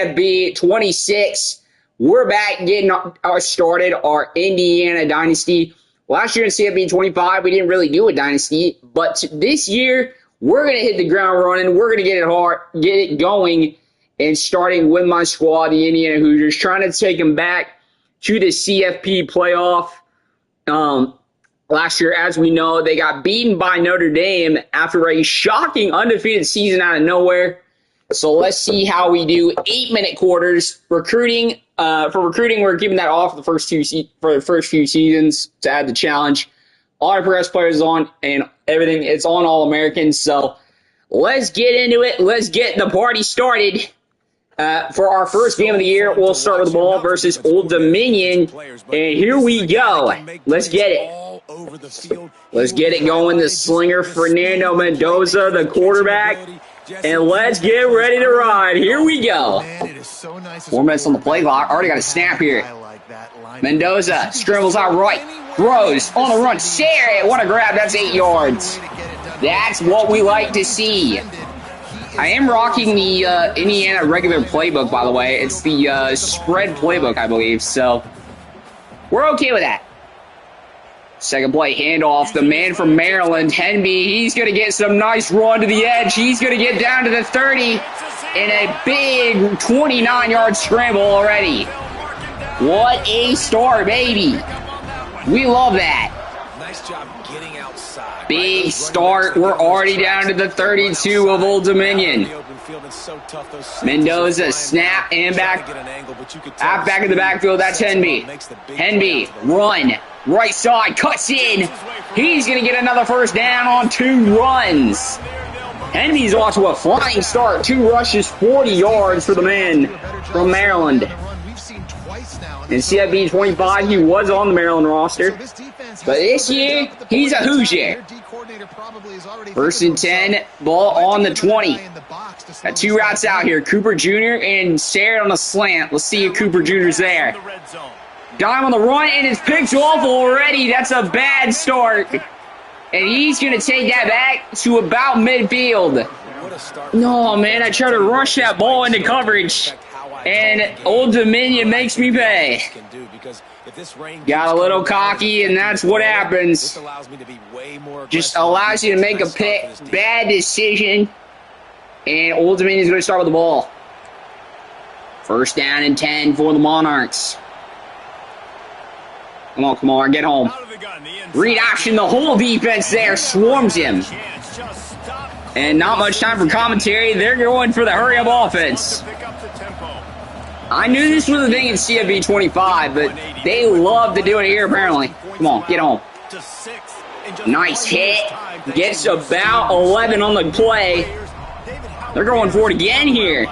CFB 26. We're back getting started our Indiana Dynasty. Last year in CFB 25, we didn't really do a Dynasty, but this year, we're going to hit the ground running. We're going to get it hard, get it going, and starting with my squad, the Indiana Hoosiers, trying to take them back to the CFP playoff. Last year, as we know, they got beaten by Notre Dame after a shocking undefeated season out of nowhere. So let's see how we do. 8-minute quarters. Recruiting. For recruiting, we're keeping that off the first few seasons to add the challenge. All our progress players on and everything. It's on All-Americans. So let's get into it. Let's get the party started. For our first game of the year, we'll start with the ball versus Old Dominion. And here we go. Let's get it. Let's get it going. The slinger, Fernando Mendoza, the quarterback. And let's get ready to ride. Here we go. 4 minutes on the play clock. Already got a snap here. Mendoza scrambles out right. Throws on the run. Share it. What a grab. That's 8 yards. That's what we like to see. I am rocking the Indiana regular playbook, by the way. It's the spread playbook, I believe. So we're okay with that. Second play, handoff. The man from Maryland, Henby, he's going to get some nice run to the edge. He's going to get down to the 30 in a big 29-yard scramble already. What a start, baby. We love that. Nice job getting outside. Big start. We're already down to the 32 of Old Dominion. Mendoza, snap, and back in the backfield. That's Henby. Henby, run. Right side, cuts in. He's going to get another first down on 2 runs. Henby's off to a flying start. 2 rushes, 40 yards for the man from Maryland. In CFB 25, he was on the Maryland roster. But this year, he's a Hoosier. First and 10, ball on the 20. Got 2 routes out here. Cooper Jr. and Sarah on a slant. Let's see if Cooper Jr.'s there. Got him on the run, and it's picked off already. That's a bad start. And he's going to take that back to about midfield. No, man, I tried to rush that ball into coverage. And Old Dominion makes me pay. Got a little cocky, and that's what happens. Just allows you to make a bad decision. And Old Dominion is going to start with the ball. First down and 10 for the Monarchs. Come on, get home. Read option, the whole defense there swarms him. And not much time for commentary. They're going for the hurry-up offense. I knew this was a thing in CFB 25, but they love to do it here apparently. Come on, get home. Nice hit. Gets about 11 on the play. They're going for it again here.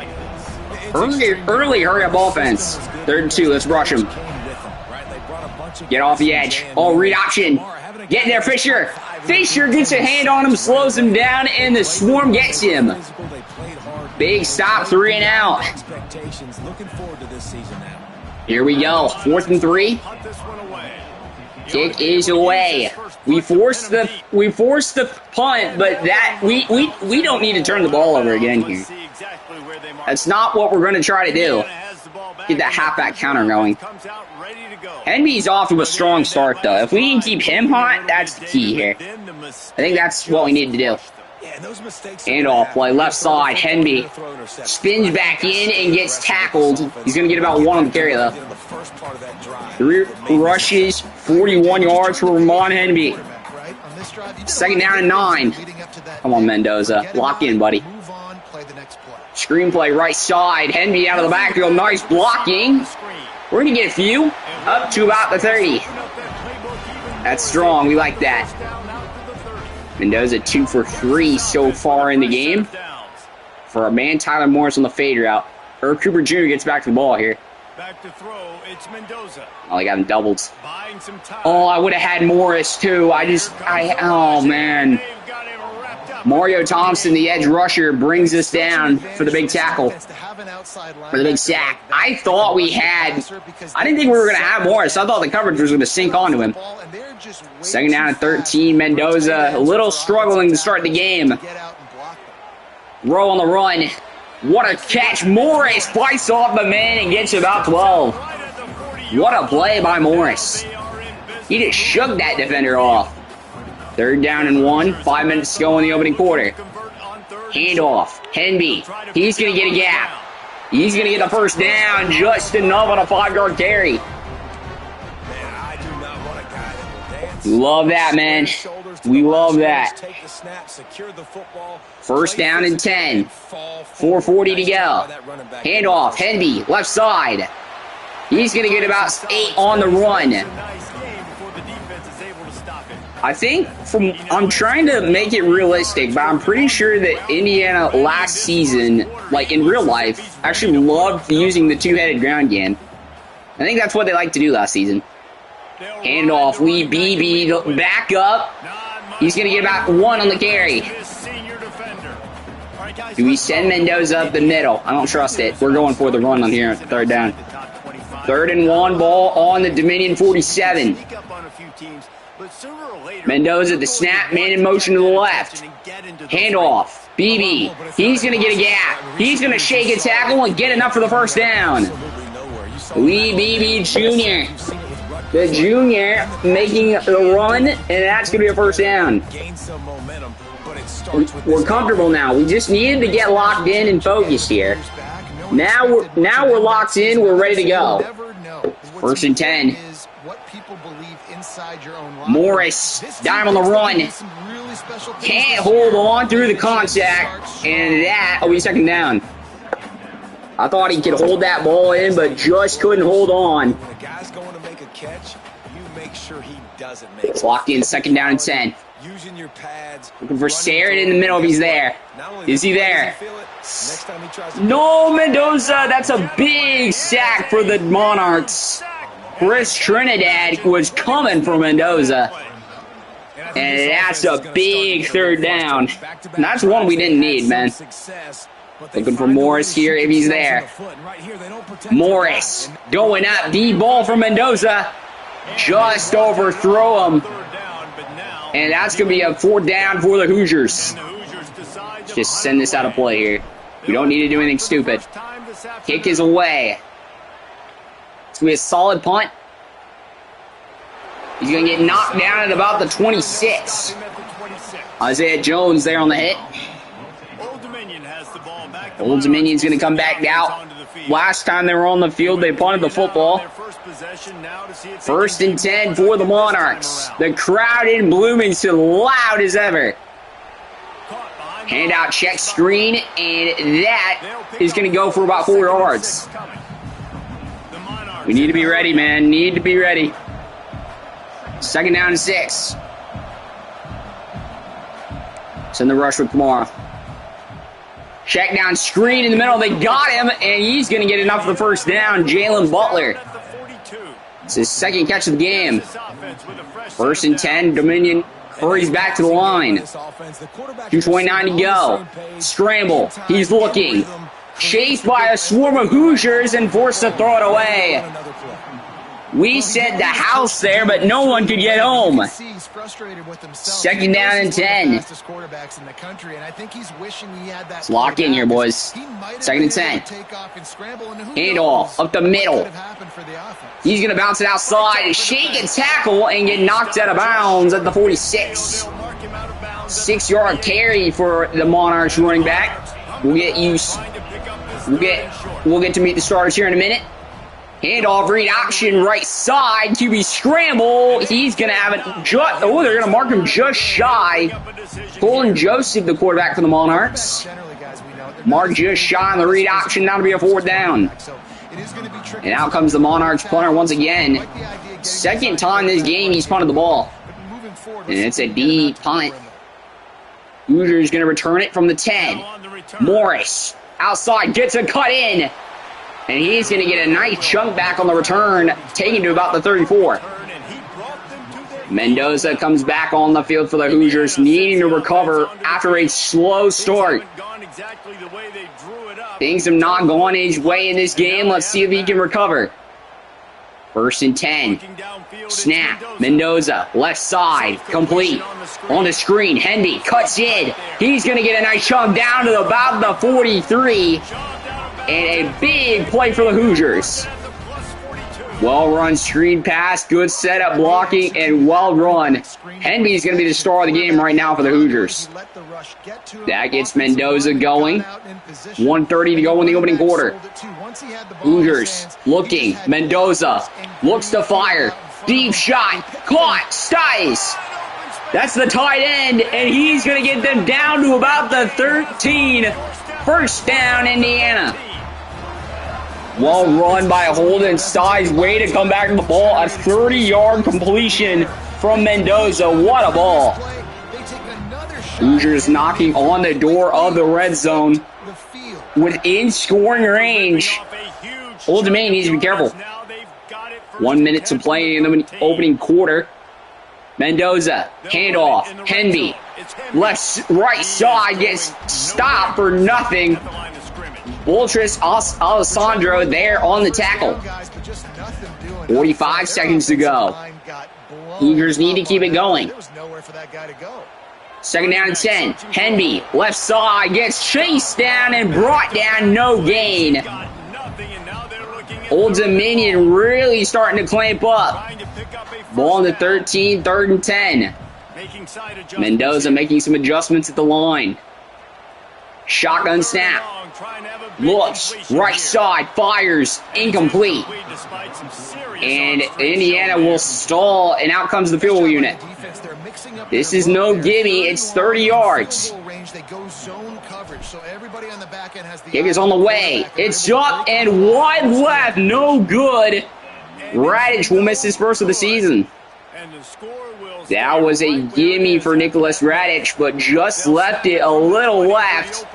Early hurry-up offense. 3rd and 2, let's rush him. Get off the edge. Oh, read option. Get there, Fisher. Fisher gets a hand on him, slows him down, and the swarm gets him. Big stop, 3 and out. Here we go. 4th and 3. Kick is away. We forced the punt, but that we don't need to turn the ball over again here. That's not what we're going to try to do. Get that halfback counter going. Henby's off to a strong start, though. If we can keep him hot, that's the key here. I think that's what we need to do. Handoff play, left side, Henby spins back in and gets tackled. He's going to get about 1 on the carry, though. 3 rushes, 41 yards for Ramon Henby. 2nd down and 9. Come on, Mendoza. Lock in, buddy. Screenplay, right side. Henby out of the backfield. Nice blocking. We're going to get a few. Up to about the 30. That's strong. We like that. Mendoza 2 for 3 so far in the game. For a man, Tyler Morris on the fade route. Cooper Jr. gets back to the ball here. Back to throw, it's Mendoza. Oh, he got him doubled. Oh, I would have had Morris too. Oh man. Mario Thompson, the edge rusher, brings us down for the big tackle. For the big sack. I thought we had... I didn't think we were going to have Morris. I thought the coverage was going to sink onto him. 2nd down and 13. Mendoza a little struggling to start the game. Rowe on the run. What a catch. Morris fights off the man and gets about 12. What a play by Morris. He just shook that defender off. 3rd down and 1. 5 minutes to go in the opening quarter. Handoff. Henby. He's going to get a gap. He's going to get the first down just enough on a 5-yard carry. Love that, man. We love that. 1st down and 10. 4:40 to go. Handoff. Henby. Left side. He's going to get about 8 on the run. I think I'm trying to make it realistic, but I'm pretty sure that Indiana last season, like in real life, actually loved using the 2-headed ground game. I think that's what they liked to do last season. Handoff, Lee Beebe, back up. He's going to get about 1 on the carry. Do we send Mendoza up the middle? I don't trust it. We're going for the run on here at 3rd down. 3rd and 1, ball on the Dominion 47. Mendoza, the snap, man in motion to the left. Handoff. BB. He's going to get a gap. He's going to shake a tackle and get enough for the first down. Lee Beebe Jr. The junior making the run, and that's going to be a first down. We're comfortable now. We just needed to get locked in and focused here. Now we're locked in. We're ready to go. 1st and 10. Morris, dime on the run. Can't hold on through the contact, and that will be 2nd down. I thought he could hold that ball in, but just couldn't hold on. It's locked in, 2nd down and 10. Looking for Sarah in the middle if he's there. Is he there? No, Mendoza. That's a big sack for the Monarchs. Chris Trinidad was coming for Mendoza. And that's a big 3rd down. And that's one we didn't need, man. Looking for Morris here if he's there. Morris going up. Deep ball for Mendoza. Just overthrow him. And that's going to be a 4th down for the Hoosiers. Just send this out of play here. We don't need to do anything stupid. Kick is away. It's going to be a solid punt. He's going to get knocked down at about the 26. Isaiah Jones there on the hit. Old Dominion's going to come back out. Last time they were on the field, they punted the football. 1st and 10 for the Monarchs. The crowd in Bloomington loud as ever. Handout, check screen, and that is going to go for about 4 yards. We need to be ready, man. Need to be ready. 2nd down and 6. Send the rush with Kamara. Check down screen in the middle. They got him, and he's going to get enough for the first down. Jalen Butler. It's his 2nd catch of the game. 1st and 10. Dominion hurries back to the line. 2:29 to go. Scramble. He's looking. Chased by a swarm of Hoosiers and forced to throw it away. We said the house there, but no one could get home. 2nd down and 10. Let's lock in here, boys. 2nd and 10. Handoff up the middle. He's going to bounce it outside, shake and tackle, and get knocked out of bounds at the 46. 6-yard carry for the Monarchs running back. We'll get to meet the starters here in a minute. Handoff, read option, right side, QB scramble. He's going to have it just, they're going to mark him just shy. Colin Joseph, the quarterback for the Monarchs. Mark just shy on the read option, now to be a 4th down. And out comes the Monarchs punter once again. 2nd time this game he's punted the ball. And it's a deep punt. Hoosiers going to return it from the 10. Morris, outside, gets a cut in. And he's going to get a nice chunk back on the return, taking to about the 34. Mendoza comes back on the field for the Hoosiers, needing to recover after a slow start. Things have not gone his way in this game. Let's see if he can recover. First and 10. Snap. Mendoza. Left side. Complete. On the screen. Henby cuts in. He's going to get a nice chunk down to about the 43. And a big play for the Hoosiers. Well run screen pass. Good setup blocking and well run. Henby is going to be the star of the game right now for the Hoosiers. That gets Mendoza going. 1:30 to go in the opening quarter. Hoosiers looking. Mendoza looks to fire. Deep shot. Caught. Stays. That's the tight end, and he's going to get them down to about the 13. First down, Indiana. Well run by Holden. Stays way to come back to the ball. A 30-yard completion from Mendoza. What a ball. Hoosiers knocking on the door of the red zone within scoring range. Old Domain needs to be careful. 1 minute to play in the opening quarter. Mendoza, handoff, Henby, right side gets stopped for nothing. Boltris Alessandro there on the tackle. 45 seconds to go. Hoosiers need to keep it going. Second down and 10. Henby, left side, gets chased down and brought down, no gain. Old Dominion really starting to clamp up. Ball on the 13, 3rd and 10. Mendoza making some adjustments at the line. Shotgun snap. Looks, right side, fires, incomplete. And Indiana will stall, and out comes the field goal unit. This is no gimme, it's 30 yards. Kick is on the way. It's up and wide left, no good. Radich will miss his first of the season. That was a gimme for Nicholas Radich, but just left it a little left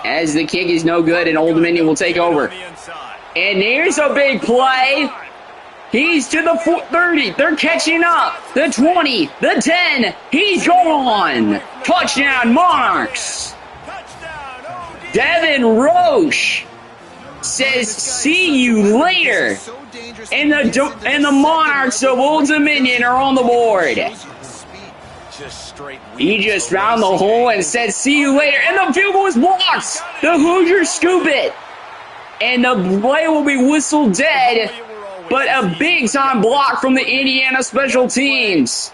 as the kick is no good and Old Dominion will take over. And here's a big play. He's to the 30. They're catching up. The 20, the 10. He's gone. Touchdown, Monarchs. Devin Roche says, see you later. And the Monarchs of Old Dominion are on the board. He just found the hole and said, see you later. And the field goal is blocked. The Hoosiers scoop it. And the play will be whistled dead. But a big-time block from the Indiana special teams.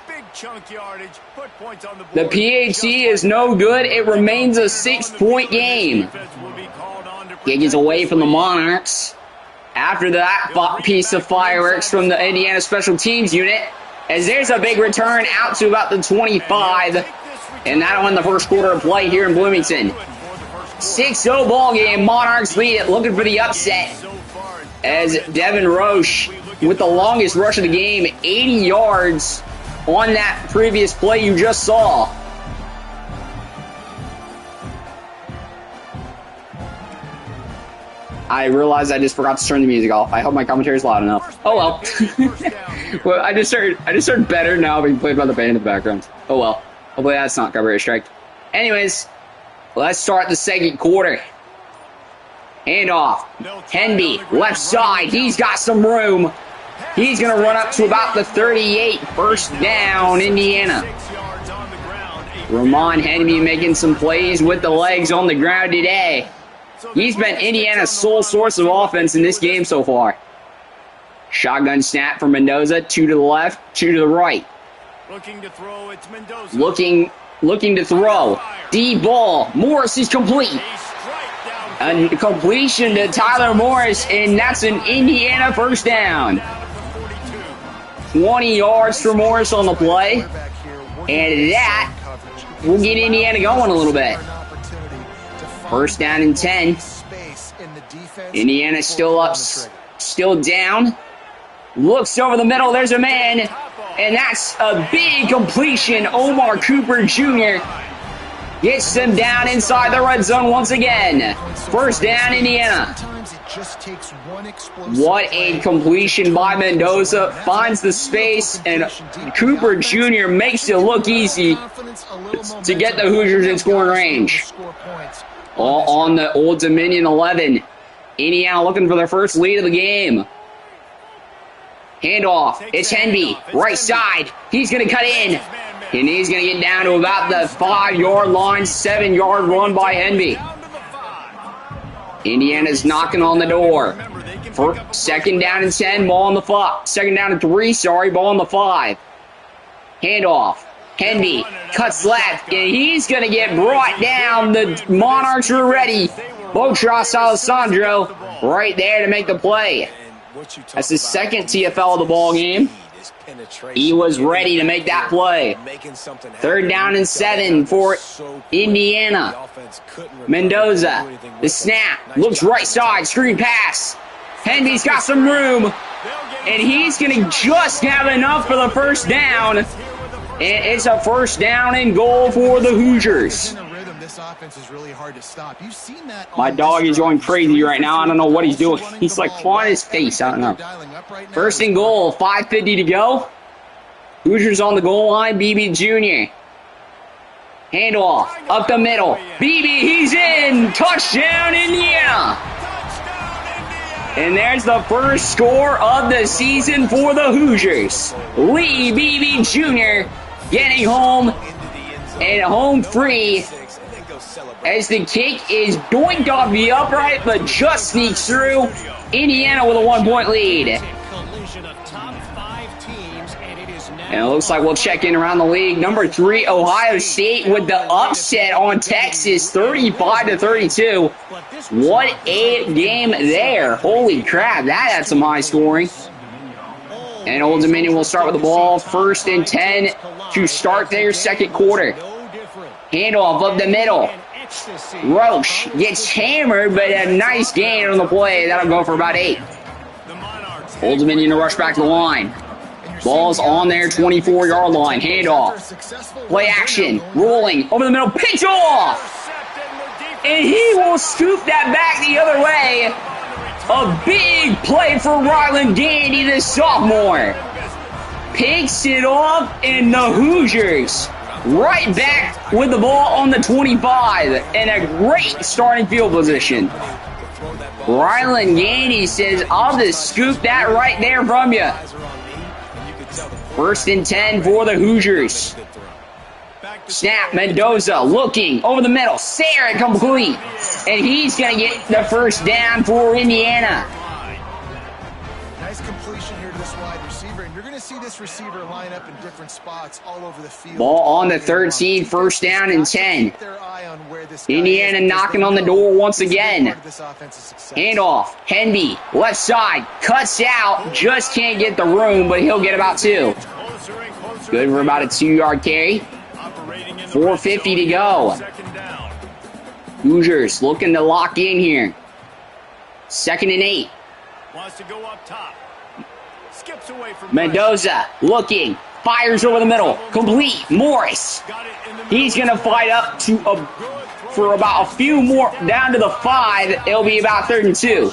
The PAT is no good. It remains a 6-point game. Kick is away from the Monarchs. After that piece of fireworks from the Indiana special teams unit, as there's a big return out to about the 25. And that'll end the first quarter of play here in Bloomington. 6-0 ball game. Monarchs lead it, looking for the upset. As Devin Roche with the longest rush of the game, 80 yards on that previous play you just saw. I realized I just forgot to turn the music off. I hope my commentary is loud enough. Oh well. Well, I just heard better now being played by the band in the background. Oh well. Hopefully that's not copyright strike. Anyways, let's start the second quarter. Handoff. Henby, left side. He's got some room. He's going to run up to about the 38. First down, Indiana. Ramon Henby making some plays with the legs on the ground today. He's been Indiana's sole source of offense in this game so far. Shotgun snap for Mendoza. 2 to the left, 2 to the right. Looking to throw, it's Mendoza. Looking to throw. Deep ball. Morris is complete. A completion to Tyler Morris, and that's an Indiana first down. 20 yards for Morris on the play. And that will get Indiana going a little bit. First down and 10. Indiana still up, still down. Looks over the middle, there's a man. And that's a big completion. Omar Cooper Jr. gets them down inside the red zone once again. First down, Indiana. What a completion by Mendoza. Finds the space, and Cooper Jr. makes it look easy to get the Hoosiers in scoring range. All on the Old Dominion 11. Indiana looking for their first lead of the game. Handoff. It's Henby. Right side. He's going to cut in. And he's going to get down to about the 5-yard line. 7-yard run by Henby. Indiana's knocking on the door. For second down and 10, ball on the 5. Second down and 3, ball on the 5. Handoff. Henby cuts left, and he's going to get brought down. The Monarchs are ready. Botras Alessandro right there to make the play. That's his second TFL of the ball game. He was ready to make that play. Third down and 7 for Indiana. Mendoza, the snap, looks right side, screen pass. Henby's got some room, and he's going to just have enough for the first down. And it's a first down and goal for the Hoosiers. My dog is going crazy right now. I don't know what he's doing. He's like clawing his face. I don't know. First and goal, 5:50 to go. Hoosiers on the goal line. BB Jr. Handoff up the middle. BB, he's in. Touchdown, Indiana. And there's the first score of the season for the Hoosiers. Lee BB Jr. getting home and home free as the kick is doinked off the upright but just sneaks through. Indiana with a 1-point lead. And it looks like we'll check in around the league. Number 3, Ohio State with the upset on Texas, 35-32. What a game there. Holy crap, that had some high scoring. And Old Dominion will start with the ball. First and 10 to start their second quarter. Handoff up the middle. Roche gets hammered, but a nice gain on the play. That'll go for about 8. Old Dominion to rush back to the line. Ball's on their 24-yard line. Handoff. Play action. Rolling over the middle. Pitch off. And he will scoop that back the other way. A big play for Ryland Gandy, the sophomore. Picks it off, and the Hoosiers right back with the ball on the 25. And a great starting field position. Ryland Gandy says, I'll just scoop that right there from you. First and 10 for the Hoosiers. Snap, Mendoza looking over the middle. Sarah complete. And he's going to get the first down for Indiana. Nice completion here to this wide receiver. And you're going to see this receiver line up in different spots all over the field. Ball on the 13, first down and 10. Indiana knocking on the door once again. Handoff, Henby, left side, cuts out, just can't get the room, but he'll get about 2. Good for about a 2-yard carry. 4:50 to go. Hoosiers looking to lock in here. Second and 8. Wants to go up top. Skips away from Mendoza looking, fires over the middle, complete. Morris. He's going to fight up to for about a few more, down to the 5. It'll be about 3rd and 2.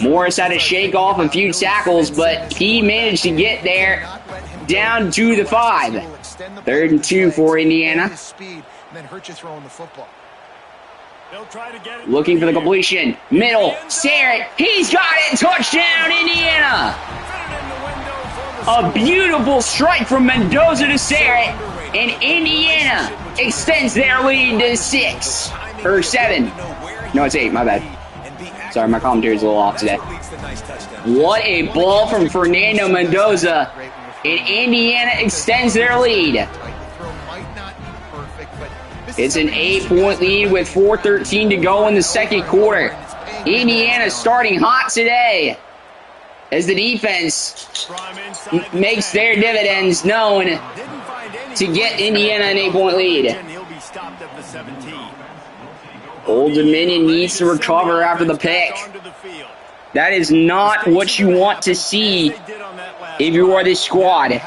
Morris had to shake off a few tackles, but he managed to get there down to the 5. 3rd and 2 for Indiana. Looking for the completion. Middle. Sarrett. He's got it. Touchdown, Indiana. A beautiful strike from Mendoza to Sarrett. And Indiana extends their lead to 6. Or 7. No, it's 8. My bad. Sorry, my commentary's a little off today. What a ball from Fernando Mendoza. And Indiana extends their lead. It's an 8-point lead with 4:13 to go in the second quarter. Indiana starting hot today as the defense makes their dividends known to get Indiana an 8-point lead. Old Dominion needs to recover after the pick. That is not what you want to see if you are this squad.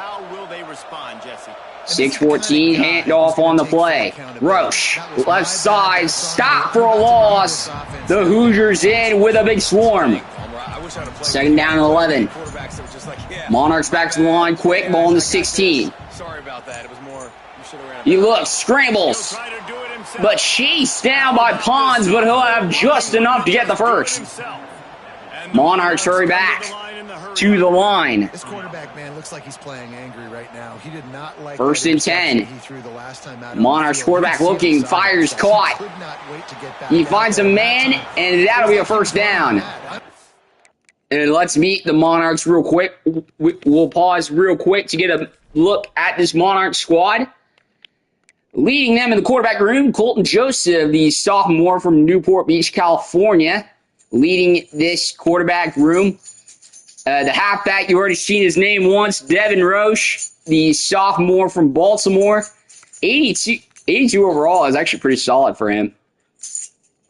6:14, handoff on the play. Roche, left side, stop for a loss. The Hoosiers in with a big swarm. Second down and 11. Monarchs back to the line, quick, ball on the 16. He looks, scrambles, but chased down by Pons, but he'll have just enough to get the first. Monarchs hurry back to the line. This quarterback, man, looks like he's playing angry right now. He did not like First and 10. he threw the last time out. Monarchs quarterback looking, fires caught. He finds a man, and that'll be a first down. And let's meet the Monarchs real quick. We'll pause real quick to get a look at this Monarch squad. Leading them in the quarterback room, Colton Joseph, the sophomore from Newport Beach, California, leading this quarterback room. The halfback, you already seen his name once, Devin Roche, the sophomore from Baltimore. 82 overall is actually pretty solid for him.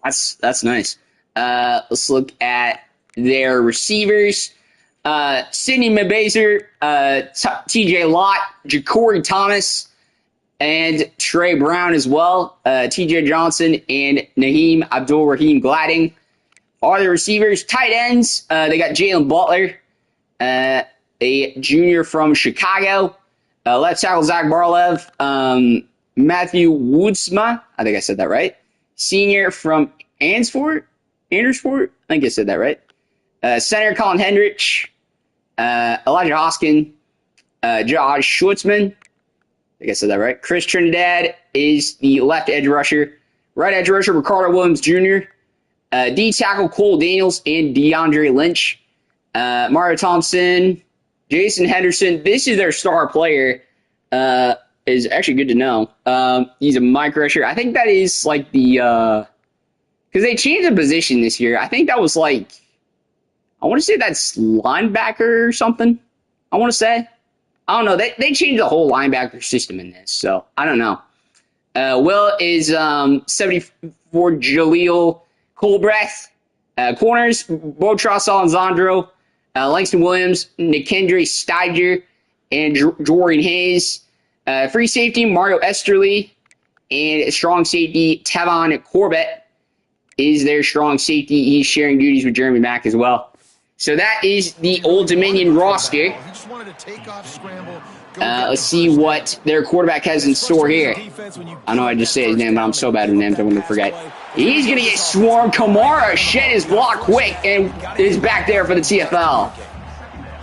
That's nice. Let's look at their receivers. Sidney Mabaser, TJ Lott, Ja'Cory Thomas, and Trey Brown as well. TJ Johnson and Naheem Abdul-Rahim Gladding are the receivers. Tight ends, they got Jalen Butler, a junior from Chicago. Left tackle Zach Barlev. Matthew Woodsma, I think I said that right. Senior from Andersport? I think I said that right. Center Colin Hendrich. Elijah Hoskin. Josh Schwartzman. I think I said that right. Chris Trinidad is the left edge rusher. Right edge rusher Ricardo Williams Jr. D tackle Cole Daniels and DeAndre Lynch. Mario Thompson, Jason Henderson. This is their star player. Is actually good to know. He's a Mike rusher. I think that is like the because they changed the position this year. I think that was like, I want to say that's linebacker or something. I want to say. I don't know. They changed the whole linebacker system in this, so I don't know. Will is 74 Jaleel Colbreth. Corners, Botros Alessandro, Langston Williams, Nikendre Steiger, and Jordan Hayes. Free safety, Mario Esterly, and strong safety, Tevon Corbett is their strong safety. He's sharing duties with Jeremy Mack as well. So that is the Old Dominion roster. Let's see what their quarterback has in store here. I know I just say his name, but I'm so bad with names I'm going to forget. He's going to get swarmed. Kamara shed his block quick and is back there for the TFL.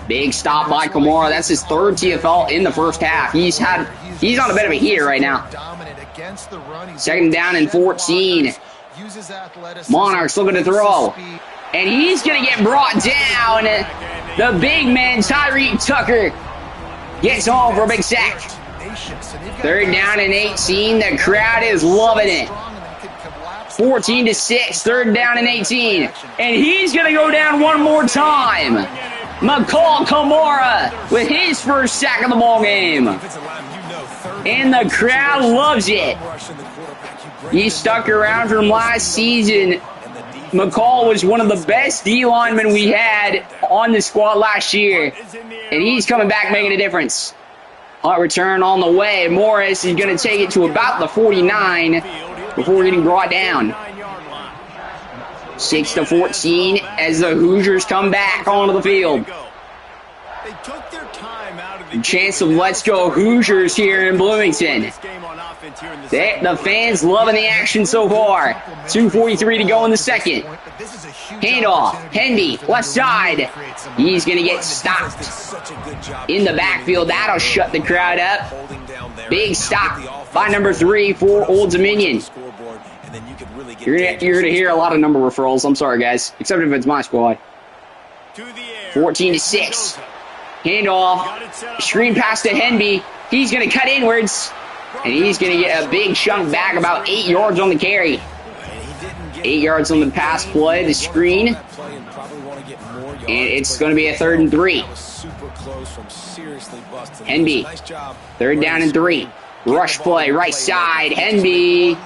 Big stop by Kamara. That's his third TFL in the first half. He's on a bit of a heater right now. Second down and 14. Monarchs looking to throw. And he's going to get brought down. The big man, Tyree Tucker, gets home for a big sack. Third down and 18. The crowd is loving it. 14-6. Third down and 18. And he's going to go down one more time. McCall Kamara with his first sack of the ball game. And the crowd loves it. He stuck around from last season. McCall was one of the best D linemen we had on the squad last year. And he's coming back making a difference. Hot return on the way. Morris is going to take it to about the 49 before getting brought down. 6-14 as the Hoosiers come back onto the field. Chance of Let's Go Hoosiers here in Bloomington. The fans loving the action so far. 2:43 to go in the second. Handoff. Hendy, left side. He's going to get stopped in the backfield. That'll shut the crowd up. Big stop by number 3 for Old Dominion. You're going to hear a lot of number referrals. I'm sorry, guys. Except if it's my squad. 14-6. Handoff. Screen pass to Henby. He's going to cut inwards. And he's going to get a big chunk back, about 8 yards on the carry. 8 yards on the pass play, the screen. And it's going to be a 3rd and 3. Henby. 3rd down and 3. Rush play, right side. Henby.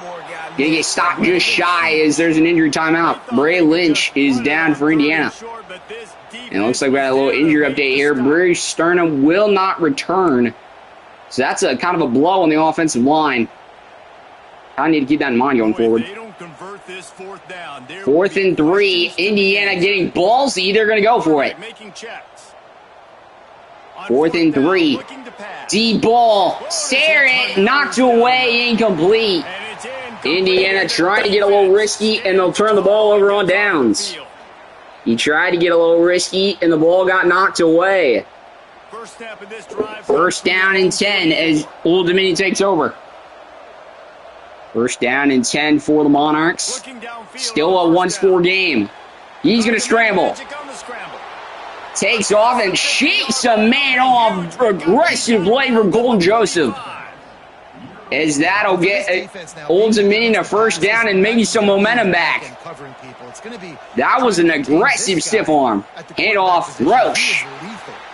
Going to get stopped just shy as there's an injury timeout. Bray Lynch is down for Indiana. And it looks like we got a little injury update here. Bruce Sternum will not return. So that's a kind of a blow on the offensive line. I need to keep that in mind going forward. 4th and 3. Indiana getting ballsy. They're going to go for it. 4th and 3. Deep ball. Stare it. Knocked away. Incomplete. Indiana trying to get a little risky, and they'll turn the ball over on downs. He tried to get a little risky, and the ball got knocked away. First down and 10 as Old Dominion takes over. First down and 10 for the Monarchs. Still a one-score game. He's going to scramble. Takes off and shakes a man off. Aggressive play from Golden Joseph. As that'll get Old Dominion a first down and maybe some momentum back. That was an aggressive stiff arm. Handoff, Roche.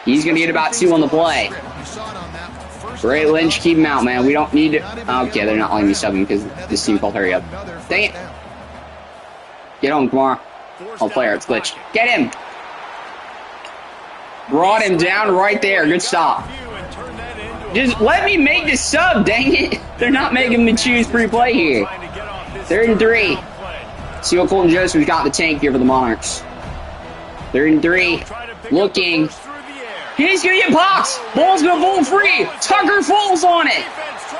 He's going to get about 2 on the play. Ray Lynch, keep him out, man. We don't need to. Okay, they're not letting me sub him because this team called hurry up. Dang it. Get on, Kamara. Oh, player, it's glitched. Get him. Brought him down right there. Good stop. Just let me make the sub, dang it. They're not making me choose free play here. 3rd and 3. See what Colton Joseph's got in the tank here for the Monarchs. 3rd and 3. Looking. He's going to get popped. Ball's going to fall free. Tucker falls on it.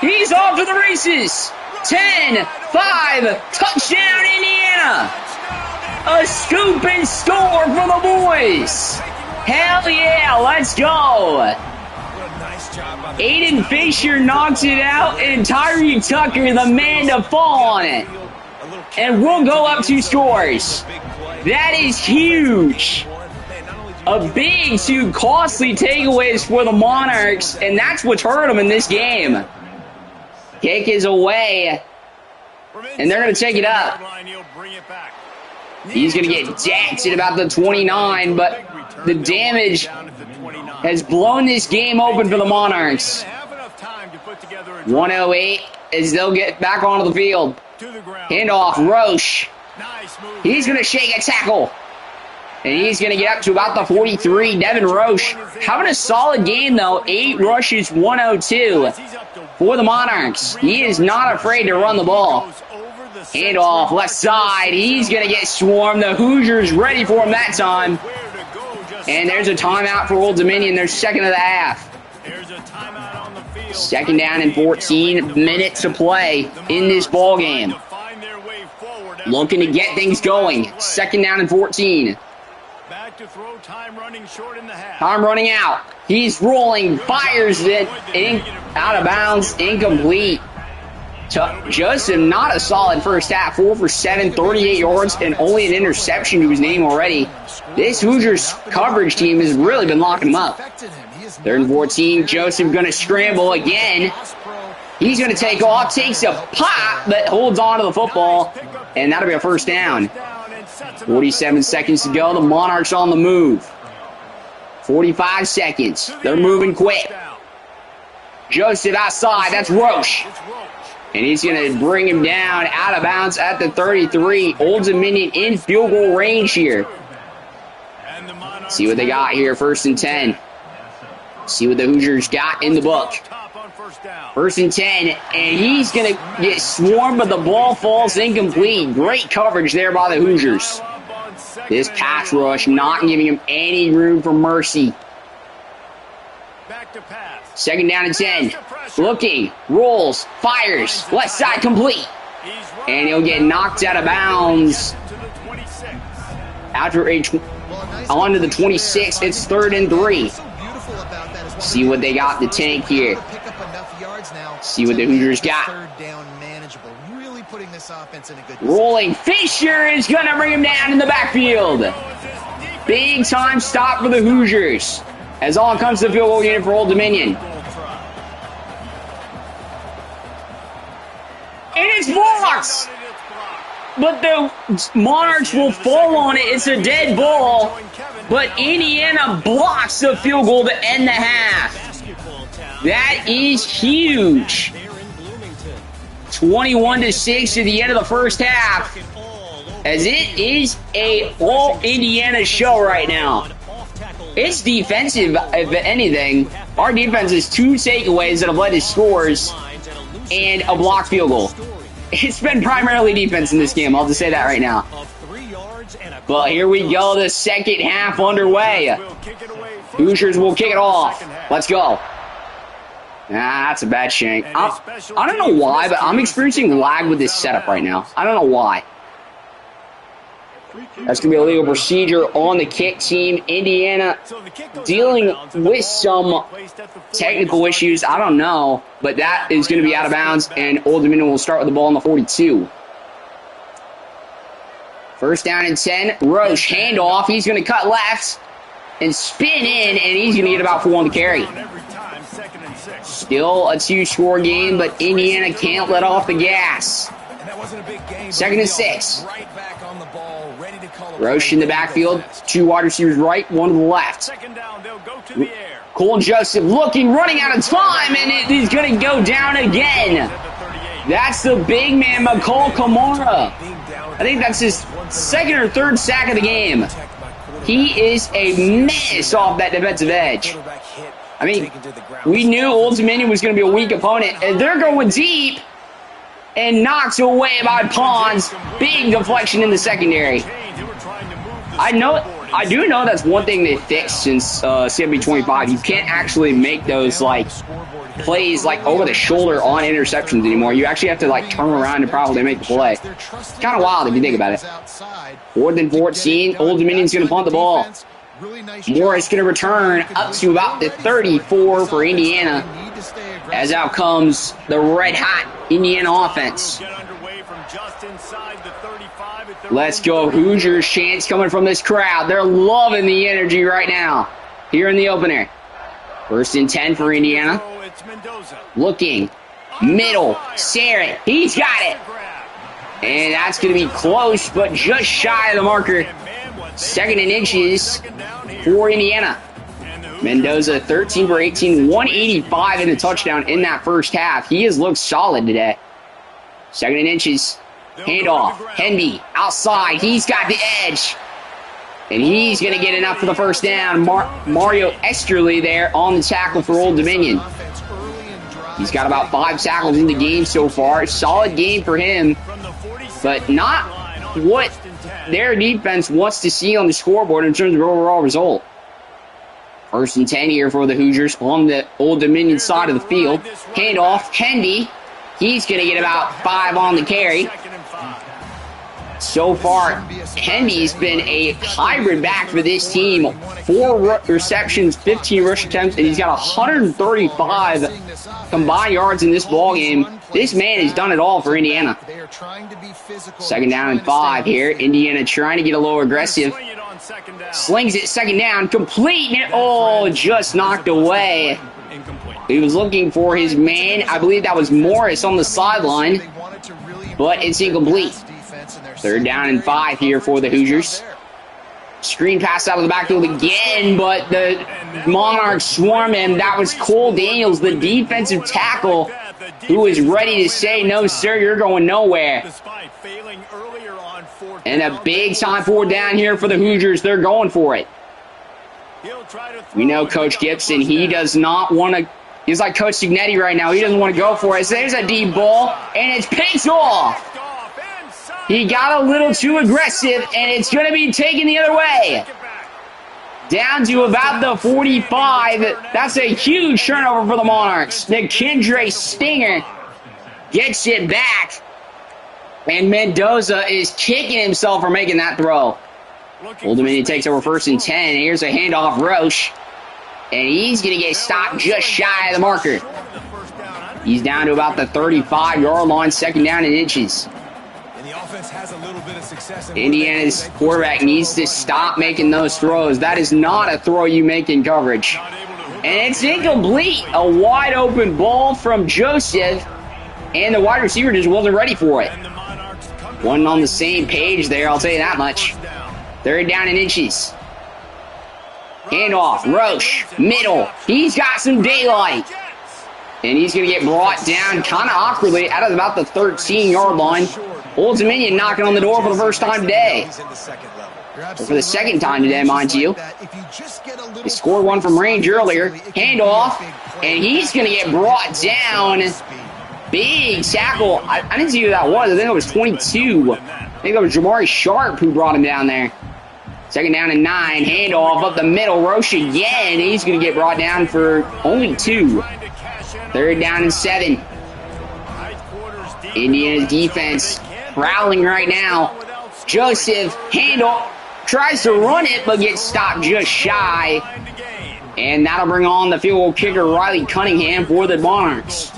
He's off to the races. 10, 5, touchdown Indiana. A scoop and score for the boys. Hell yeah, let's go. Aiden Fisher knocks it out, and Tyree Tucker, the man to fall on it. And we'll go up 2 scores. That is huge. A big 2 costly takeaways for the Monarchs, and that's what's hurt them in this game. Kick is away, and they're going to take it up. He's going to get jacked at about the 29, but the damage has blown this game open for the Monarchs. 108 as they'll get back onto the field. Handoff, Roche. He's going to shake a tackle. And he's going to get up to about the 43. Devin Roche having a solid game, though. 8 rushes, 102 for the Monarchs. He is not afraid to run the ball. Handoff, left side. He's going to get swarmed. The Hoosiers ready for him that time. And there's a timeout for Old Dominion. Their second of the half. 2nd down and 14 minutes to play in this ball game. Looking to get things going. 2nd down and 14. Time running out. He's rolling, fires it out of bounds, incomplete. Joseph, not a solid first half. 4 for 7, 38 yards, and only an interception to his name already. This Hoosiers coverage team has really been locking him up. 3rd and 14, Joseph going to scramble again. He's going to take off, takes a pop, but holds on to the football, and that'll be a first down. 47 seconds to go. The Monarchs on the move. 45 seconds. They're moving quick. Joseph outside. That's Roche. And he's going to bring him down out of bounds at the 33. Old Dominion in field goal range here. See what they got here. 1st and 10. See what the Hoosiers got in the book. 1st and 10. And he's going to get swarmed, but the ball falls incomplete. Great coverage there by the Hoosiers. This pass rush not giving him any room for mercy. 2nd down and 10. Looking, rolls, fires, left side complete. And he'll get knocked out of bounds. After onto the 26, it's 3rd and 3. See what they got in the tank here. See what the Hoosiers got. Rolling, Fisher is going to bring him down in the backfield. Big time stop for the Hoosiers. As on comes the field goal unit for Old Dominion. And it's blocked! But the Monarchs will fall on it. It's a dead ball. But Indiana blocks the field goal to end the half. That is huge. 21-6 at the end of the first half. As it is a all Indiana show right now. It's defensive, if anything. Our defense has 2 takeaways that have led to scores and a blocked field goal. It's been primarily defense in this game. I'll just say that right now. But here we go. The second half underway. Hoosiers will kick it off. Let's go. That's a bad shank. I don't know why, but I'm experiencing lag with this setup right now. I don't know why. That's going to be a legal procedure on the kick team. Indiana dealing with some technical issues. I don't know, but that is going to be out of bounds, and Old Dominion will start with the ball on the 42. First down and 10. Roche, handoff. He's going to cut left and spin in, and he's going to get about 4 on the carry. Still a 2-score game, but Indiana can't let off the gas. Second and 6. Roche in the backfield. 2 wide receivers right, 1 to the left. Cole Joseph looking, running out of time, and it is going to go down again. That's the big man, McCall Kamara. I think that's his 2nd or 3rd sack of the game. He is a mess off that defensive edge. I mean, we knew Old Dominion was going to be a weak opponent, and they're going deep and knocked away by Pons. Big deflection in the secondary. I do know that's one thing they fixed since CFB 25. You can't actually make those like plays like over the shoulder on interceptions anymore. You actually have to like turn around and probably make the play. It's kind of wild if you think about it. 4th and 14. Old Dominion's going to punt the ball. Morris going to return up to about the 34 for Indiana. As out comes the red-hot Indiana offense. Let's go Hoosiers. Chants coming from this crowd. They're loving the energy right now here in the opener. 1st and 10 for Indiana. Looking. Middle. Sarah. He's got it. And that's going to be close, but just shy of the marker. 2nd and inches for Indiana. Mendoza, 13 for 18, 185 in the touchdown in that first half. He has looked solid today. 2nd and inches. Handoff. Henby outside. He's got the edge. And he's going to get enough for the first down. Mario Esterly there on the tackle for Old Dominion. He's got about 5 tackles in the game so far. Solid game for him, but not what their defense wants to see on the scoreboard in terms of overall result. 1st and 10 here for the Hoosiers on the Old Dominion side of the field. Handoff. Henby. He's going to get about 5 on the carry. So far, Henby's been a hybrid back for this team. 4 receptions, 15 rush attempts, and he's got 135 combined yards in this ball game. This man has done it all for Indiana. 2nd down and 5 here. Indiana trying to get a little aggressive. Slings it 2nd down, complete. Oh, just knocked away. He was looking for his man. I believe that was Morris on the sideline, but it's incomplete. 3rd down and 5 here for the Hoosiers. Screen pass out of the backfield again, but the Monarchs swarm him. That was Cole Daniels, the defensive tackle, who is ready to say, no, sir, you're going nowhere. And a big time 4th down here for the Hoosiers. They're going for it. We know Coach Gibson, he does not want to. He's like Coach Signetti right now. He doesn't want to go for it. So there's a deep ball, and it's picked off. He got a little too aggressive, and it's going to be taken the other way. Down to about the 45. That's a huge turnover for the Monarchs. McKendry Stinger gets it back, and Mendoza is kicking himself for making that throw. Old Dominion takes over 1st and 10. Here's a handoff, Roche. And he's going to get stopped just shy of the marker. He's down to about the 35-yard line, 2nd down and inches. Indiana's quarterback needs to stop making those throws. That is not a throw you make in coverage. And it's incomplete. A wide-open ball from Joseph, and the wide receiver just wasn't ready for it. One on the same page there, I'll tell you that much. 3rd down and inches. Handoff, Roche, middle. He's got some daylight. And he's going to get brought down kind of awkwardly out of about the 13-yard line. Old Dominion knocking on the door for the first time today. Or for the 2nd time today, mind you. He scored one from range earlier. Handoff, and he's going to get brought down. Big tackle. I didn't see who that was. I think it was 22. I think it was Jamari Sharp who brought him down there. 2nd down and 9. Handoff up the middle. Roche again. He's going to get brought down for only 2. 3rd down and 7. Indiana's defense prowling right now. Joseph, handle, tries to run it, but gets stopped just shy. And that'll bring on the field goal kicker, Riley Cunningham, for the Monarchs.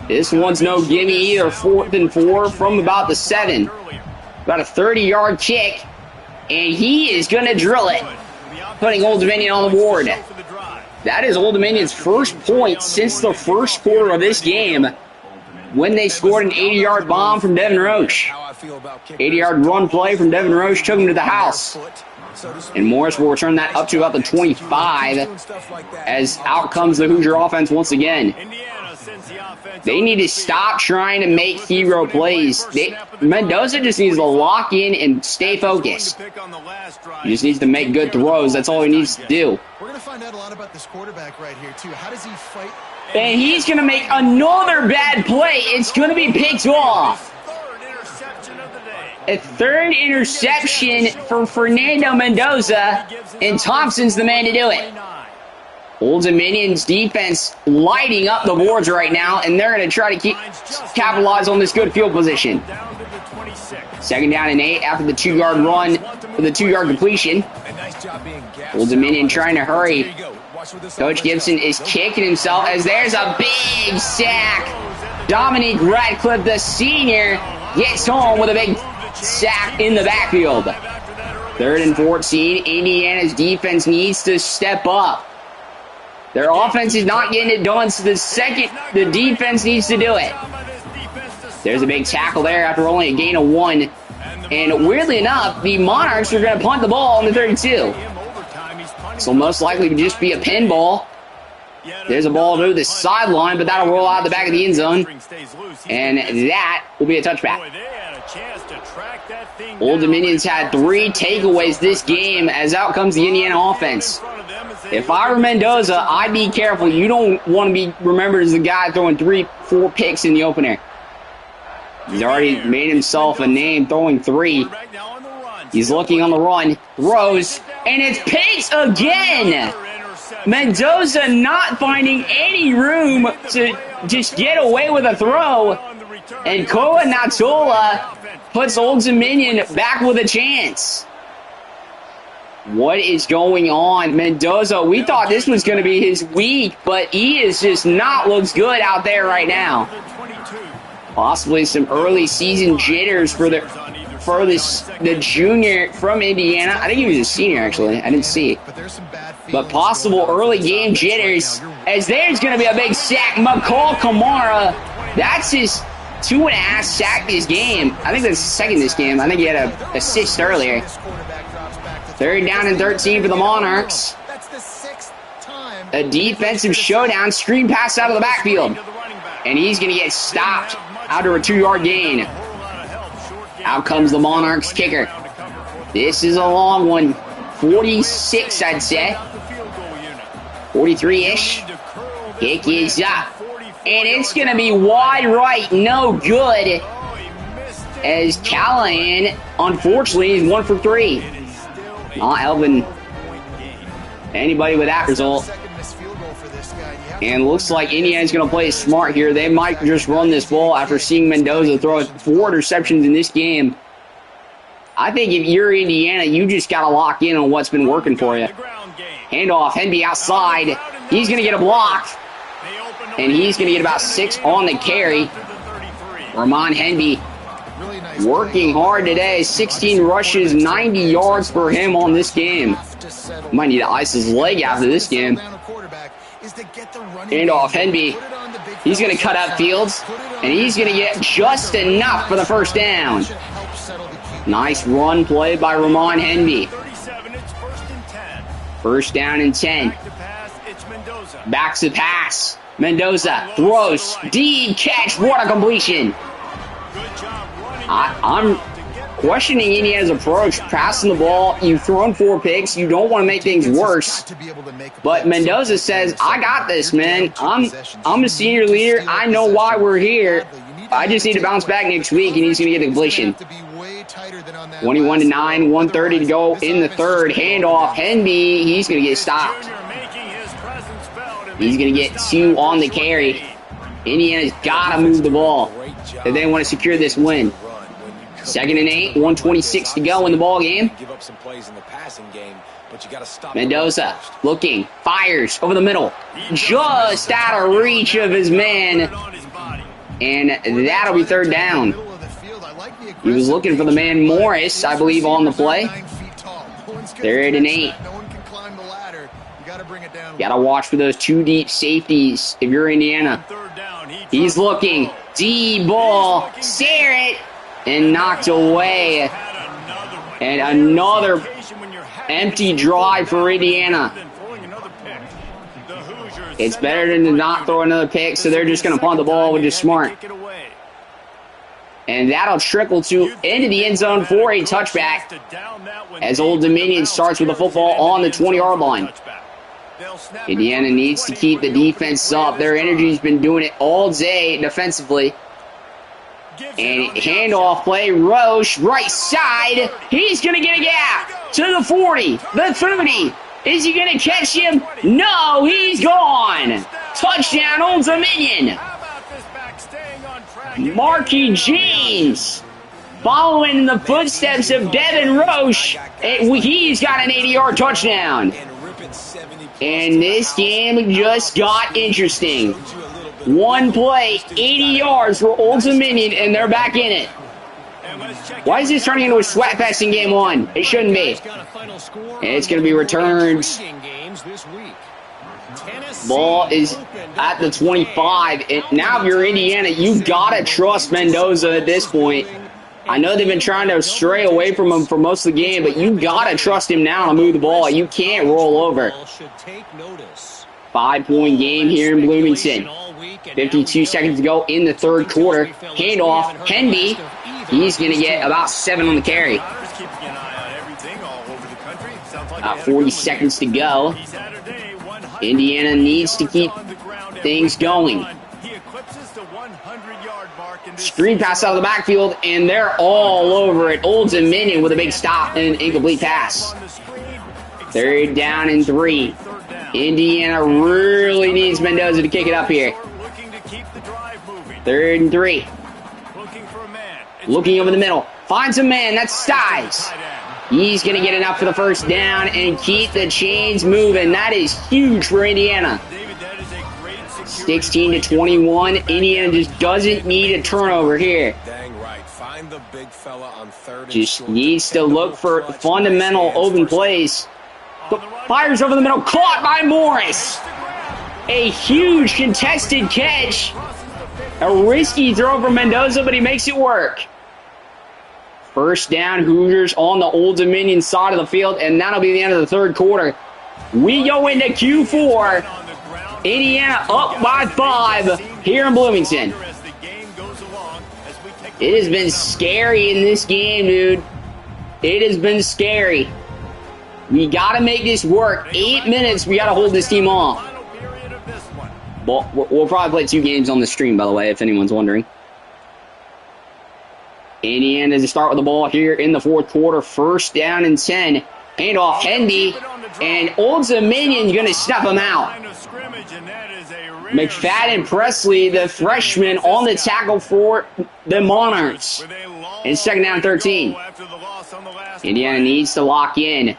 This one's no gimme either, 4th and 4 from about the 7. About a 30-yard kick, and he is going to drill it, putting Old Dominion on the board. That is Old Dominion's first point since the first quarter of this game, when they scored an 80-yard bomb from Devin Roche. 80-yard run play from Devin Roche took him to the house. And Morris will return that up to about the 25 as out comes the Hoosier offense once again. They need to stop trying to make hero plays. Mendoza just needs to lock in and stay focused. He just needs to make good throws. That's all he needs to do. We're going to find out a lot about this quarterback right here, too. How does he fight? And he's going to make another bad play. It's going to be picked off. A third interception for Fernando Mendoza, and Thompson's the man to do it. Old Dominion's defense lighting up the boards right now, and they're going to try to capitalize on this good field position. 2nd down and 8 after the 2-yard run with the 2-yard completion. Old Dominion trying to hurry. Coach Gibson is kicking himself as there's a big sack. Dominique Radcliffe, the senior, gets home with a big sack in the backfield. 3rd and 14. Indiana's defense needs to step up. Their offense is not getting it done, so the defense needs to do it. There's a big tackle there after only a gain of 1. And weirdly enough, the Monarchs are going to punt the ball on the 32. So most likely to just be a pinball. There's a ball to the sideline, but that'll roll out the back of the end zone. And that will be a touchback. Old Dominion's had 3 takeaways this game as out comes the Indiana offense. If I were Mendoza, I'd be careful. You don't want to be remembered as the guy throwing 3-4 picks in the opener. He's already made himself a name throwing 3. He's looking on the run, throws, and it's picked again. Mendoza not finding any room to just get away with a throw. And Koa Natola puts Old Dominion back with a chance. What is going on? Mendoza, we thought this was going to be his week, but he is just not looks good out there right now. Possibly some early season jitters for the junior from Indiana. I think he was a senior, actually. I didn't see it. But possible early game jitters, as there's going to be a big sack. McCall Kamara, that's his 2.5 sack this game. I think that's his 2nd this game. I think he had an assist earlier. 3rd down and 13 for the Monarchs. A defensive showdown, screen pass out of the backfield. And he's going to get stopped after a 2-yard gain. Out comes the Monarchs kicker. This is a long one. 46, I'd say. 43-ish. Kick is up. And it's going to be wide right. No good. As Callahan, unfortunately, is 1 for 3. Not helping anybody with that result. And looks like Indiana's going to play smart here. They might just run this ball after seeing Mendoza throw 4 interceptions in this game. I think if you're Indiana, you just got to lock in on what's been working for you. Handoff, Henby outside. He's going to get a block. And he's going to get about 6 on the carry. Ramon Henby working hard today. 16 rushes, 90 yards for him on this game. Might need to ice his leg after this game. Handoff, Henby. He's going to cut out Fields. And he's going to get just enough for the first down. Nice run play by Ramon Henby. 1st down and 10. Back to pass. Mendoza throws. Deep catch. What a completion. I'm questioning Indiana's approach. Passing the ball. You've thrown 4 picks. You don't want to make things worse. But Mendoza says, I got this, man. I'm a senior leader. I know why we're here. I just need to bounce back next week, and he's going to get the completion. 21-9, 1:30 to go in the 3rd. Handoff, Henby. He's going to get stopped. He's going to get 2 on the carry. Indiana's got to move the ball if they want to secure this win. 2nd and 8, 1:26 to go in the ball game. Give up some plays in the passing game, but you got to stop. Mendoza looking, fires over the middle, just out of reach of his man, and that'll be 3rd down. He was looking for the man Morris, I believe, on the play. 3rd and 8. Gotta watch for those 2 deep safeties if you're Indiana. He's looking, D-ball, stare it, and knocked away. And another empty drive for Indiana. It's better than to not throw another pick, so they're just going to punt the ball, which is smart. And that'll trickle into the end zone for a touchback as Old Dominion starts with the football on the 20-yard line. Indiana needs to keep the defense up. Their energy's been doing it all day defensively. And handoff play, Roche, right side. He's going to get a gap to the 40, the 30. Is he going to catch him? No, he's gone. Touchdown, Old Dominion. Marquis James following in the footsteps of Devin Roche. He's got an 80-yard touchdown. And this game just got interesting. 1 play, 80 yards for Old Dominion, and they're back in it. Why is this turning into a sweatfest in game 1? It shouldn't be. And it's going to be returned. Ball is at the 25. And now if you're Indiana, you've got to trust Mendoza at this point. I know they've been trying to stray away from him for most of the game, but you got to trust him now to move the ball. You can't roll over. 5-point game here in Bloomington. 52 seconds to go in the 3rd quarter. Handoff, Henby. He's going to get about 7 on the carry. About 40 seconds to go. Indiana needs to keep things going. Screen pass out of the backfield, and they're all over it. Old Dominion with a big stop and an incomplete pass. 3rd down and 3. Indiana really needs Mendoza to kick it up here. 3rd and 3. Looking over the middle. Finds a man. That's Stiles. He's going to get enough for the 1st down and keep the chains moving. That is huge for Indiana. 16-21. Indiana just doesn't need a turnover here. Just needs to look for fundamental open plays. Fires over the middle. Caught by Morris. A huge contested catch. A risky throw for Mendoza, but he makes it work. 1st down, Hoosiers on the Old Dominion side of the field, and that'll be the end of the 3rd quarter. We go into Q4. Indiana up by 5 here in Bloomington. It has been scary in this game, dude. It has been scary. We got to make this work. 8 minutes, we got to hold this team off. Well, we'll probably play 2 games on the stream, by the way, if anyone's wondering. Indiana to start with the ball here in the 4th quarter. 1st down and 10. Handoff, Hendy. And Old Dominion's going to snuff him out. McFadden Presley, the freshman, on the tackle for the Monarchs. And 2nd down 13. Indiana needs to lock in.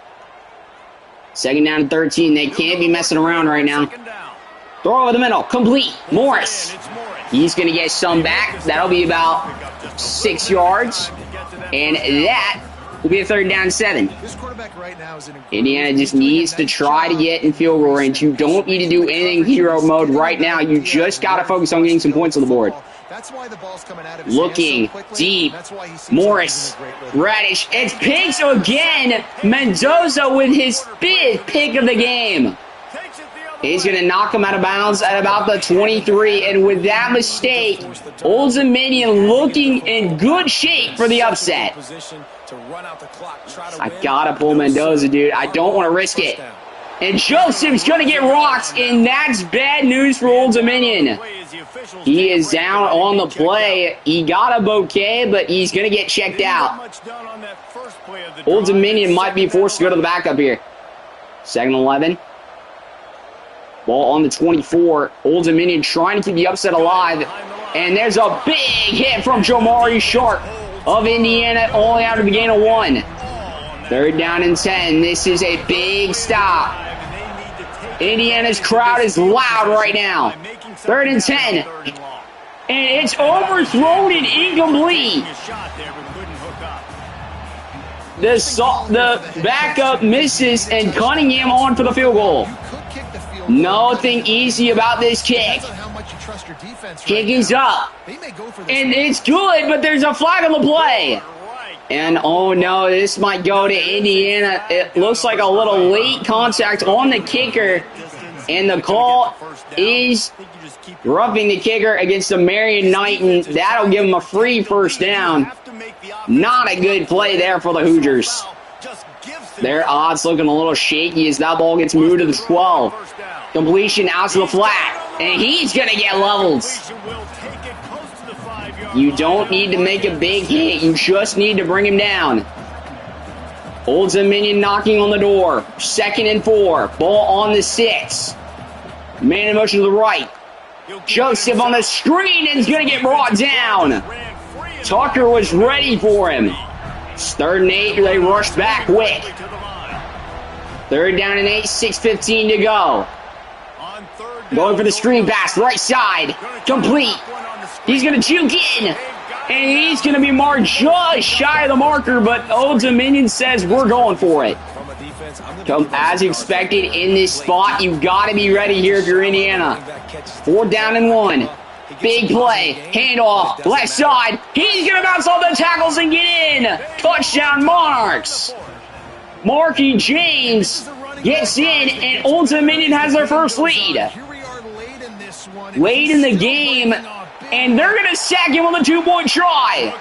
2nd down 13. They can't be messing around right now. Throw over the middle. Complete. Morris. He's going to get some back. That'll be about 6 yards. And that will be a 3rd down 7. Indiana just needs to try to get in field goal range. You don't need to do anything hero mode right now. You just got to focus on getting some points on the board. Looking deep. Morris. Radish. It's picked again. Mendoza with his 5th pick of the game. He's going to knock him out of bounds at about the 23. And with that mistake, Old Dominion looking in good shape for the upset. I got to pull Mendoza, dude. I don't want to risk it. And Joseph's going to get rocked, and that's bad news for Old Dominion. He is down on the play. He got a bouquet, but he's going to get checked out. Old Dominion might be forced to go to the backup here. 2nd and 11. Ball on the 24. Old Dominion trying to keep the upset alive. And there's a big hit from Jomari Sharp. of Indiana only after the gain of 1. 3rd down and 10. This is a big stop. Indiana's crowd is loud right now. 3rd and 10. And it's overthrown and incomplete. The backup misses, and Cunningham on for the field goal. Nothing easy about this kick. Kick is up. And it's good, but there's a flag on the play. And oh no, this might go to Indiana. It looks like a little late contact on the kicker. And the call is roughing the kicker against the Marion Knighton. That'll give him a free 1st down. Not a good play there for the Hoosiers. Their odds looking a little shaky as that ball gets moved to the 12. Completion out to the flat. And he's going to get leveled. You don't need to make a big hit. You just need to bring him down. Old Dominion knocking on the door. 2nd and 4. Ball on the 6. Man in motion to the right. Joseph on the screen and is going to get brought down. Tucker was ready for him. 3rd and 8. They rushed back quick. 3rd down and 8. 6:15 to go. Going for the screen pass. Right side. Complete. He's going to juke in. And he's going to be marked just shy of the marker, but Old Dominion says we're going for it. As expected in this spot, you've got to be ready here if you're Indiana. 4th down and 1. Big play. Handoff. Left side. He's going to bounce off the tackles and get in. Touchdown Monarchs. Marky James gets in, and Old Dominion has their first lead. Late in the game, and they're going to sack him on the 2-point try.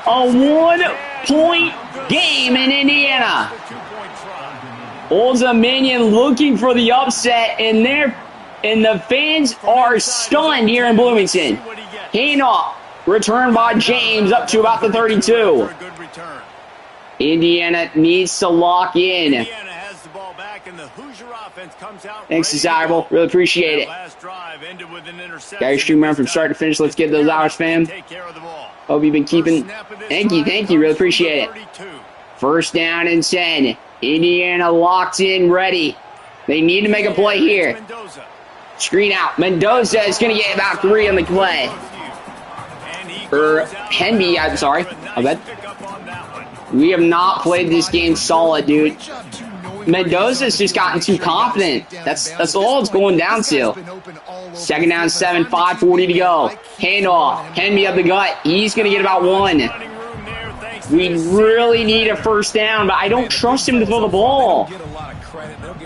A 1-point game in Indiana. Old Dominion looking for the upset, and the fans are stunned here in Bloomington. Handoff, returned by James up to about the 32. Indiana needs to lock in. Thanks, Desirable. Really appreciate it. Got your stream around from start to finish. Let's get those hours, fam. Hope you've been keeping. Thank you. Really appreciate it. 1st down and 10. Indiana locked in, ready. They need to make a play here. Screen out. Mendoza is going to get about 3 on the play. Henby, I'm sorry. I bet. We have not played this game solid, dude. Mendoza's just gotten too confident. That's all it's going down to. 2nd down, 7, 5:40 to go. Handoff. Henby up the gut. He's going to get about 1. We really need a 1st down, but I don't trust him to throw the ball.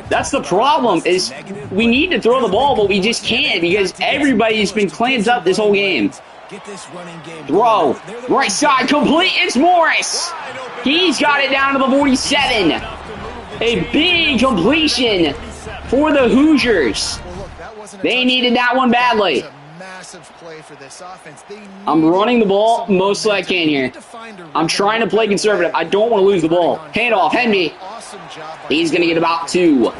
That's the problem, is we need to throw the ball, but we just can't because everybody's been clamped up this whole game. Throw. Right side, complete. It's Morris. He's got it down to the 47. A big completion for the Hoosiers. They needed that one badly. I'm running the ball mostly I can here. I'm trying to play conservative. I don't want to lose the ball. Handoff, Henby. He's going to get about 2.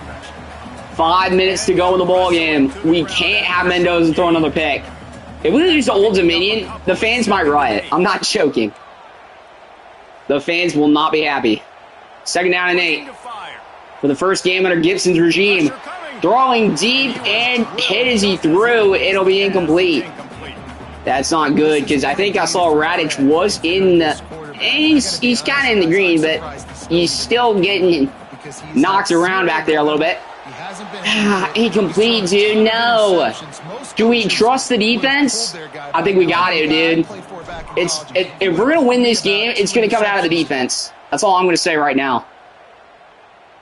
5 minutes to go in the ball game. We can't have Mendoza throw another pick. If we lose to Old Dominion, the fans might riot. I'm not joking. The fans will not be happy. 2nd down and 8. For the first game under Gibson's regime. Throwing deep and hit as he threw. It'll be incomplete. That's not good because I think I saw Radic was in the... He's kind of in the green, but he's still getting knocked around back there a little bit. Incomplete, dude. No. Do we trust the defense? I think we got to, dude. If we're going to win this game, it's going to come out of the defense. That's all I'm going to say right now.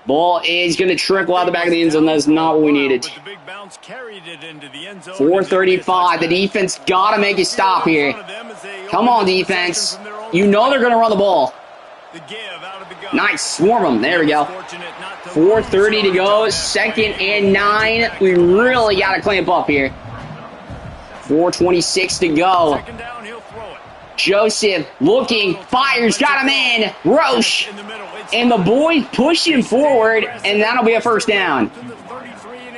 Ball is going to trickle out the back of the end zone. That's not what we needed. 4:35. The defense got to make a stop here. Come on, defense. You know they're going to run the ball. Nice. Swarm them. There we go. 4:30 to go. 2nd and 9. We really got to clamp up here. 4:26 to go. Joseph looking, fires, got him in. Roche. And the boys push him forward, and that'll be a 1st down.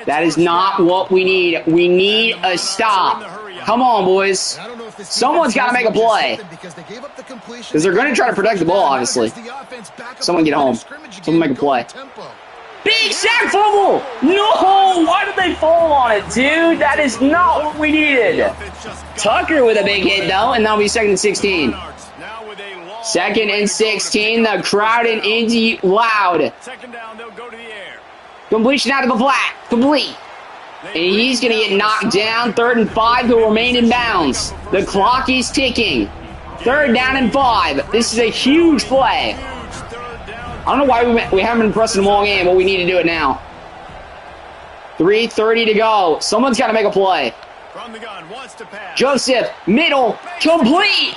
That is not what we need. We need a stop. Come on, boys. Someone's got to make a play. Because they're going to try to protect the ball, obviously. Someone get home. Someone make a play. Big sack fumble! No! Why did they fall on it, dude? That is not what we needed. Tucker with a big hit, though, and that'll be 2nd and 16. 2nd and 16. The crowd in Indy loud. Completion out of the flat. Complete. And he's going to get knocked down. 3rd and 5. He'll remain in bounds. The clock is ticking. 3rd down and 5. This is a huge play. I don't know why we haven't been pressing them all game, but we need to do it now. 3:30 to go. Someone's got to make a play. Joseph, middle, complete.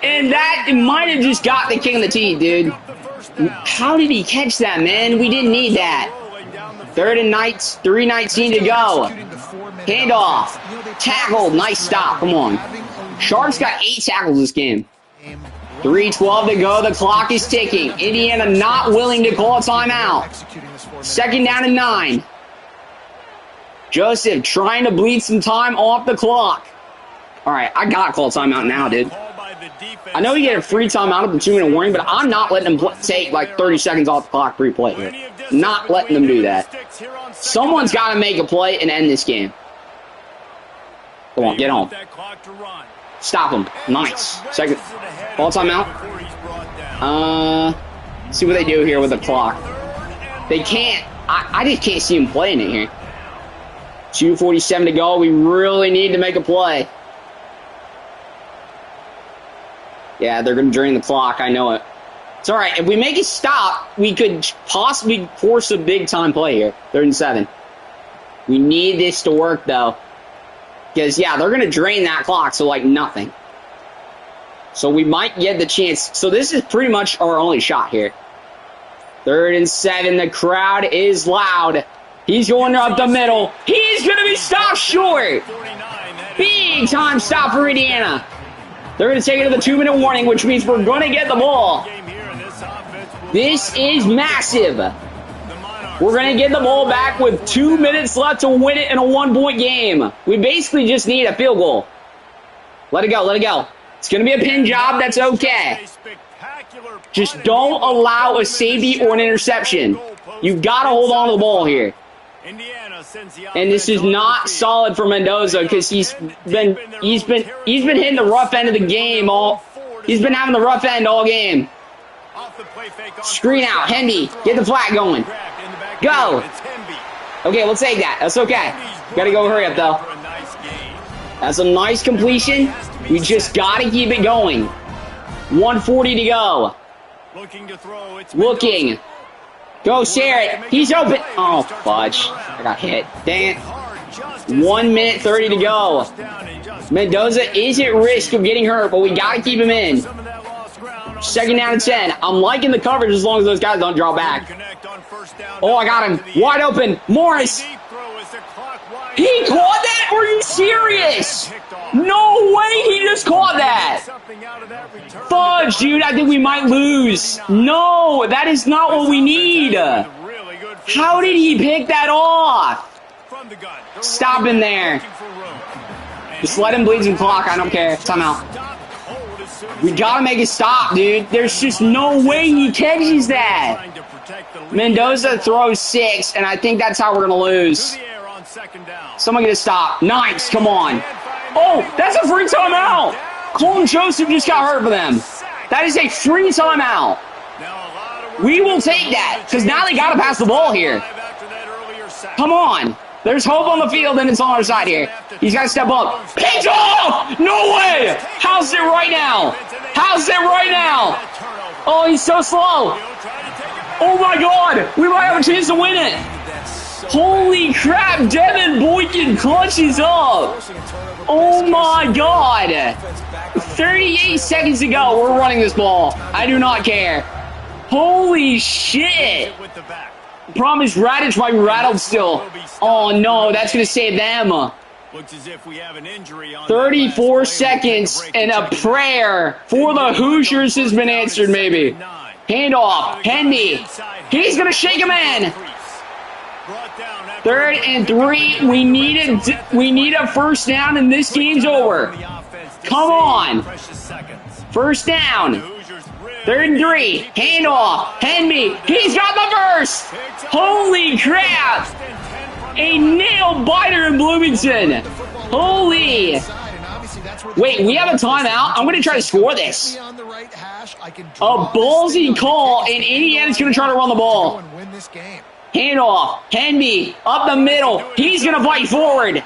And that might have just got the king of the tee, dude. How did he catch that, man? We didn't need that. 3rd and 3:19 to go. Handoff. Tackled. Nice stop. Come on. Sharks got 8 tackles this game. 3:12 to go. The clock is ticking. Indiana not willing to call a timeout. 2nd down and 9. Joseph trying to bleed some time off the clock. All right, I got to call a timeout now, dude. I know you get a free timeout at the 2-minute warning, but I'm not letting them take like 30 seconds off the clock pre-play here. Not letting them do that. Someone's got to make a play and end this game. Come on, get home. Stop him. Nice. Second. Ball timeout. See what they do here with the clock. They can't. I just can't see him playing it here. 2:47 to go. We really need to make a play. Yeah, they're going to drain the clock. I know it. It's all right. If we make a stop, we could possibly force a big-time play here. 3rd and 7. We need this to work, though. Because, yeah, they're going to drain that clock, so, like, nothing. So we might get the chance. So this is pretty much our only shot here. 3rd and 7. The crowd is loud. He's going up the middle. He's going to be stopped short. Big time stop for Indiana. They're going to take it to the 2-minute warning, which means we're going to get the ball. This is massive. We're going to get the ball back with 2 minutes left to win it in a 1-point game. We basically just need a field goal. Let it go, let it go. It's going to be a pin job. That's okay. Just don't allow a safety or an interception. You've got to hold on to the ball here. And this is not solid for Mendoza because he's been hitting the rough end of the game he's been having the rough end all game. Screen out, Hendy, get the flat going. Go. Okay, we'll take that. That's okay. Gotta go hurry up though. That's a nice completion. We just gotta keep it going. 1:40 to go. Looking. Go, share it. He's open. Oh, fudge. I got hit. Dang it. 1 minute 30 to go. Mendoza is at risk of getting hurt, but we got to keep him in. 2nd down and 10. I'm liking the coverage as long as those guys don't draw back. Oh, I got him. Wide open. Morris. He caught that? Are you serious? No way he just caught that. Fudge, dude. I think we might lose. No, that is not what we need. How did he pick that off? Stop him there. Just let him bleed some clock. I don't care. Timeout. We got to make a stop, dude. There's just no way he catches that. Mendoza throws 6, and I think that's how we're going to lose. Someone get a stop. Nice. Come on. Oh, that's a free timeout. Colton Joseph just got hurt for them. That is a free timeout. We will take that because now they got to pass the ball here. Come on. There's hope on the field, and it's on our side here. He's got to step up. Picked off! No way! How's it right now? How's it right now? Oh, he's so slow. Oh, my God. We might have a chance to win it. Holy crap. Devin Boykin clutches up. Oh, my God. 38 seconds to go. We're running this ball. I do not care. Holy shit. Problem is, Radic might be rattled still. Oh, no, that's going to save them. 34 seconds and a prayer for the Hoosiers has been answered, maybe. Handoff. Hendy. He's going to shake him in. 3rd and 3. We need a first down, and this game's over. Come on. First down. 3rd and 3. Handoff. Henby. He's got the first. Holy crap. A nail biter in Bloomington. Holy. Wait, we have a timeout? I'm going to try to score this. A ballsy call, and Indiana's going to try to run the ball. Handoff. Henby up the middle. He's going to fight forward.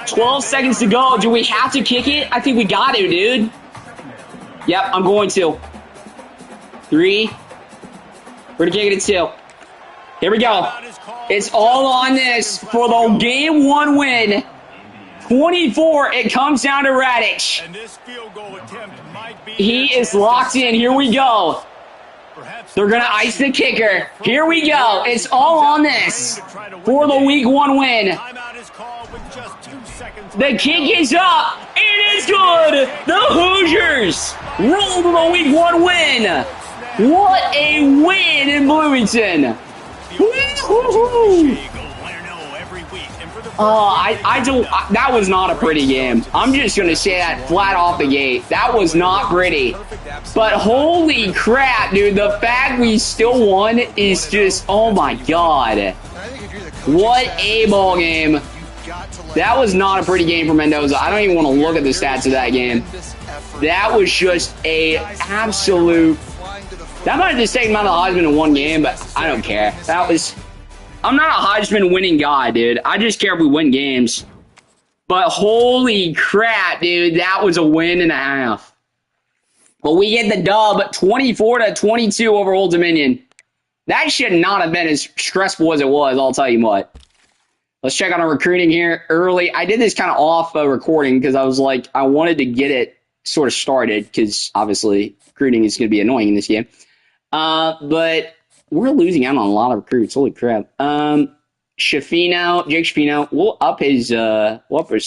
12 seconds to go. Do we have to kick it? I think we got to, dude. Yep, I'm going to. 3. We're going to kick it at 2. Here we go. It's all on this for the Game 1 win. 24, it comes down to Radich. He is locked in. Here we go. They're going to ice the kicker. Here we go. It's all on this for the Week 1 win. The kick is up. It is good. The Hoosiers roll to the Week 1 win. What a win in Bloomington. Woo-hoo-hoo. That was not a pretty game. I'm just going to say that flat off the gate. That was not pretty. But holy crap, dude. The fact we still won is just, oh my God. What a ball game. That was not a pretty game for Mendoza. I don't even want to look at the stats of that game. That was just a absolute... That might have just taken him out of the Heisman in one game, but I don't care. That was... I'm not a Heisman winning guy, dude. I just care if we win games. But holy crap, dude. That was a win and a half. But we get the dub 24-22 over Old Dominion. That should not have been as stressful as it was, I'll tell you what. Let's check on our recruiting here early. I did this kind of off recording because I was like, I wanted to get it sort of started because obviously recruiting is going to be annoying in this game. But we're losing out on a lot of recruits. Holy crap. Jake Shafino, we'll up his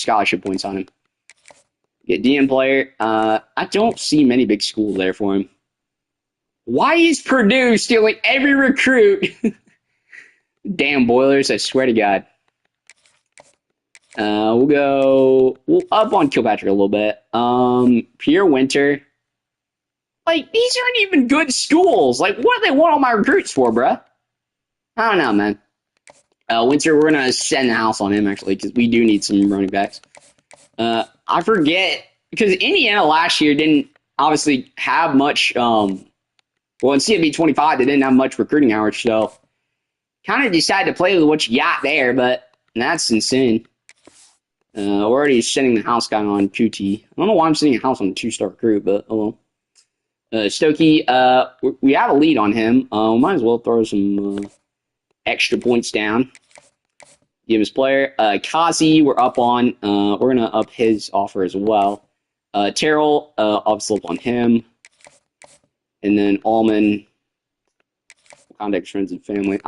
scholarship points on him. Get DM player. I don't see many big schools there for him. Why is Purdue stealing every recruit? Damn Boilers, I swear to God. We'll up on Kilpatrick a little bit. Pierre Winter. Like, these aren't even good schools. Like, what do they want all my recruits for, bruh? I don't know, man. Winter, we're going to send the house on him, actually, because we do need some running backs. I forget, because Indiana last year didn't obviously have much, well, in CFB 25, they didn't have much recruiting hours, so kind of decided to play with what you got there, but that's insane. We're already sending the house guy on QT. I don't know why I'm sending a house on a 2-star recruit, but oh well. Stokey, we have a lead on him. Might as well throw some extra points down. Give his player. Kazi, we're up on. We're going to up his offer as well. Terrell, upslip up on him. And then Allman, contact friends and family.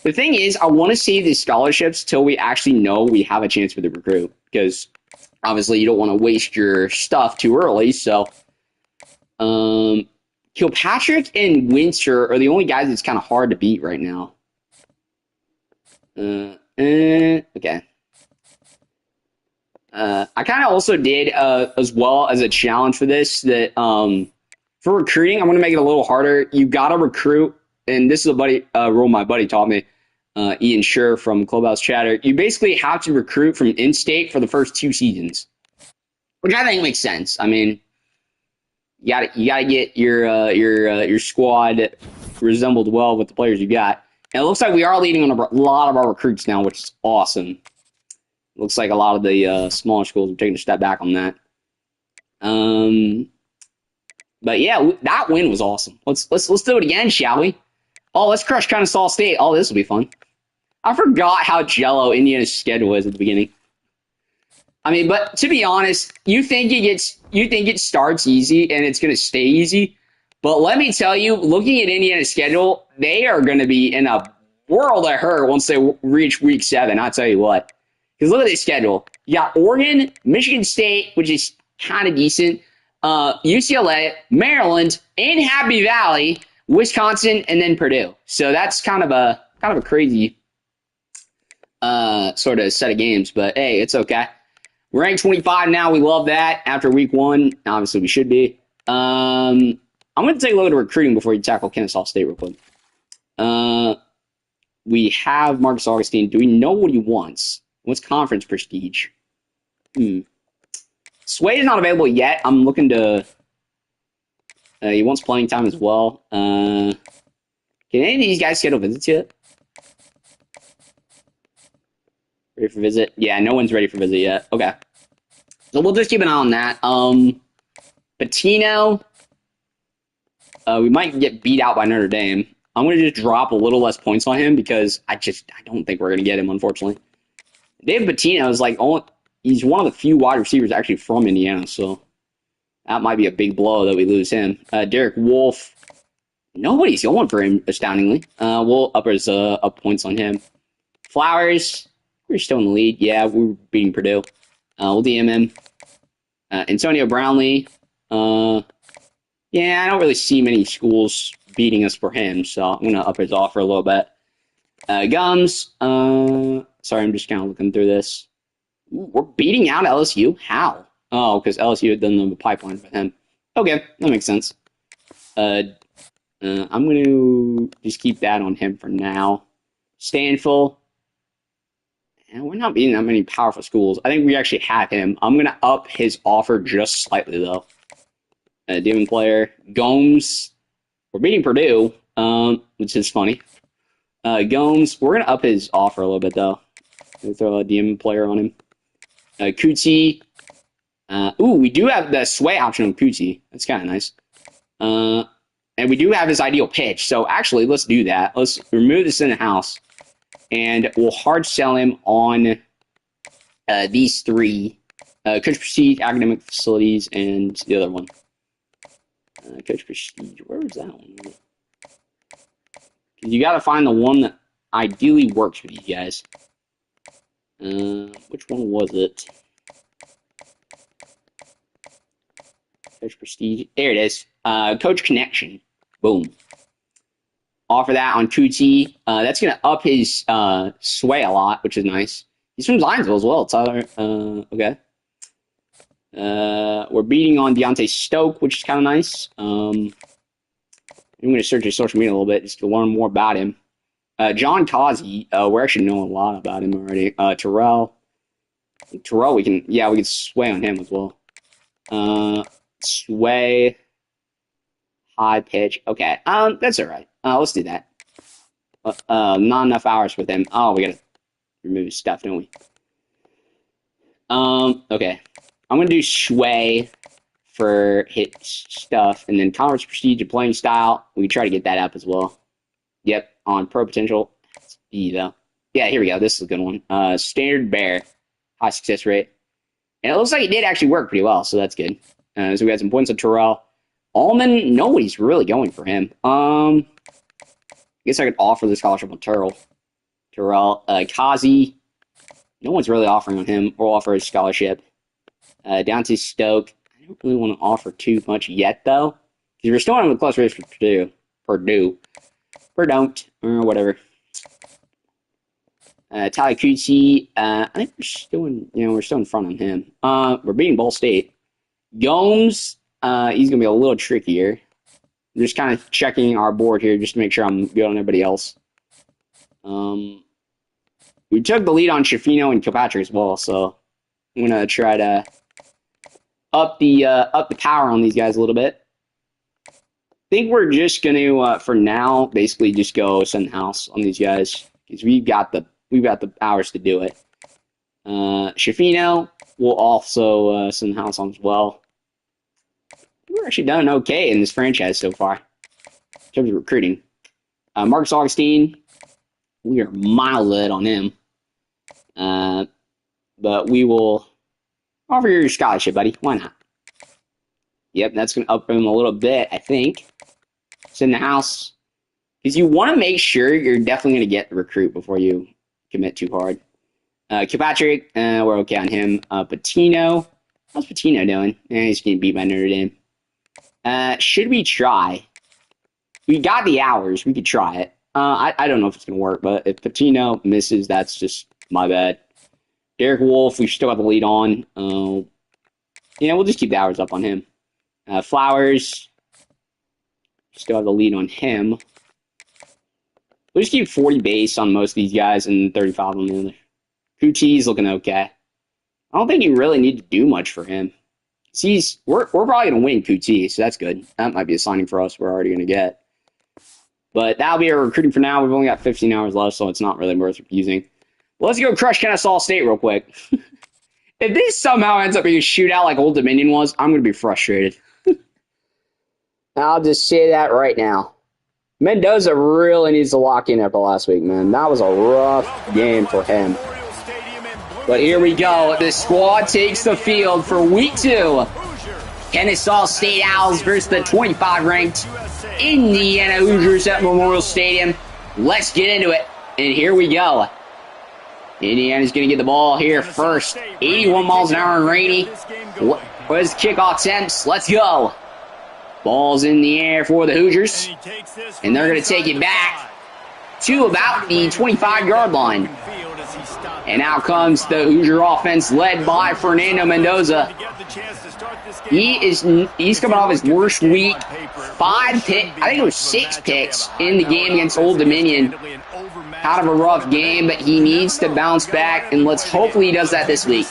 The thing is, I want to see these scholarships till we actually know we have a chance for the recruit. Because obviously you don't want to waste your stuff too early, so... Kilpatrick and Winter are the only guys that's kind of hard to beat right now. Okay. I kind of also did, as well as a challenge for this, that, for recruiting, I'm going to make it a little harder. You got to recruit, and this is a rule my buddy taught me, Ian Schur from Clubhouse Chatter. You basically have to recruit from in-state for the first 2 seasons, which I think makes sense. I mean, you gotta get your squad resembled well with the players you got. And it looks like we are leading on a lot of our recruits now, which is awesome. Looks like a lot of the smaller schools are taking a step back on that. But yeah, that win was awesome. Let's do it again, shall we? Oh, let's crush Kennesaw State. Oh, this will be fun. I forgot how jello Indiana's schedule is at the beginning. I mean, but to be honest, you think it starts easy and it's going to stay easy. But let me tell you, looking at Indiana's schedule, they are going to be in a world of hurt once they reach week 7. I'll tell you what. Because look at this schedule. You got Oregon, Michigan State, which is kind of decent, UCLA, Maryland, and Happy Valley, Wisconsin, and then Purdue. So that's kind of a crazy sort of set of games. But hey, it's okay. We're ranked 25 now. We love that. After week 1, obviously we should be. I'm going to take a look at recruiting before you tackle Kennesaw State real quick. We have Marcus Augustine. Do we know what he wants? What's conference prestige? Sway is not available yet. I'm looking to... he wants playing time as well. Can any of these guys schedule visits yet? Ready for visit? Yeah, no one's ready for visit yet. Okay. So we'll just keep an eye on that. Patino. We might get beat out by Notre Dame. I'm going to just drop a little less points on him because I don't think we're going to get him, unfortunately. David Patino is he's one of the few wide receivers actually from Indiana, so that might be a big blow that we lose him. Derek Wolfe. Nobody's going for him, astoundingly. We'll up his up points on him. Flowers. We're still in the lead. Yeah, we're beating Purdue. We'll DM him. Antonio Brownlee. Yeah, I don't really see many schools beating us for him, so I'm going to up his offer a little bit. Gums. Sorry, I'm just kind of looking through this. Ooh, we're beating out LSU? How? Oh, because LSU had done the pipeline for him. Okay, that makes sense. I'm going to just keep that on him for now. Stanfield. And we're not beating that many powerful schools. I think we actually have him. I'm going to up his offer just slightly, though. Demon player. Gomes. We're beating Purdue, which is funny. Gomes. We're going to up his offer a little bit, though. We'll throw a demon player on him. Cootsy. We do have the sway option on Cootsy. That's kind of nice. And we do have his ideal pitch. So, actually, let's do that. Let's remove this in the house. And we'll hard sell him on these 3. Coach Prestige, Academic Facilities, and the other one. Coach Prestige, where was that one? You got to find the one that ideally works with you guys. Which one was it? Coach Prestige. There it is. Coach Connection. Boom. Offer that on Cootsy. That's going to up his sway a lot, which is nice. He's from Zionsville as well, Tyler. Okay. We're beating on Deontay Stoke, which is kind of nice. I'm going to search his social media a little bit just to learn more about him. John Causey, we're actually knowing a lot about him already. Terrell, we can sway on him as well. Sway, high pitch. Okay, that's all right. Let's do that. Not enough hours with him. Oh, we gotta remove his stuff, don't we? Okay. I'm gonna do sway for hit stuff, and then conference prestige and playing style. We can try to get that up as well. Yep, on pro potential. It's B though. Yeah, here we go. This is a good one. Standard bear, high success rate, and it looks like it did actually work pretty well, so that's good. So we got some points on Terrell. Allman, nobody's really going for him. I guess I could offer the scholarship on Terrell. Kazi, no one's really offering on him. We'll offer a scholarship. Down to Stoke. I don't really want to offer too much yet, though, because we're still on a close race for Purdue. Or don't, or whatever. Tyler Cootsy, I think we're still in front of him. We're beating Ball State. Gomes, he's gonna be a little trickier. I'm just kind of checking our board here just to make sure I'm good on everybody else. We took the lead on Shafino and Kilpatrick as well, so I'm gonna try to up the power on these guys a little bit. I think we're just gonna for now basically just go send house on these guys because we've got the hours to do it. Shafino will also send house on as well. We're actually done okay in this franchise so far in terms of recruiting. Marcus Augustine, we are miles ahead on him. But we will offer your scholarship, buddy. Why not? Yep, that's going to up him a little bit, I think. It's in the house. Because you want to make sure you're definitely going to get the recruit before you commit too hard. Kilpatrick, we're okay on him. Patino, how's Patino doing? He's getting beat by Notre Dame. Should we try? We got the hours. We could try it. I don't know if it's going to work, but if Patino misses, that's just my bad. Derek Wolf, we still have the lead on. We'll just keep the hours up on him. Flowers, still have the lead on him. We'll just keep 40 base on most of these guys and 35 on the other. Coochie's looking okay. I don't think you really need to do much for him. We're probably going to win Coochie, so that's good. That might be a signing for us we're already going to get. But that'll be our recruiting for now. We've only got 15 hours left, so it's not really worth using. Let's go crush Kennesaw State real quick. If this somehow ends up being a shootout like Old Dominion was, I'm going to be frustrated. I'll just say that right now. Mendoza really needs to lock in after last week, man. That was a rough game for him. But here we go. The squad takes the field for week 2. Kennesaw State Owls versus the 25-ranked Indiana Hoosiers at Memorial Stadium. Let's get into it. And here we go. Indiana's going to get the ball here first. 81 miles an hour and rainy. Where's the kickoff attempts? Let's go. Ball's in the air for the Hoosiers. And they're going to take it back to about the 25-yard line. And out comes the Hoosier offense led by Fernando Mendoza. He's coming off his worst week. I think it was 6 picks in the game against Old Dominion. Kind of a rough game, but he needs to bounce back, and let's hopefully he does that this week.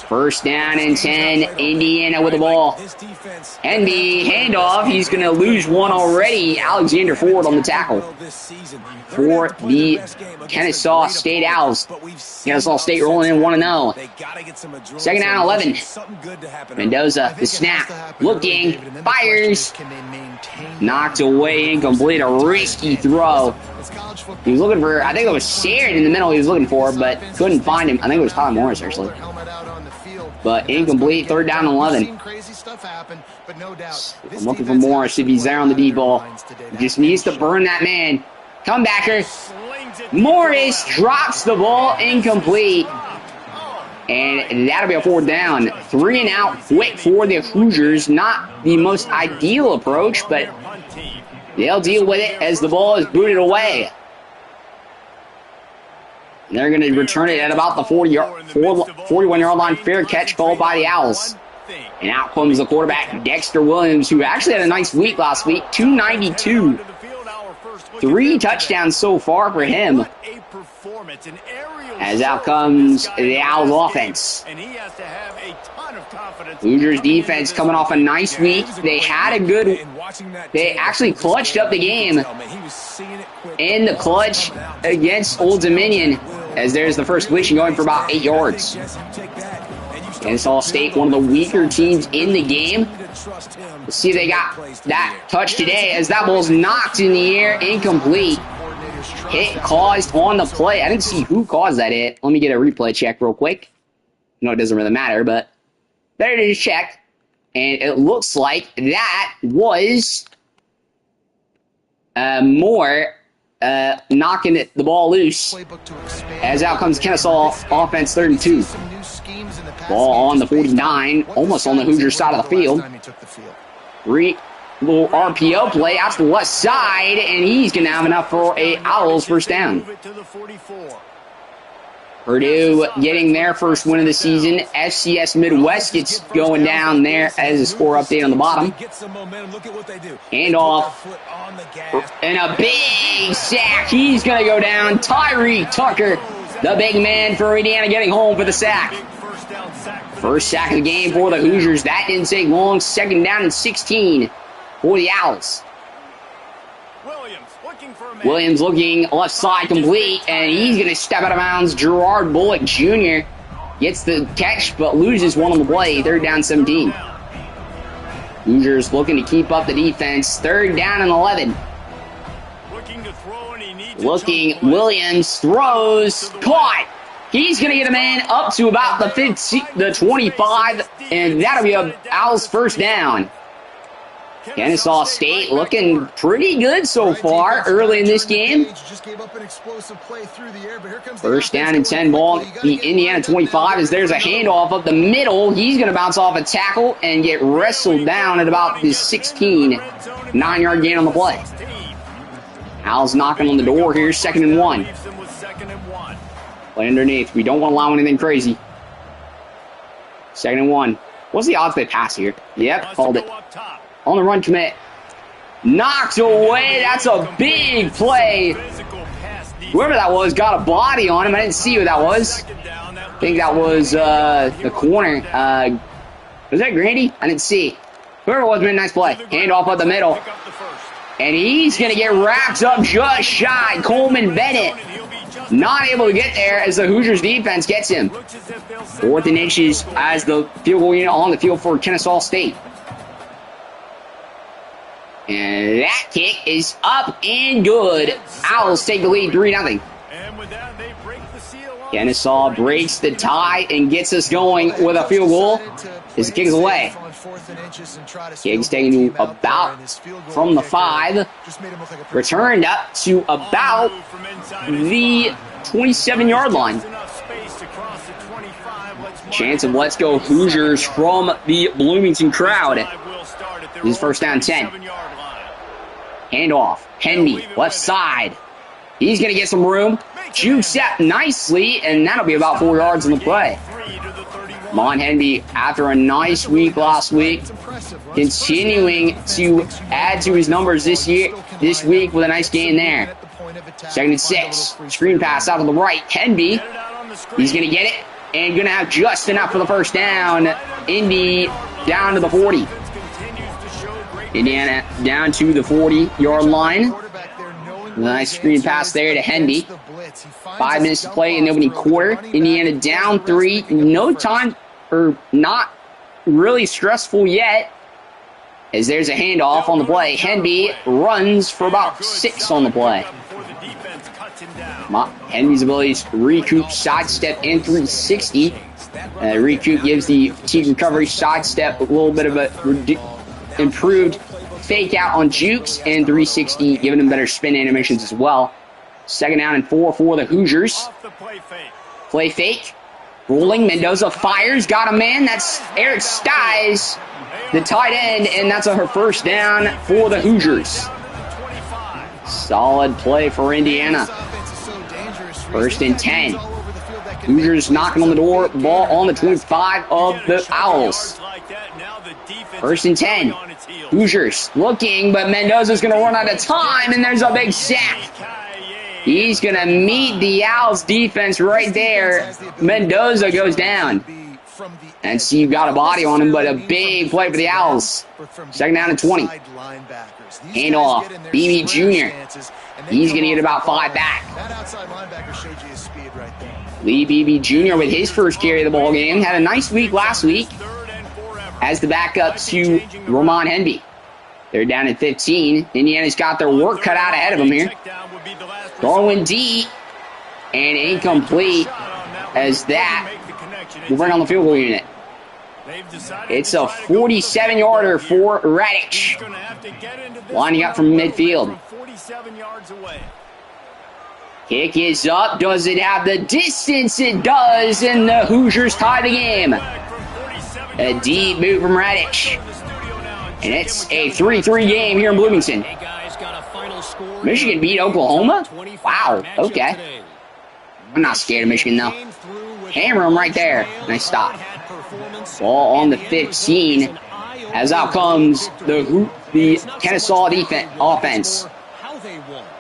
First down and 10, Indiana with the ball. NB handoff, he's going to lose one already. Alexander Ford on the tackle for the Kennesaw State Owls. Kennesaw State rolling in 1-0. Second down 11. Mendoza, the snap, looking, fires. Knocked away, incomplete, a risky throw. He was looking for, I think it was Sharon in the middle he was looking for, but couldn't find him. I think it was Tyler Morris, actually. But incomplete, third down and 11. I'm looking for Morris if he's there on the deep ball. He just needs to burn that man. Comebacker. Morris drops the ball, incomplete. And that'll be a fourth down. 3 and out quick for the Hoosiers. Not the most ideal approach, but they'll deal with it as the ball is booted away. And they're going to return it at about the 41-yard line. Fair catch called by the Owls. And out comes the quarterback, Dexter Williams, who actually had a nice week last week. 292. 3 touchdowns so far for him. As out comes the Owls offense. Hoosiers defense coming off a nice week. They actually clutched up the game in the clutch against Old Dominion, as there's the first glitch going for about 8 yards. Kennesaw State, one of the weaker teams in the game. Let's see if they got that touch today, as that ball's knocked in the air, incomplete. Hit caused on the play. I didn't see who caused that hit. Let me get a replay check real quick. No, it doesn't really matter, but there it is, check. And it looks like that was Moore knocking the ball loose. As out comes Kennesaw offense, 3rd and 2. Ball on the 49, almost on the Hoosier side of the field. Little RPO play out to the left side, and he's going to have enough for a Owls first down. Purdue getting their first win of the season. FCS Midwest gets going down there as a score update on the bottom. Handoff. And a big sack. He's going to go down. Tyree Tucker, the big man for Indiana, getting home for the sack. First sack of the game for the Hoosiers. That didn't take long. Second down and 16 for the Owls. Williams looking left side complete, and he's going to step out of bounds. Gerard Bullock Jr. gets the catch, but loses one on the play. 3rd down 17. Hoosiers looking to keep up the defense. 3rd down and 11. Williams throws, caught. He's going to get a man up to about the 25, and that'll be a Owls first down. Kennesaw State looking pretty good so far early in this game. First down and 10 ball. The Indiana 25 as there's a handoff up the middle. He's going to bounce off a tackle and get wrestled down at about the 16. 9-yard gain on the play. Al's knocking on the door here. 2nd and 1. Play underneath. We don't want to allow anything crazy. 2nd and 1. What's the odds they pass here? Yep, called it. On the run commit. Knocked away. That's a big play. Whoever that was got a body on him. I didn't see who that was. I think that was the corner. Was that Grandy? I didn't see. Whoever it was made a nice play. Handoff up the middle. And he's going to get wrapped up just shy. Coleman Bennett not able to get there as the Hoosiers defense gets him. 4th and inches as the field goal unit on the field for Kennesaw State. And that kick is up and good. Owls take the lead 3-0. Kennesaw breaks the tie and gets us going with a field goal. His kick is away. Kick's taken to about from the 5. Returned up to about the 27-yard line. Chance of let's go Hoosiers from the Bloomington crowd. This is first down 10. Handoff. Henby, left side. He's going to get some room. Jukes up nicely, and that'll be about 4 yards in the play. Mon Henby, after a nice week last week, continuing to add to his numbers this week with a nice gain there. 2nd and 6. Screen pass out to the right. Henby, he's going to get it, and going to have just enough for the first down. Indy down to the 40. Indiana down to the 40-yard line. Nice screen pass there to Henby. 5 minutes to play in the opening quarter. Indiana down 3. No time, or not really stressful yet, as there's a handoff on the play. Henby runs for about 6 on the play. Henby's abilities to recoup, sidestep, and 360. Recoup gives the team recovery, sidestep, a little bit of a improved fake out on Jukes, and 360 giving him better spin animations as well. 2nd down and 4 for the Hoosiers. Play fake. Rolling. Mendoza fires. Got a man. That's Eric Styes, the tight end, and that's her first down for the Hoosiers. Solid play for Indiana. 1st and 10. Hoosiers knocking on the door. Ball on the 25 of the Owls. 1st and 10. Hoosiers looking, but Mendoza's going to run out of time, and there's a big sack. He's going to meet the Owls defense right there. Mendoza goes down. And so you got a body on him, but a big play for the Owls. 2nd down and 20. Handoff. BB Jr. He's going to get about 5 back. Lee Beebe Jr. with his first carry of the ball game. Had a nice week last week as the backup to Ramon Henby. They're down at 15. Indiana's got their work cut out ahead of them here. Throwing D, and incomplete as that will bring on the field goal unit. It's a 47-yarder for Radich. Lining up from midfield. Kick is up. Does it have the distance? It does, and the Hoosiers tie the game. A deep move from Radich. And it's a 3-3 game here in Bloomington. Michigan beat Oklahoma? Wow, okay. I'm not scared of Michigan, though. Hammer him right there. Nice stop. Ball on the 15. As out comes the Kennesaw offense.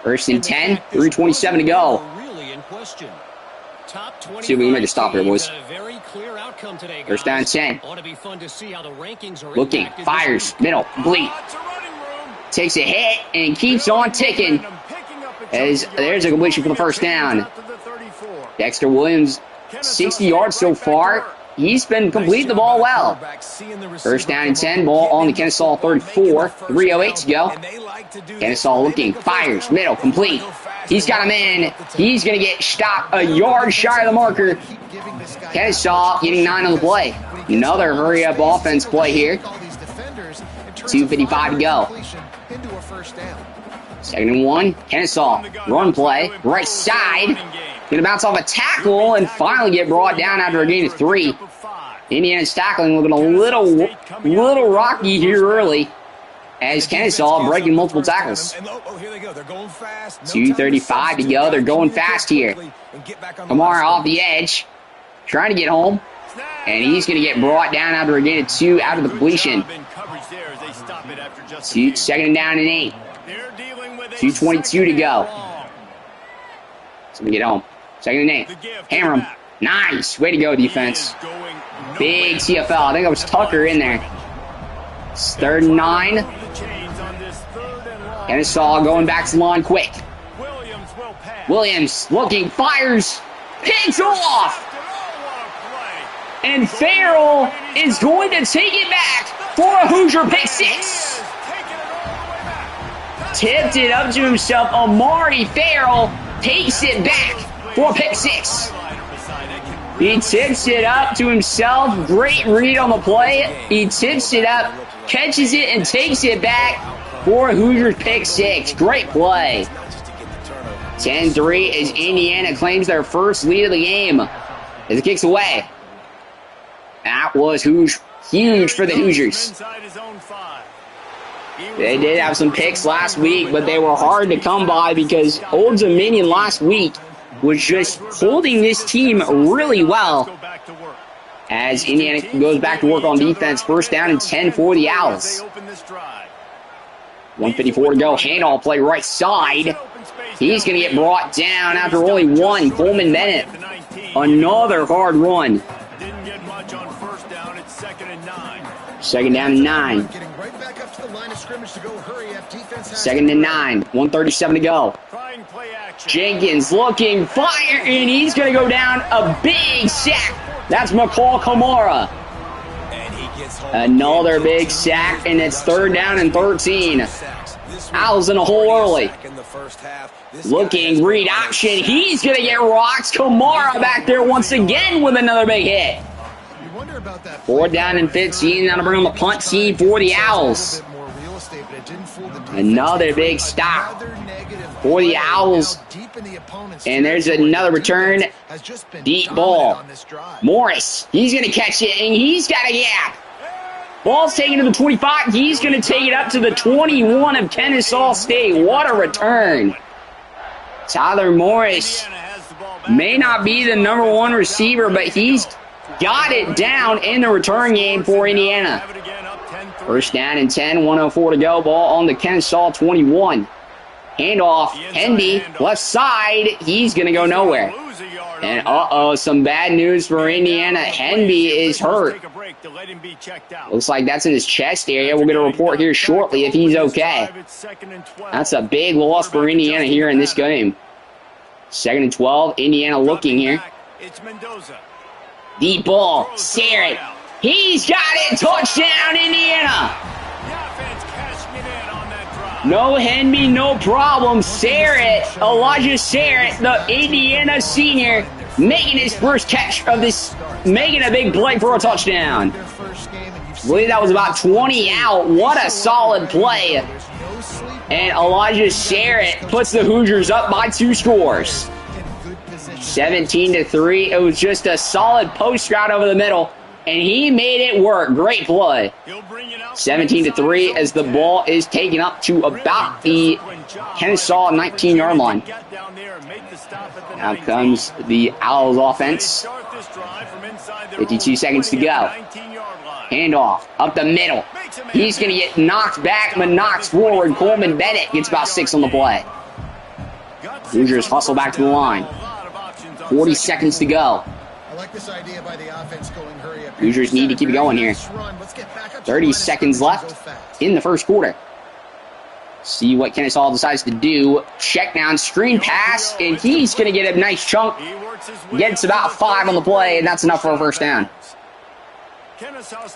1st and 10, 3:27 to go. See if we can make a stop here, boys. 1st down 10. Looking, fires, middle, complete. Takes a hit and keeps on ticking. As there's a completion for the first down. Dexter Williams, 60 yards so far. He's been completing the ball well. 1st down and 10, ball on the Kennesaw 34. 3:08 to go. Kennesaw looking, fires, middle, complete. He's got him in. He's going to get stopped a yard shy of the marker. Kennesaw getting 9 on the play. Another hurry-up offense play here. 2:55 to go. Into a first down. 2nd and 1. Kennesaw. Run play. Right side. Gonna bounce off a tackle and finally get brought down after a gain of 3. Indiana's tackling looking a little rocky here early, as Kennesaw breaking multiple tackles. 2:35 to go. They're going fast here. Kamara off the edge, trying to get home, and he's going to get brought down after a gain of 2 out of the completion. 2nd down and 8. 2:22 to go. So we get home. 2nd and 8. Hammer him. Nice. Way to go, defense. Big CFL. I think that was Tucker in there. 3rd and 9. Kennesaw going back to the line quick. Williams looking, fires, picks off. And Farrell is going to take it back for a Hoosier pick 6. Tipped it up to himself. Amari Farrell takes it back for a pick 6. He tips it up to himself. Great read on the play. He tips it up, catches it, and takes it back for a Hoosiers pick 6. Great play. 10-3 as Indiana claims their first lead of the game as it kicks away. That was huge for the Hoosiers. They did have some picks last week, but they were hard to come by because Old Dominion last week was just holding this team really well. As Indiana goes back to work on defense, 1st down and 10 for the Owls. 1:54 to go. Handoff play right side. He's going to get brought down after only 1. Coleman Bennett. Another hard run. 2nd down and 9. 2nd and 9. 1:37 to go. Jenkins looking, fire, and he's going to go down. A big sack. That's McCall Kamara. Another big sack, and it's 3rd down and 13. Owls in a hole early. Looking, read option. He's going to get rocked. Kamara back there once again with another big hit. 4th down and 15. That'll bring on the punt team for the Owls. Another big stop for the Owls. And there's another return. Deep ball. Morris, he's going to catch it, and he's got a gap. Ball's taken to the 25. He's going to take it up to the 21 of Kennesaw State. What a return. Tyler Morris may not be the #1 receiver, but he's got it down in the return game for Indiana. 1st down and 10, 1:04 to go. Ball on the Kennesaw 21. Handoff, Henby, left side. He's going to go nowhere. And some bad news for Indiana. Henby is hurt. Looks like that's in his chest area. We'll get a report here shortly if he's okay. That's a big loss for Indiana here in this game. 2nd and 12. Indiana looking here. Deep ball. Sarrett. He's got it. Touchdown, Indiana. No Henby, no problem. Sarrett, Elijah Sarrett, the Indiana senior, making his first catch of this, making a big play for a touchdown. I believe that was about 20 out. What a solid play. And Elijah Sarrett puts the Hoosiers up by 2 scores. 17-3. It was just a solid post route over the middle, and he made it work. Great play. 17-3 as the ball is taken up to about the Kennesaw 19-yard line. Now comes the Owls offense. 52 seconds to go. Handoff up the middle. He's going to get knocked back, but knocks forward. Coleman Bennett gets about 6 on the play. Hoosiers hustle back to the line. 40 seconds to go. I like this idea by the offense going hurry up. Hoosiers need to keep it going here. 30 seconds left in the first quarter. See what Kennesaw decides to do. Check down, screen pass, and he's going to get a nice chunk. Gets about 5 on the play, and that's enough for a first down.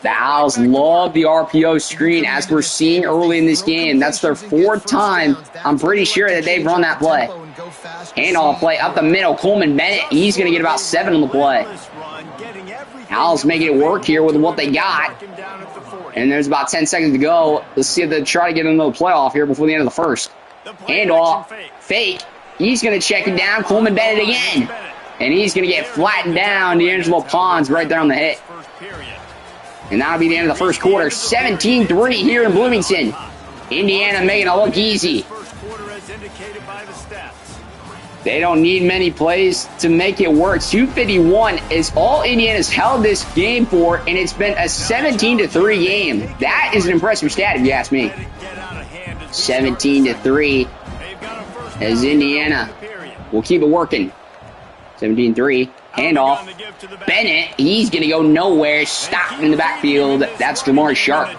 The Owls love the RPO screen, as we're seeing early in this game. That's their 4th time. I'm pretty sure that they've run that play. Handoff play up the middle. Coleman Bennett, he's going to get about 7 on the play. Owls making it work here with what they got. And there's about 10 seconds to go. Let's see if they try to get into the playoff here before the end of the first. Handoff. Fake. He's going to check it down. Coleman Bennett again. And he's going to get flattened down. D'Angelo Pons right there on the hit. And that'll be the end of the first quarter. 17-3 here in Bloomington. Indiana making it look easy. They don't need many plays to make it work. 251 is all Indiana's held this game for, and it's been a 17-3 game. That is an impressive stat, if you ask me. 17-3 as Indiana will keep it working. 17-3. Handoff. Bennett, he's going to go nowhere. Stopped in the backfield. That's Jamar Sharp.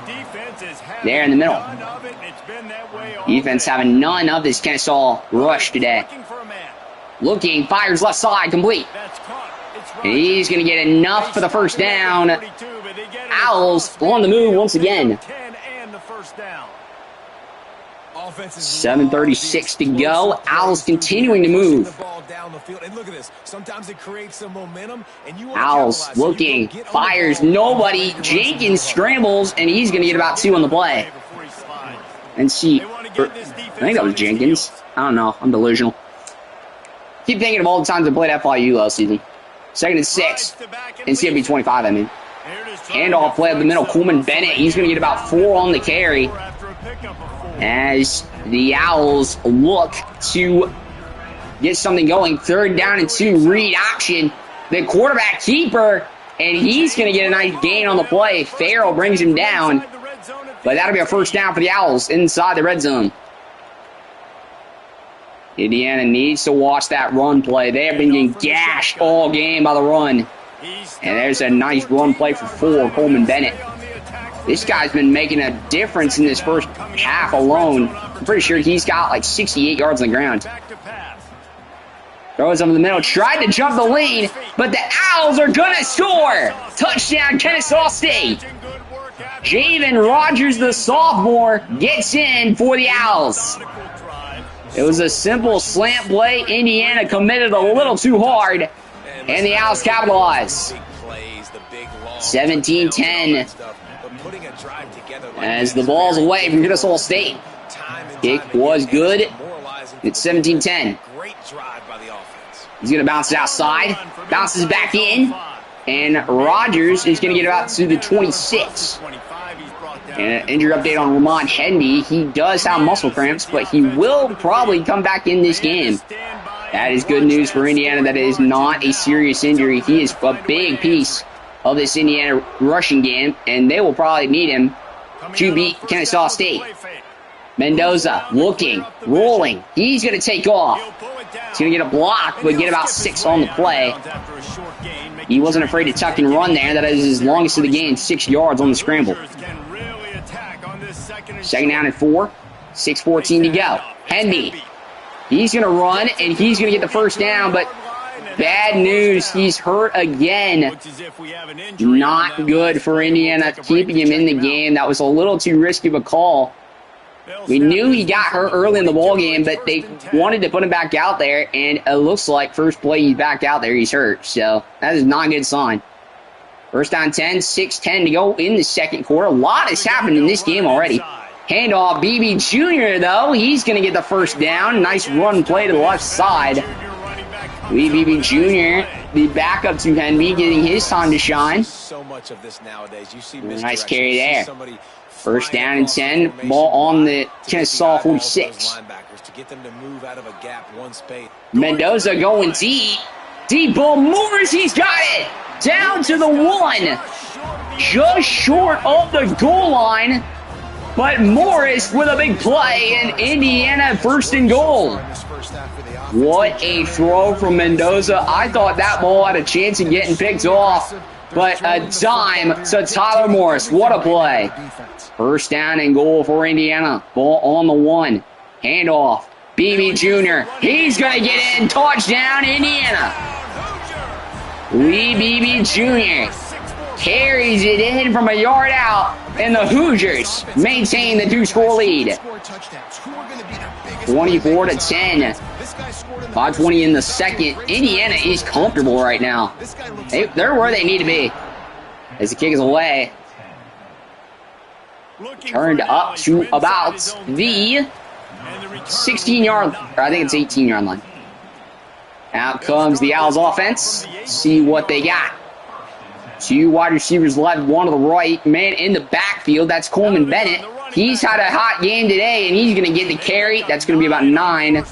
There in the middle. Defense having none of this Kennesaw rush today. Looking, fires left side, complete. And he's going to get enough for the first down. Owls on the move once again. 7:36 to go. Owls continuing to move. Owls looking, fires nobody. Jenkins scrambles, and he's going to get about 2 on the play. And see, I think that was Jenkins. I don't know. I'm delusional. Keep thinking of all the times I played FIU last season. 2nd and 6. In CFB 25, I mean. Handoff play up the middle. Coleman Bennett. He's going to get about 4 on the carry. As the Owls look to get something going. 3rd down and 2. Read option. The quarterback keeper. And he's going to get a nice gain on the play. Farrell brings him down. But that'll be a first down for the Owls inside the red zone. Indiana needs to watch that run play. They have been getting gashed all game by the run. And there's a nice run play for 4, Coleman Bennett. This guy's been making a difference in this first half alone. I'm pretty sure he's got like 68 yards on the ground. Throws him in the middle. Tried to jump the lane, but the Owls are going to score. Touchdown, Kennesaw State. Javen Rogers, the sophomore, gets in for the Owls. It was a simple slant play. Indiana committed a little too hard, and the Owls capitalize. 17-10 as the ball's away from Kennesaw State. Kick was good. It's 17-10. He's going to bounce it outside. Bounces back in. And Rogers is going to get about to the 26. And an injury update on Ramon Henby. He does have muscle cramps, but he will probably come back in this game. That is good news for Indiana. That is not a serious injury. He is a big piece of this Indiana rushing game, and they will probably need him to beat Kennesaw State. Mendoza looking, rolling. He's going to take off. He's going to get a block, but get about 6 on the play. He wasn't afraid to tuck and run there. That is his longest of the game, 6 yards on the scramble. 2nd down and 4. 6:14 to go. Henby. He's going to run, and he's going to get the first down, but bad news. He's hurt again. Not good for Indiana, keeping him in the game. That was a little too risky of a call. We knew he got hurt early in the ball game, but they wanted to put him back out there, and it looks like first play he's back out there, he's hurt. So that is not a good sign. First down 10, 6:10 to go in the second quarter. A lot has happened in this game already. Handoff, BB Jr., though. He's going to get the first down. Nice run play to the left side. BB Jr., the backup to Henby, getting his time to shine. Nice carry there. First down and 10. Ball on the Kennesaw 46. Mendoza going deep. Deep ball. Morris, he's got it. Down to the 1. Just short of the goal line. But Morris with a big play, and Indiana first and goal. What a throw from Mendoza. I thought that ball had a chance of getting picked off. But a dime to Tyler Morris. What a play. First down and goal for Indiana. Ball on the 1. Handoff. BB Jr. He's going to get in. Touchdown, Indiana. Lee BB Jr. carries it in from a yard out, and the Hoosiers maintain the 2-score lead. 24-10. 5:20 in the second. Indiana is comfortable right now. They're where they need to be. As the kick is away. Turned up to about the 16-yard, or I think it's 18-yard line. Out comes the Owls offense. See what they got. 2 wide receivers left, 1 to the right. Man in the backfield, that's Coleman Bennett. He's had a hot game today, and he's going to get the carry. That's going to be about 9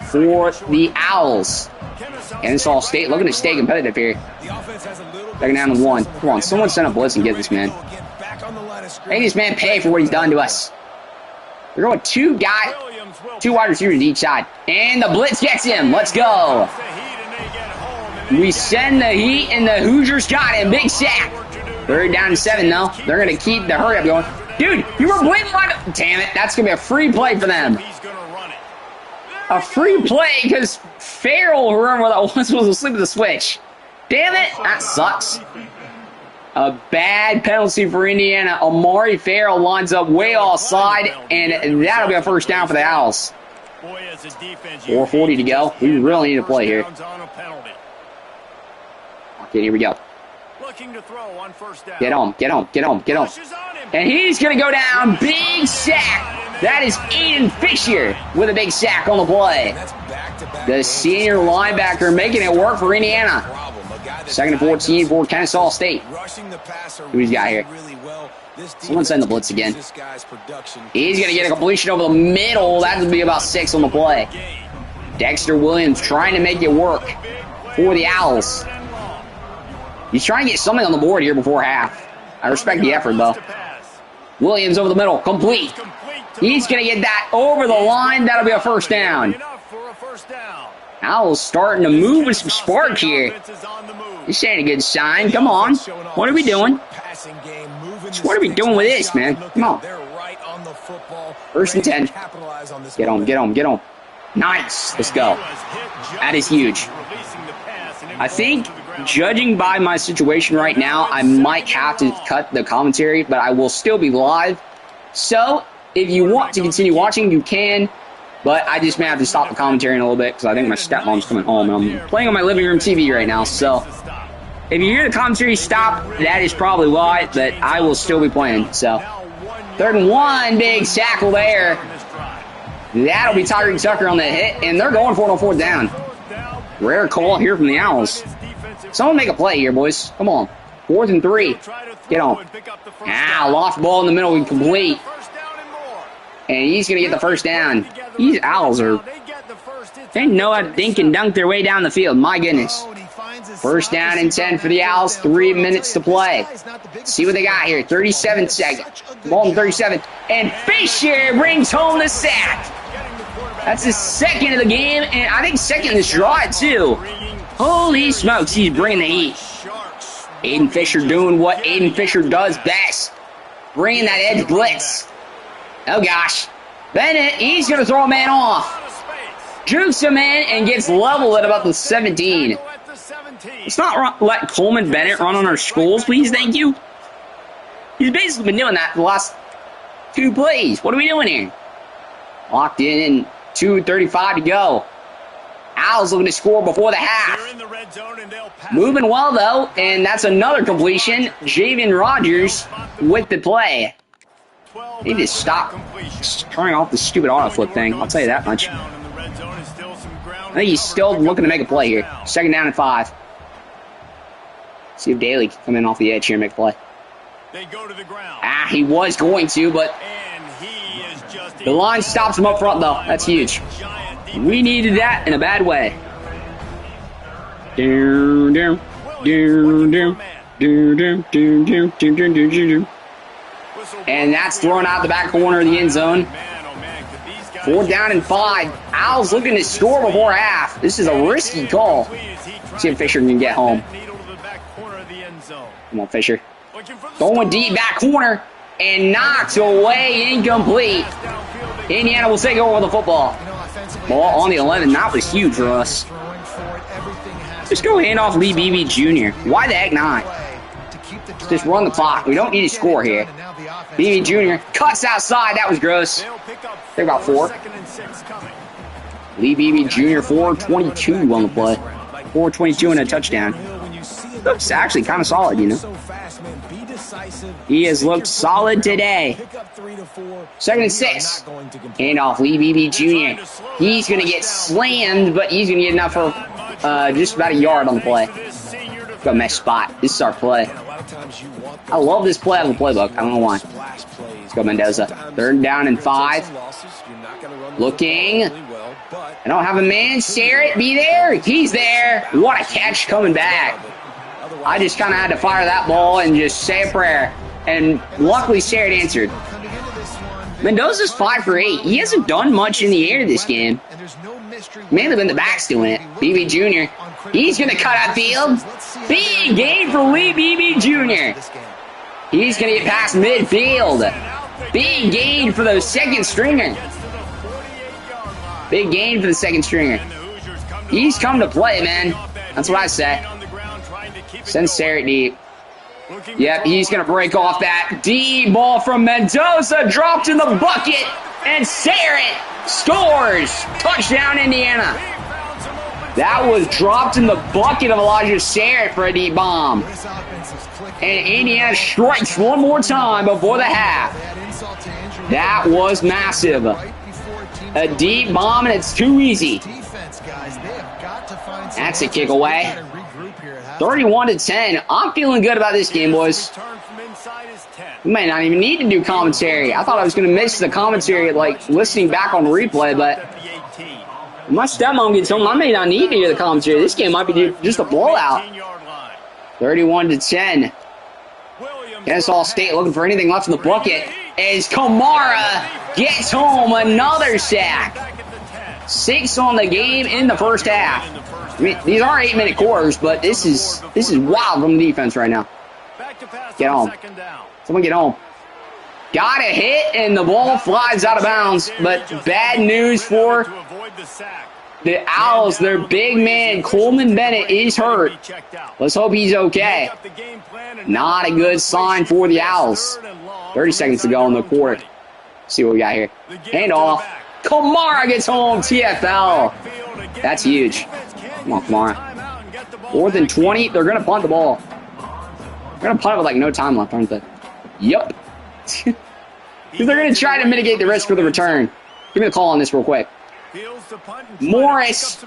for the Owls. And it's all state looking to stay competitive here. Second down and 1. Come on, someone send a blitz and get this man. Make this man pay for what he's done to us. We're going 2 wide receivers each side. And the blitz gets him. Let's go. We send the heat, and the Hoosiers got him. Big sack. 3rd down and 7, though. They're going to keep the hurry up going. Dude, you were blitzing on. Damn it. That's going to be a free play for them. A free play because Farrell, whoever that was asleep at the switch. Damn it. That sucks. A bad penalty for Indiana. Amari Farrell lines up way offside, and that'll be a 1st down for the Owls. 4:40 to go. We really need to play here. Okay, here we go. Get home, get home, get home, get home. And he's going to go down. Big sack. That is Aiden Fisher with a big sack on the play. The senior linebacker making it work for Indiana. 2nd and 14 for Kennesaw State. Who's got here? Someone send the blitz again. He's going to get a completion over the middle. That would be about 6 on the play. Dexter Williams trying to make it work for the Owls. He's trying to get something on the board here before half. I respect the effort, though. Williams over the middle. Complete. He's going to get that over the line. That'll be a 1st down. Owls starting to move with some spark here. This ain't a good sign. Come on. What are we doing? What are we doing with this, man? Come on. 1st and 10. Get home, get home, get home. Nice. Let's go. That is huge. I think, judging by my situation right now, I might have to cut the commentary, but I will still be live. So, if you want to continue watching, you can. But I just may have to stop the commentary in a little bit because I think my stepmom's coming home. And I'm playing on my living room TV right now. So, if you hear the commentary stop, that is probably why. But I will still be playing. So, 3rd and 1, big tackle there. That'll be Tyreek Tucker on the hit. And they're going for it on 4th down. Rare call here from the Owls. Someone make a play here, boys. Come on. 4th and 3. Get on. Lost ball in the middle. Incomplete. And he's going to get the 1st down. These Owls are... They know how to dink and dunk their way down the field. My goodness. 1st down and 10 for the Owls. 3 minutes to play. See what they got here. 37 seconds. Ball in 37. And Fisher brings home the sack. That's his 2nd of the game. And I think 2nd in this drive, too. Holy smokes, he's bringing the heat. Aiden Fisher doing what Aiden Fisher does best. Bringing that edge blitz. Oh, gosh. Bennett, he's going to throw a man off. Jukes him in and gets leveled at about the 17. Let's not let Coleman Bennett run on our schools, please. Thank you. He's basically been doing that the last 2 plays. What are we doing here? Locked in, 2:35 to go. Owls looking to score before the half. Moving well, though, and that's another completion. Javian Rogers with the play. They need to stop turning off the stupid auto flip thing. I'll tell you that much. I think he's still looking to make a play here. 2nd down and 5. See if Daly can come in off the edge here and make a play. He was going to, but the line stops him up front, though. That's huge. We needed that in a bad way. And that's thrown out the back corner of the end zone. 4th down and 5. Owls looking to score before half. This is a risky call. See if Fisher can get home. Come on, Fisher. Going deep back corner. And knocked away, incomplete. Indiana will take over the football. Ball on the 11. That was huge for us. Just go hand off Lee Beebe Jr. Why the heck not? Just run the clock. We don't need to score here. Beebe Jr. cuts outside. That was gross. They're about 4. Lee Beebe Jr. 4:22 on the play. 4:22 and a touchdown. looks actually kind of solid, you know. He has looked solid today. 2nd and 6. Handoff, Lee Beebe Jr. He's going to get slammed, but he's going to get enough for just about a yard on the play. Go mesh spot. This is our play. I love this play out of the playbook. I don't know why. Let's go Mendoza. 3rd down and 5. Looking. I don't have a man. Sarrett, be there. He's there. What a catch coming back. I just kind of had to fire that ball and just say a prayer. And luckily, Sarrett answered. Mendoza's 5 for 8. He hasn't done much in the air this game. Mainly been the backs doing it. BB Jr. He's going to cut out field. Big gain for Lee BB Jr. He's going to get past midfield. Big gain for the 2nd stringer. Big gain for the 2nd stringer. He's come to play, man. That's what I say. Send Sarrett deep. Yep, he's going to break off that D ball from Mendoza. Dropped in the bucket. And Sarrett scores. Touchdown, Indiana. That was dropped in the bucket of Elijah Sarrett for a deep bomb. And Indiana strikes one more time before the half. That was massive. A deep bomb, and it's too easy. That's a kick away. 31-10. I'm feeling good about this game, boys. We might not even need to do commentary. I thought I was going to miss the commentary, like listening back on replay, but when my stepmom gets home, I may not need to hear the commentary. This game might be just a blowout. 31-10. Kennesaw State looking for anything left in the bucket as Kamara gets home another sack. 6 on the game in the 1st half. I mean, these are 8-minute quarters, but this is wild from the defense right now. Get home. Someone get home. Got a hit, and the ball flies out of bounds. But bad news for the Owls. Their big man, Coleman Bennett, is hurt. Let's hope he's okay. Not a good sign for the Owls. 30 seconds to go in the quarter. See what we got here. Handoff. Kamara gets home. TFL. That's huge. Come on, Kamara. 4th and 20. They're going to punt the ball. They're going to punt it with like no time left, aren't they? Yep. They're going to try to mitigate the risk for the return. Give me the call on this real quick. Morris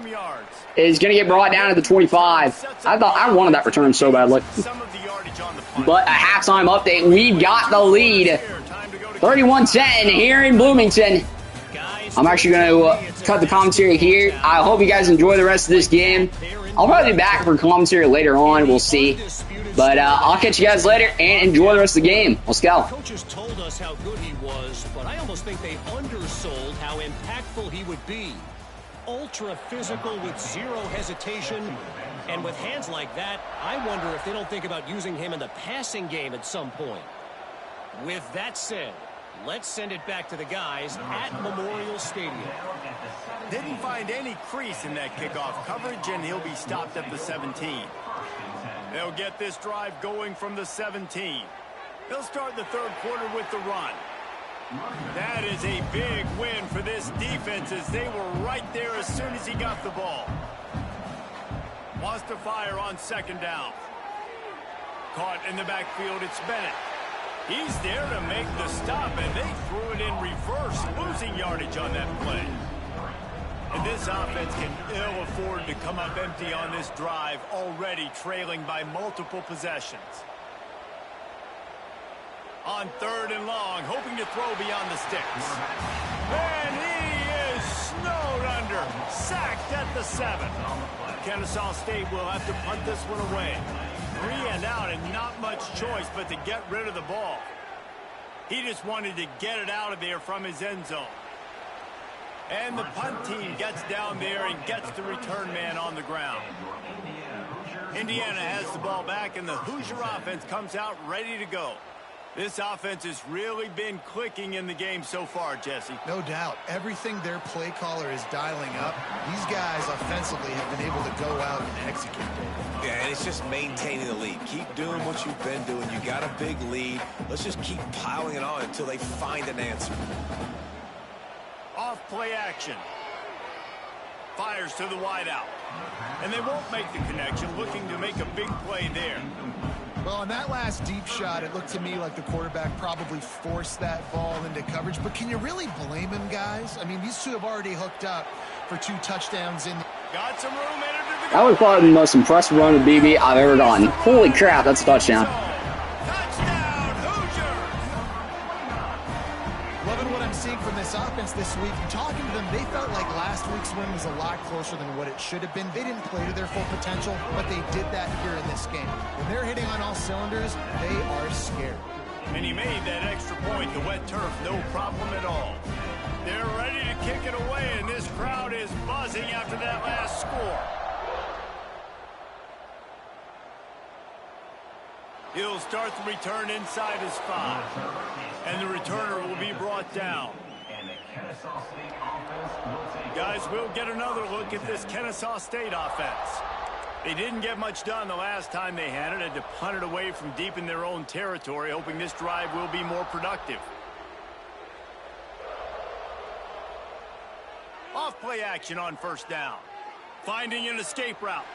is going to get brought down to the 25. I wanted that return so badly. But a halftime update. We've got the lead. 31-10 here in Bloomington. I'm actually going to cut the commentary here. I hope you guys enjoy the rest of this game. I'll probably be back for commentary later on. We'll see. But I'll catch you guys later and enjoy the rest of the game. Let's go. Coaches told us how good he was, but I almost think they undersold how impactful he would be. Ultra physical with 0 hesitation. And with hands like that, I wonder if they don't think about using him in the passing game at some point. With that said, let's send it back to the guys at Memorial Stadium. Didn't find any crease in that kickoff coverage, and he'll be stopped at the 17. They'll get this drive going from the 17. They'll start the 3rd quarter with the run. That is a big win for this defense as they were right there as soon as he got the ball. Wants to fire on 2nd down. Caught in the backfield, it's Bennett. He's there to make the stop, and they threw it in reverse, losing yardage on that play. And this offense can ill afford to come up empty on this drive, already trailing by multiple possessions. On 3rd and long, hoping to throw beyond the sticks. And he is snowed under, sacked at the 7. Kennesaw State will have to punt this one away. 3 and out, and not much choice but to get rid of the ball. He just wanted to get it out of there from his end zone. And the punt team gets down there and gets the return man on the ground. Indiana has the ball back, and the Hoosier offense comes out ready to go. This offense has really been clicking in the game so far, Jesse. No doubt. Everything their play caller is dialing up, these guys offensively have been able to go out and execute. Yeah, and it's just maintaining the lead. Keep doing what you've been doing. You got a big lead. Let's just keep piling it on until they find an answer. Off play action. fires to the wideout. And they won't make the connection, looking to make a big play there. Well, on that last deep shot, it looked to me like the quarterback probably forced that ball into coverage. But can you really blame him, guys? I mean, these two have already hooked up for 2 touchdowns in. Got some room, entered to the That was probably the most impressive run of BB I've ever gotten. Holy crap, that's a touchdown. Touchdown, Hoosiers! Loving what I'm seeing from this offense this week. Talking to them, they felt like last week's win was a lot closer than what it should have been. They didn't play to their full potential, but they did that here in this game. When they're hitting on all cylinders, they are scared. And he made that extra point, the wet turf, no problem at all. They're ready to kick it away, and this crowd is buzzing after that last score. He'll start the return inside his 5. And the returner will be brought down. Guys, we'll get another look at this Kennesaw State offense. They didn't get much done the last time they had it. Had to punt it away from deep in their own territory, hoping this drive will be more productive. Off-play action on first down. Finding an escape route.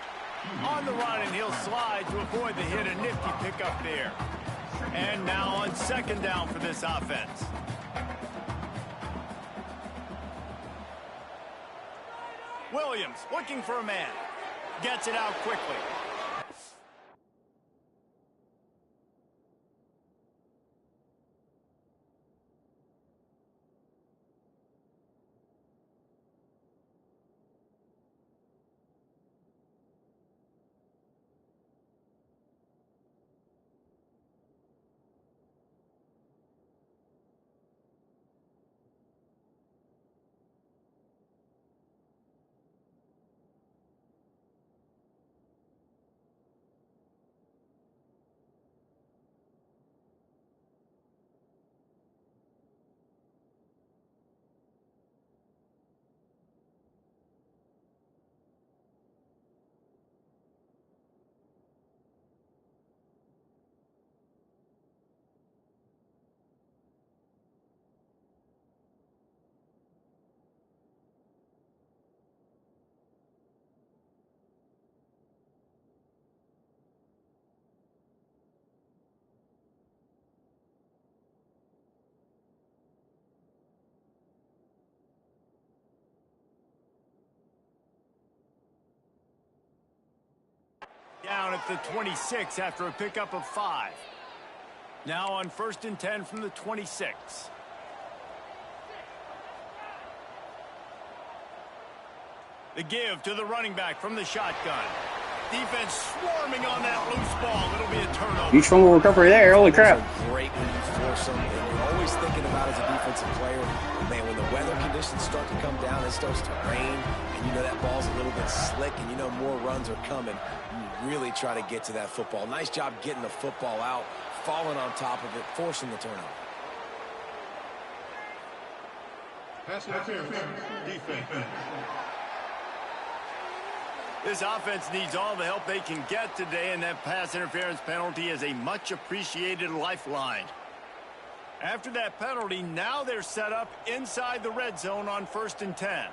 On the run, and he'll slide to avoid the hit. A nifty pickup there. And now on second down for this offense. Williams looking for a man. Gets it out quickly. Down at the 26 after a pickup of 5. Now on 1st and 10 from the 26. The give to the running back from the shotgun. Defense swarming on that loose ball. It'll be a turnover. Huge fumble recovery there. Holy crap. Great when you force them, and you're always thinking about as a defensive player, man, when the weather conditions start to come down, it starts to rain, and you know that ball's a little bit slick, and you know more runs are coming. You really try to get to that football. Nice job getting the football out, falling on top of it, forcing the turnover. Pass interference, defense. This offense needs all the help they can get today, and that pass interference penalty is a much-appreciated lifeline. After that penalty, now they're set up inside the red zone on 1st and 10.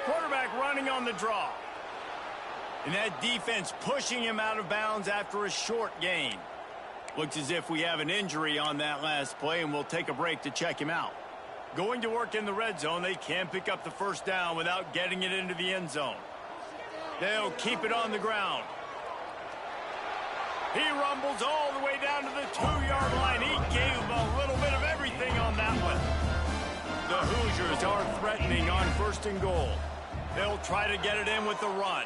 Quarterback running on the draw. And that defense pushing him out of bounds after a short gain. Looks as if we have an injury on that last play, and we'll take a break to check him out. Going to work in the red zone, they can pick up the first down without getting it into the end zone. They'll keep it on the ground. He rumbles all the way down to the 2-yard line. He gave a little bit of everything on that one. The Hoosiers are threatening on 1st and goal. They'll try to get it in with the run.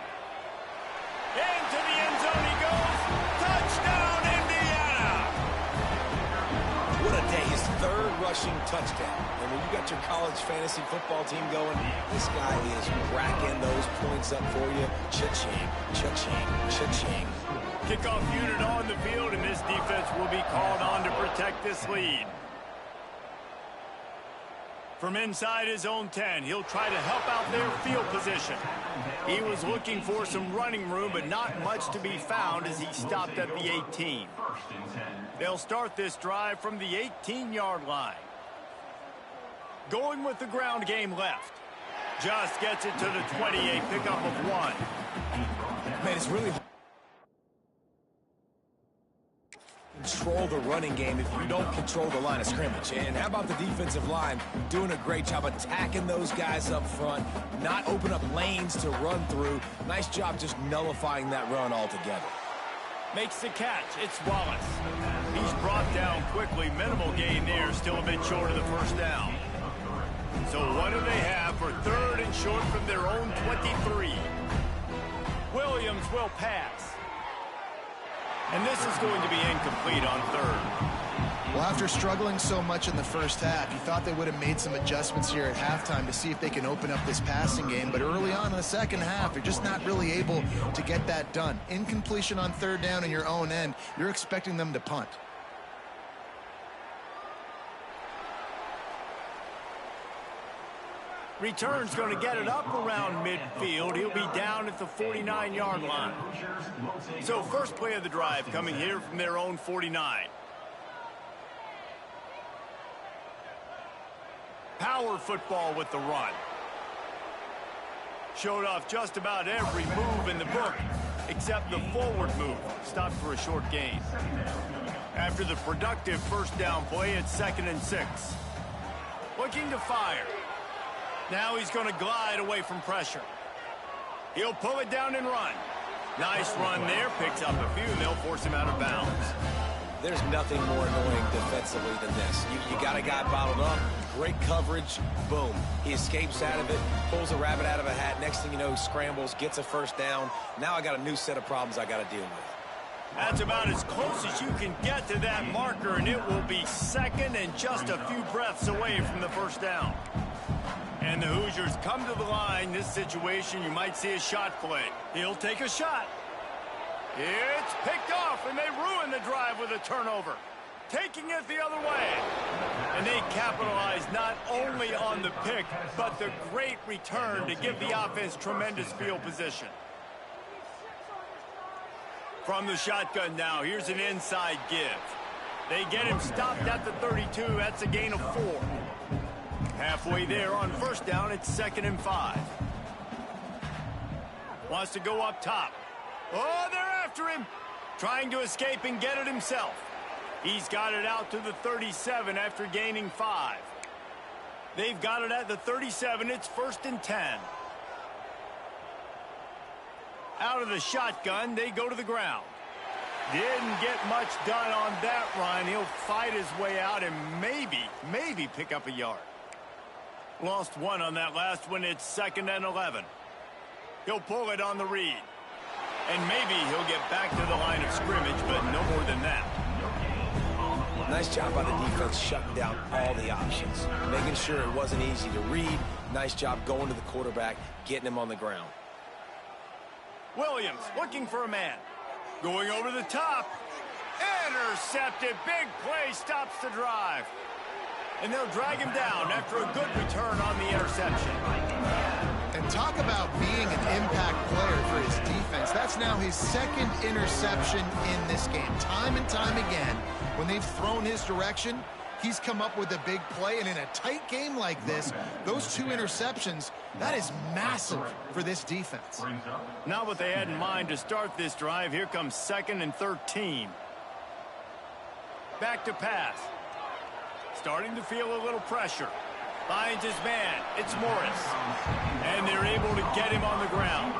Into the end zone he goes. Touchdown, Indiana! What a day. His 3rd rushing touchdown. And when you got your college fantasy football team going, this guy is racking those points up for you. Cha-ching, cha-ching, cha-ching. Kickoff unit on the field, and this defense will be called on to protect this lead. From inside his own 10, he'll try to help out their field position. He was looking for some running room, but not much to be found as he stopped at the 18. They'll start this drive from the 18-yard line. Going with the ground game left. Just gets it to the 28, pickup of 1. Man, it's really control the running game if you don't control the line of scrimmage. And how about the defensive line doing a great job attacking those guys up front, not open up lanes to run through. Nice job just nullifying that run altogether. Makes the catch. It's Wallace. He's brought down quickly. Minimal gain there. Still a bit short of the first down. So what do they have for 3rd and short from their own 23? Williams will pass. And this is going to be incomplete on 3rd. Well, after struggling so much in the first half, you thought they would have made some adjustments here at halftime to see if they can open up this passing game. But early on in the second half, you're just not really able to get that done. Incompletion on 3rd down in your own end, you're expecting them to punt. Return's going to get it up around midfield. He'll be down at the 49-yard line. So first play of the drive coming here from their own 49. Power football with the run. Showed off just about every move in the book except the forward move. Stopped for a short gain. After the productive first down play, it's 2nd and 6. Looking to fire. Now he's going to glide away from pressure. He'll pull it down and run. Nice run there. Picks up a few, and they'll force him out of bounds. There's nothing more annoying defensively than this. You got a guy bottled up, great coverage, boom. He escapes out of it, pulls a rabbit out of a hat. Next thing you know, he scrambles, gets a first down. Now I got a new set of problems I got to deal with. That's about as close as you can get to that marker, and it will be 2nd and just a few breaths away from the first down. And the Hoosiers come to the line. This situation, you might see a shot play. He'll take a shot. It's picked off, and they ruin the drive with a turnover. Taking it the other way. And they capitalize not only on the pick, but the great return to give the offense tremendous field position. From the shotgun now, here's an inside give. They get him stopped at the 32. That's a gain of 4. Halfway there on first down, it's 2nd and 5. Wants to go up top. Oh, they're after him. Trying to escape and get it himself. He's got it out to the 37 after gaining 5. They've got it at the 37. It's 1st and 10. Out of the shotgun, they go to the ground. Didn't get much done on that run. He'll fight his way out and maybe pick up a yard. Lost 1 on that last one. It's 2nd and 11. He'll pull it on the read. And maybe he'll get back to the line of scrimmage, but no more than that. Nice job by the defense shutting down all the options. Making sure it wasn't easy to read. Nice job going to the quarterback, getting him on the ground. Williams looking for a man. Going over the top. Intercepted. Big play stops the drive. And they'll drag him down after a good return on the interception. And talk about being an impact player for his defense. That's now his 2nd interception in this game. Time and time again, when they've thrown his direction, he's come up with a big play. And in a tight game like this, those 2 interceptions, that is massive for this defense. Not what they had in mind to start this drive. Here comes 2nd and 13. Back to pass. Starting to feel a little pressure. Finds his man. It's Morris. And they're able to get him on the ground.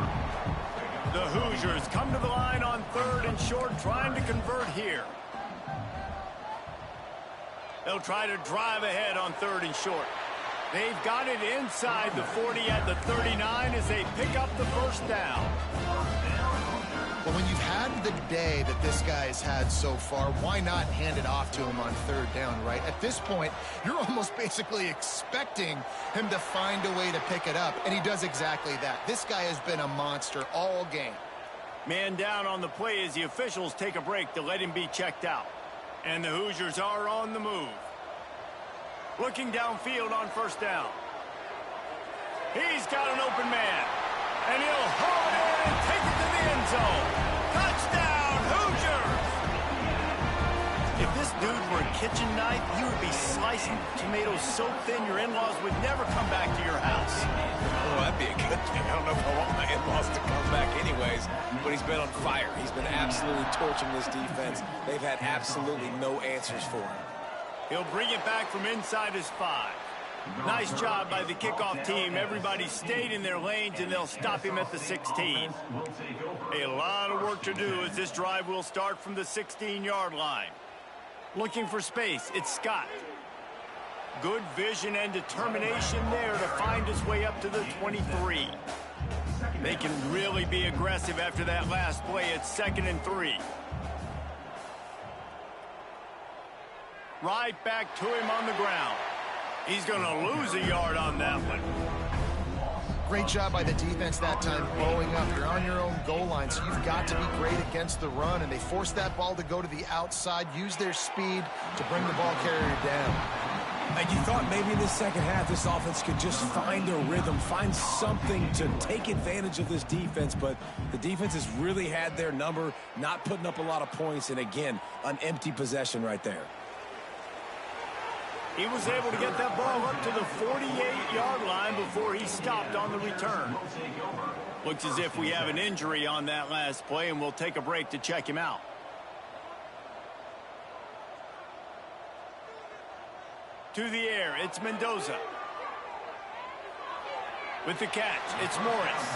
The Hoosiers come to the line on 3rd and short, trying to convert here. They'll try to drive ahead on 3rd and short. They've got it inside the 40 at the 39 as they pick up the first down. Well, when you've had the day that this guy's had so far, why not hand it off to him on 3rd down, right? At this point, you're almost basically expecting him to find a way to pick it up, and he does exactly that. This guy has been a monster all game. Man down on the play as the officials take a break to let him be checked out. And the Hoosiers are on the move. Looking downfield on first down. He's got an open man. And he'll haul it in and take it to the end zone. Touchdown, Hoosiers! If this dude were a kitchen knife, he would be slicing tomatoes so thin your in-laws would never come back to your house. Well, that'd be a good thing. I don't know if I want my in-laws to come back anyways, but he's been on fire. He's been absolutely torching this defense. They've had absolutely no answers for him. He'll bring it back from inside his 5. Nice job by the kickoff team. Everybody stayed in their lanes, and they'll stop him at the 16. A lot of work to do as this drive will start from the 16-yard line. Looking for space, it's Scott. Good vision and determination there to find his way up to the 23. They can really be aggressive after that last play. It's 2nd and 3. Right back to him on the ground. He's going to lose a yard on that one. Great job by the defense that time, blowing up. You're on your own goal line, so you've got to be great against the run, and they forced that ball to go to the outside, use their speed to bring the ball carrier down. And you thought maybe in the second half this offense could just find a rhythm, find something to take advantage of this defense, but the defense has really had their number, not putting up a lot of points, and again, an empty possession right there. He was able to get that ball up to the 48-yard line before he stopped on the return. Looks as if we have an injury on that last play, and we'll take a break to check him out. To the air, it's Mendoza. With the catch, it's Morris.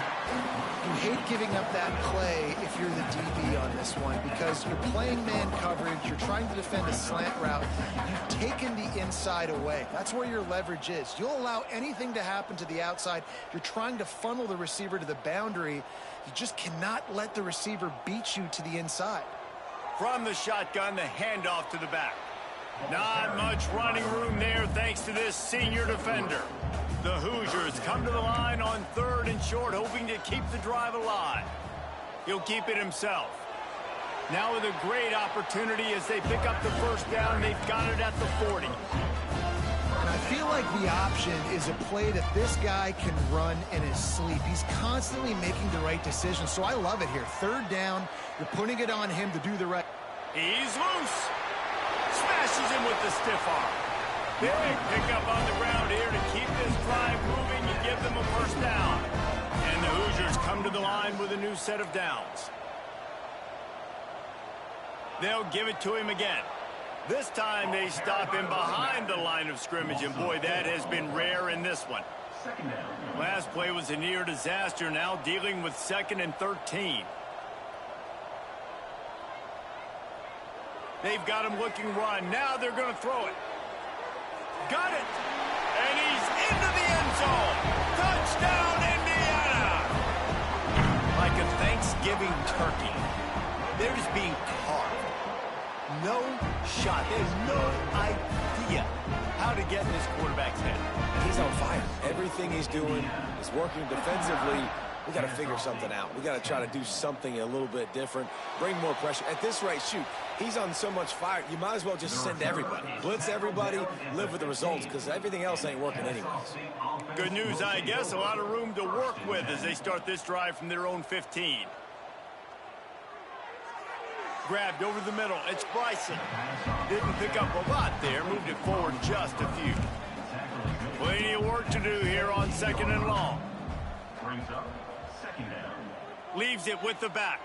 You hate giving up that play if you're the DB on this one because you're playing man coverage, you're trying to defend a slant route, you've taken the inside away. That's where your leverage is. You'll allow anything to happen to the outside. You're trying to funnel the receiver to the boundary. You just cannot let the receiver beat you to the inside. From the shotgun, the handoff to the back. Not much running room there thanks to this senior defender. The Hoosiers come to the line on 3rd and short, hoping to keep the drive alive. He'll keep it himself. Now with a great opportunity as they pick up the first down, they've got it at the 40. And I feel like the option is a play that this guy can run in his sleep. He's constantly making the right decision, so I love it here. 3rd down, you're putting it on him to do the right. He's loose. Smashes him with the stiff arm. Big pickup on the ground here to keep this drive moving and give them a first down. And the Hoosiers come to the line with a new set of downs. They'll give it to him again. This time they stop him behind the line of scrimmage, and boy, that has been rare in this one. Last play was a near disaster, now dealing with 2nd and 13. They've got him looking run. Now they're going to throw it. Got it. And he's into the end zone. Touchdown, Indiana. Like a Thanksgiving turkey. They're just being carved. No shot. There's no idea how to get in this quarterback's head. He's on fire. Everything he's doing is working defensively. We got to figure something out. We got to try to do something a little bit different. Bring more pressure. At this rate, shoot, he's on so much fire, you might as well just send everybody. Blitz everybody, live with the results, because everything else ain't working anyways. Good news, I guess. A lot of room to work with as they start this drive from their own 15. Grabbed over the middle. It's Bryson. Didn't pick up a lot there. Moved it forward just a few. Plenty of work to do here on 2nd and long. Leaves it with the back.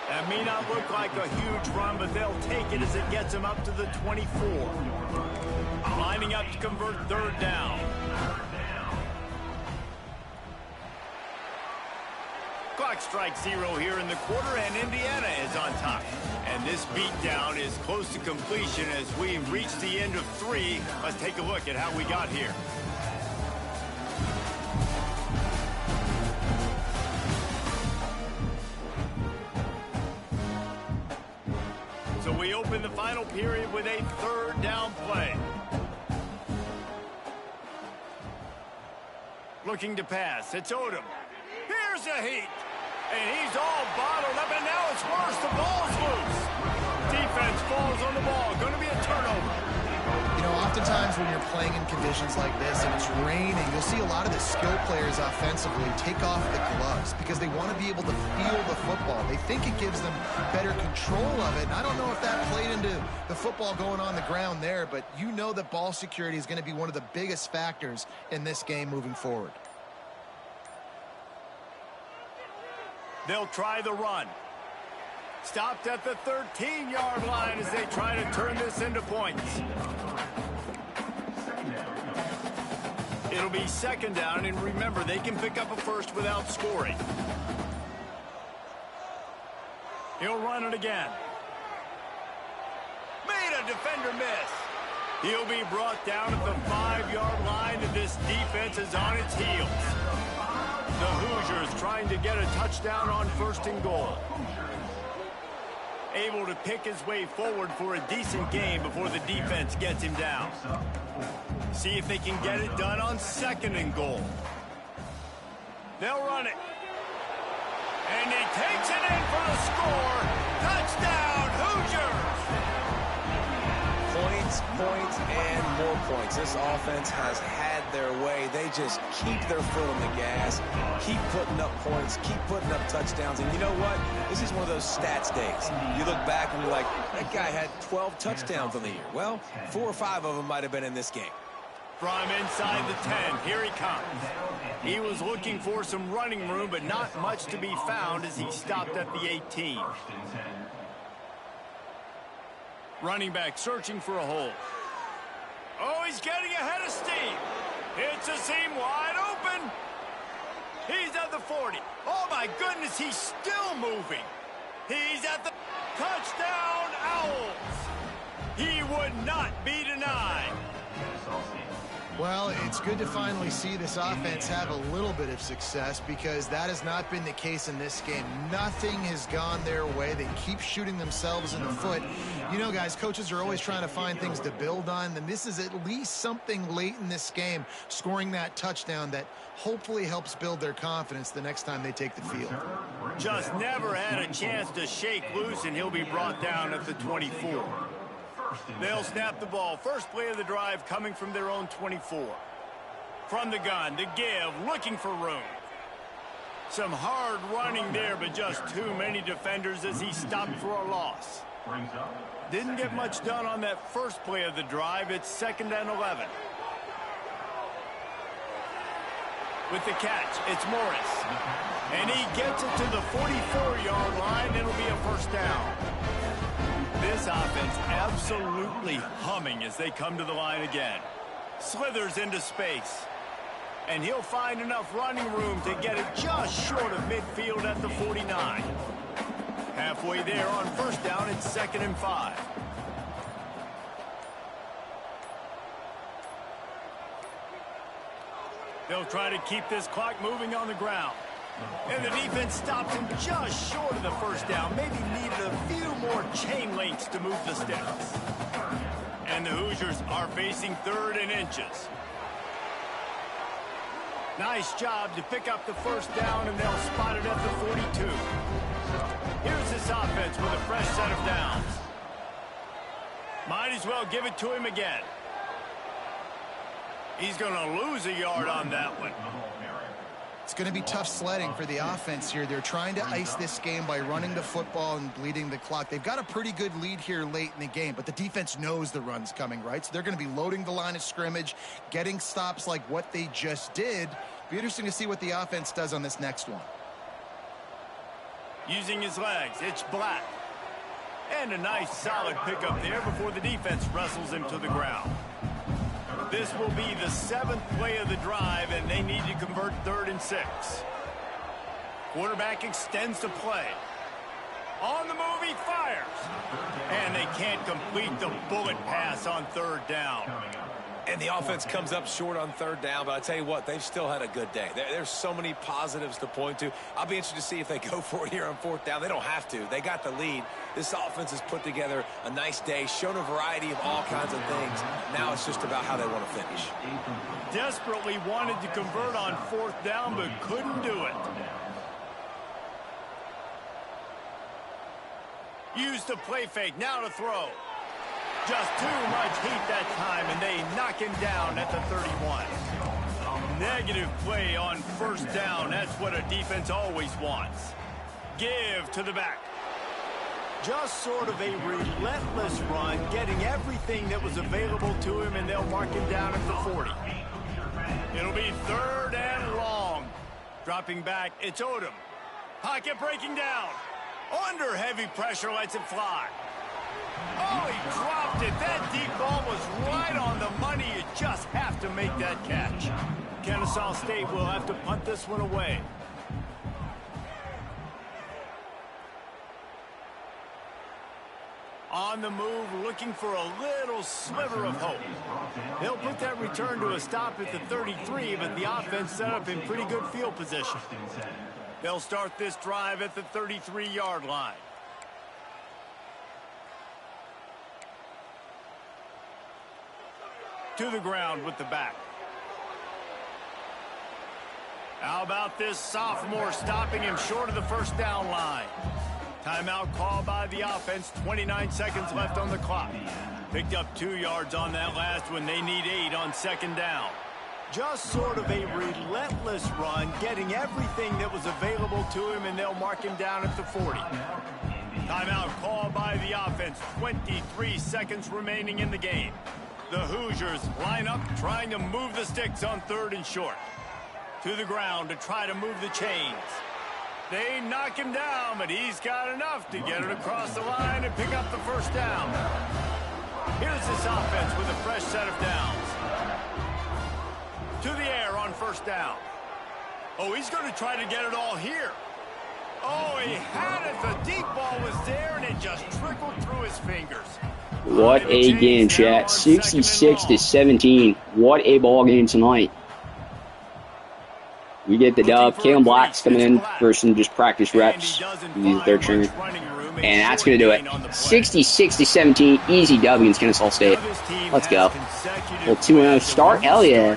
That may not look like a huge run, but they'll take it as it gets them up to the 24. Lining up to convert 3rd down. Clock strikes 0 here in the quarter, and Indiana is on top. And this beatdown is close to completion as we reach the end of 3. Let's take a look at how we got here. So we open the final period with a 3rd down play. Looking to pass. It's Odom. Here's a heat. And he's all bottled up, and now it's worse. The ball's loose. Defense falls on the ball. Going to be a turnover. You know, oftentimes when you're playing in conditions like this and it's raining, you'll see a lot of the skill players offensively take off the gloves because they want to be able to feel the football. They think it gives them better control of it. And I don't know if that played into the football going on the ground there, but you know that ball security is going to be one of the biggest factors in this game moving forward. They'll try the run. Stopped at the 13-yard line as they try to turn this into points. It'll be second down, and remember, they can pick up a first without scoring. He'll run it again. Made a defender miss. He'll be brought down at the 5-yard line, and this defense is on its heels. The Hoosiers trying to get a touchdown on 1st and goal. Able to pick his way forward for a decent game before the defense gets him down. See if they can get it done on 2nd and goal. They'll run it. And he takes it in for the score. Touchdown, Hoosiers! Points, and more points. This offense has had their way. They just keep their foot on the gas, keep putting up points, keep putting up touchdowns. And you know what? This is one of those stats days. You look back and you're like, that guy had 12 touchdowns on the year. Well, 4 or 5 of them might have been in this game. From inside the 10, here he comes. He was looking for some running room, but not much to be found as he stopped at the 18. Running back searching for a hole. Oh, he's getting ahead of steam. It's a seam wide open. He's at the 40. Oh, my goodness, he's still moving. He's at the touchdown, Owls. He would not be denied. Well, it's good to finally see this offense have a little bit of success because that has not been the case in this game. Nothing has gone their way. They keep shooting themselves in the foot. You know, guys, coaches are always trying to find things to build on, and this is at least something late in this game, scoring that touchdown that hopefully helps build their confidence the next time they take the field. Just never had a chance to shake loose, and he'll be brought down at the 24. They'll snap the ball. First play of the drive coming from their own 24. From the gun, the give, looking for room. Some hard running there, but just too many defenders as he stopped for a loss. Didn't get much done on that first play of the drive. It's 2nd and 11. With the catch, it's Morris. And he gets it to the 44-yard line. It'll be a first down. This offense absolutely humming as they come to the line again. Slithers into space. And he'll find enough running room to get it just short of midfield at the 49. Halfway there on first down, it's 2nd and 5. They'll try to keep this clock moving on the ground. And the defense stops him just short of the first down. Maybe needed a few more chain links to move the sticks. And the Hoosiers are facing 3rd and inches. Nice job to pick up the first down, and they'll spot it at the 42. Here's this offense with a fresh set of downs. Might as well give it to him again. He's going to lose a yard on that one. It's going to be tough sledding for the offense here. They're trying to ice this game by running the football and bleeding the clock. They've got a pretty good lead here late in the game, but the defense knows the run's coming, right? So they're going to be loading the line of scrimmage, getting stops like what they just did. Be interesting to see what the offense does on this next one. Using his legs, it's Black. And a nice solid pickup there before the defense wrestles him to the ground. This will be the 7th play of the drive, and they need to convert 3rd and 6. Quarterback extends the play. On the move, he fires. And they can't complete the bullet pass on 3rd down. And the offense comes up short on 3rd down, but I tell you what, they've still had a good day. There's so many positives to point to. I'll be interested to see if they go for it here on 4th down. They don't have to. They got the lead. This offense has put together a nice day, shown a variety of all kinds of things. Now it's just about how they want to finish. Desperately wanted to convert on 4th down, but couldn't do it. Use the play fake, now to throw. Just too much heat that time, and they knock him down at the 31. Negative play on first down. That's what a defense always wants. Give to the back. Just sort of a relentless run, getting everything that was available to him, and they'll mark him down at the 40. It'll be 3rd and long. Dropping back, it's Odom. Pocket breaking down. Under heavy pressure, lets it fly. Oh, he dropped it. That deep ball was right on the money. You just have to make that catch. Kennesaw State will have to punt this one away. On the move, looking for a little sliver of hope. They'll put that return to a stop at the 33, but the offense set up in pretty good field position. They'll start this drive at the 33-yard line. To the ground with the back. How about this sophomore stopping him short of the first down line? Timeout called by the offense. 29 seconds left on the clock. Picked up 2 yards on that last one. They need 8 on 2nd down. Just sort of a relentless run, getting everything that was available to him, and they'll mark him down at the 40. Timeout called by the offense. 23 seconds remaining in the game. The Hoosiers line up, trying to move the sticks on 3rd and short. To the ground to try to move the chains. They knock him down, but he's got enough to get it across the line and pick up the first down. Here's this offense with a fresh set of downs. To the air on first down. Oh, he's going to try to get it all here. Oh, he had it. The deep ball was there, and it just trickled through his fingers. What a game, chat. 66-17. What a ball game tonight. We get the dub. Kalen Black's coming in for some just practice reps. He's their trainer. And that's going to do it. 66-17. Easy W against Kennesaw State. Let's go. Well, 2-0 start. Hell yeah.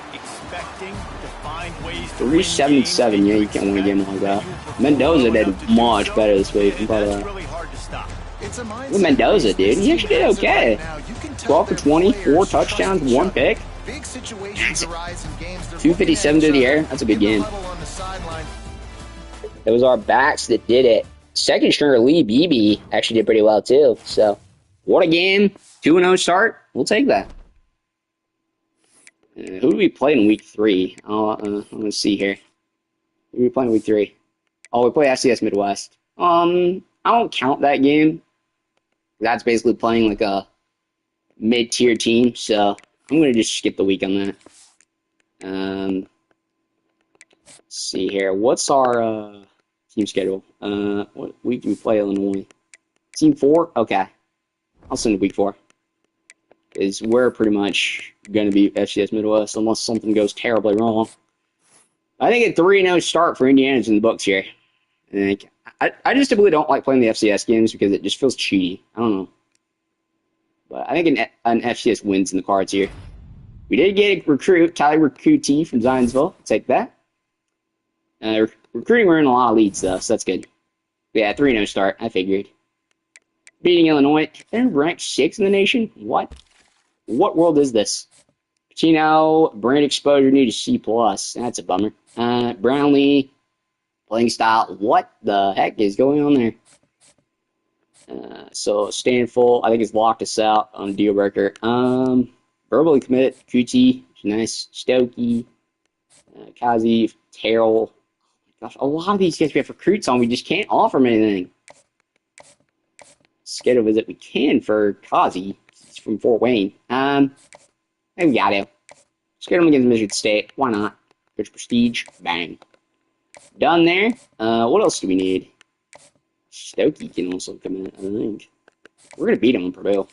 3-7-7. Yeah, you can't win a game like that. Mendoza did much better this week. I'm proud of that. Look at Mendoza, dude. He actually did okay. 12 for 20, 4 touchdowns, 1 pick. Big situations arise in games. 257 through the air. That's a good game. That was our backs that did it. Second stringer Lee Beebe actually did pretty well too. So, what a game. 2-0 start. We'll take that. Who do we play in week 3? Let's see here. Who do we play in week 3? Oh, we play FCS Midwest. I don't count that game. That's basically playing like a mid-tier team. So, I'm going to just skip the week on that. Let's see here. What's our team schedule? What week do we play Illinois? Team 4? Okay. I'll send it week 4. Because we're pretty much going to be FCS Midwest unless something goes terribly wrong. I think a 3-0 start for Indiana's in the books here. I just typically don't like playing the FCS games because it just feels cheaty. I don't know. But I think an FCS wins in the cards here. We did get a recruit, Tyler Recruitee from Zionsville. Take that. Recruiting, we're in a lot of leads, though, so that's good. Yeah, 3-0 start, I figured. Beating Illinois. They're ranked 6th in the nation? What? What world is this? Patino, brand exposure needed C+. That's a bummer. Brownlee, playing style. What the heck is going on there? So, staying full. I think it's locked us out on a deal breaker. Verbally committed. Kuti, nice. Stokey, Kazi, Terrell. Gosh, a lot of these guys we have recruits on. We just can't offer them anything. Schedule visit we can for Kazi. He's from Fort Wayne. Maybe we got to. Schedule him against Michigan State. Why not? There's prestige. Bang. Done there. What else do we need? Stokey can also come in, I think. We're going to beat him on Purdue.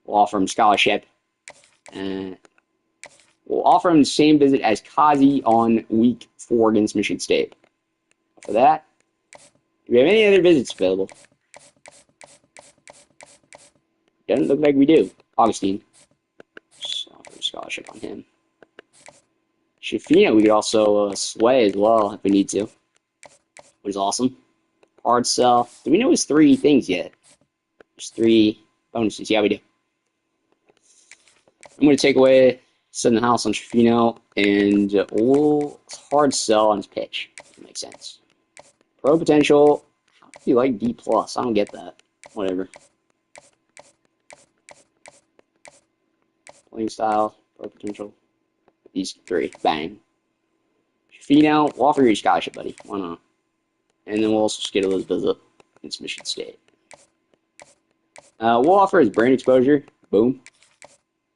We'll offer him scholarship. We'll offer him the same visit as Kazi on week 4 against Michigan State. For that, do we have any other visits available? Doesn't look like we do. Augustine. Just offer a scholarship on him. Shafino, we could also sway as well if we need to. Which is awesome. Hard sell. Do we know his 3 things yet? There's 3 bonuses. Yeah, we do. I'm going to take away set in the house on Trevino, and it's hard sell on his pitch. Makes sense. Pro potential. How do you like D+? I don't get that. Whatever. Playing style. Pro potential. These three. Bang. Trevino, we'll offer your scholarship, buddy. Why not? And then we'll also schedule his visit against Michigan State. We'll offer his brain exposure. Boom.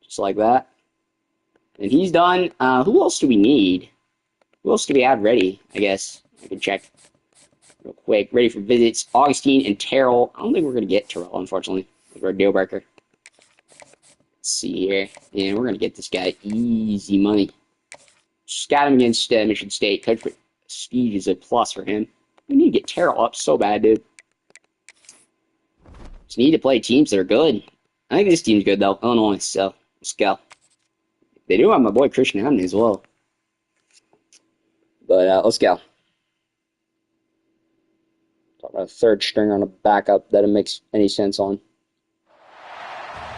Just like that. And he's done. Who else do we need? Who else do we have ready? I guess I can check real quick. Ready for visits. Augustine and Terrell. I don't think we're going to get Terrell, unfortunately. We're a deal breaker. Let's see here. Yeah, we're going to get this guy easy money. Just got him against Michigan State. Coach speed is a plus for him. We need to get Terrell up so bad, dude. Just need to play teams that are good. I think this team's good, though. Illinois, so let's go. They do have my boy Christian Abney as well. But let's go. Talk about a third stringer on a backup that it makes any sense on.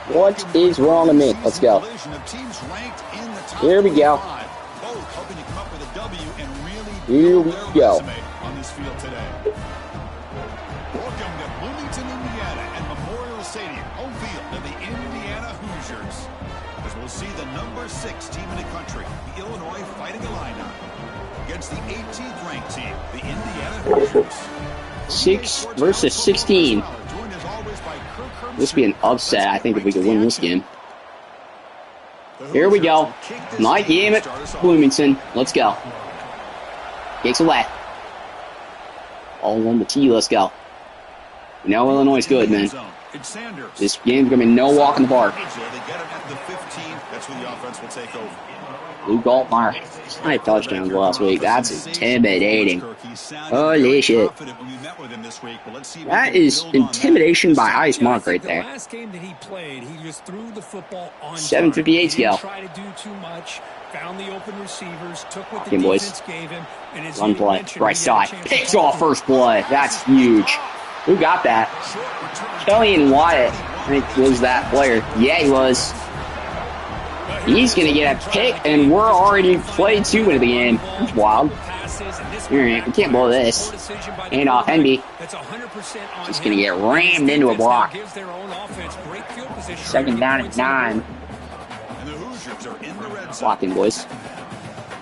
What is wrong with me? Let's go. Here we go. Here we go. On this field today. Welcome to Bloomington, Indiana, and Memorial Stadium, home field of the Indiana Hoosiers. As we'll see the number 6 team in the country, the Illinois Fighting Illini, against the 18th ranked team, the Indiana Hoosiers. 6 versus 16. This would be an upset, I think, if we could win this game. Here we go. My game at Bloomington. Let's go. Kicks away. All on the tee. Let's go. You know Illinois is good, man. This game's going to be no walk in the park. Luke Altmaier. 5 touchdowns last week. That's intimidating. Holy shit. That is intimidation by ice mark right there. 7:58 to go. Okay, boys. Run play. Right side. Picks off first play. That's huge. Who got that? Kelly Wyatt, I think, was that player. Yeah, he was. He's going to get a pick, and we're already played 2 into the game. That's wild. Alright, we can't blow this. And off Henby. Just going to get rammed into a block. 2nd down at 9. Blocking, boys.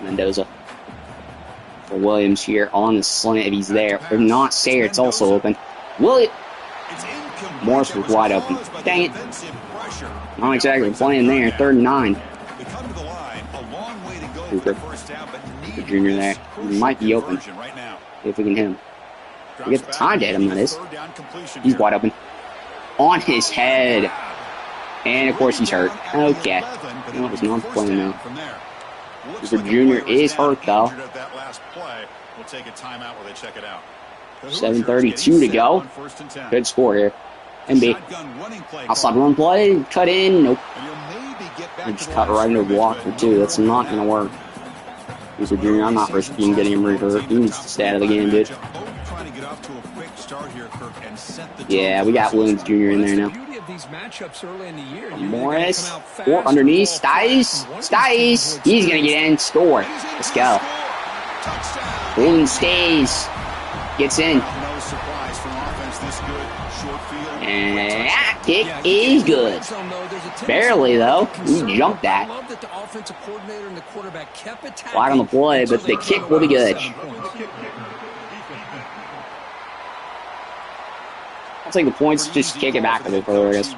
Mendoza. For Williams here on the slant if he's there. If not, Sayre, it's also open. Williams. Morris was wide open. Dang it. Not exactly playing there. 3rd and 9. Cooper Jr. there. He might be open. If we can hit him. We get the time to hit him, that is. He's wide open. On his head. And, of course, he's hurt. Okay. No, he's not playing now. Cooper Jr. is hurt, though. 7:32 to go. Good score here. MB. Outside run play. Cut in. Nope. I just cut right into a block for 2. That's not going to work. Cooper Jr., I'm not risking getting him hurt. He needs to stay out of the game, dude. Yeah, we got Williams Jr. in there now. Morris. Or underneath. Stice. He's going to get in. Score. Let's go. Golden stays. Gets in. And that kick is good. Barely, though. He jumped that. Flag on the play, but the kick will be good. I'll take the points, just kick it back a bit further, I guess.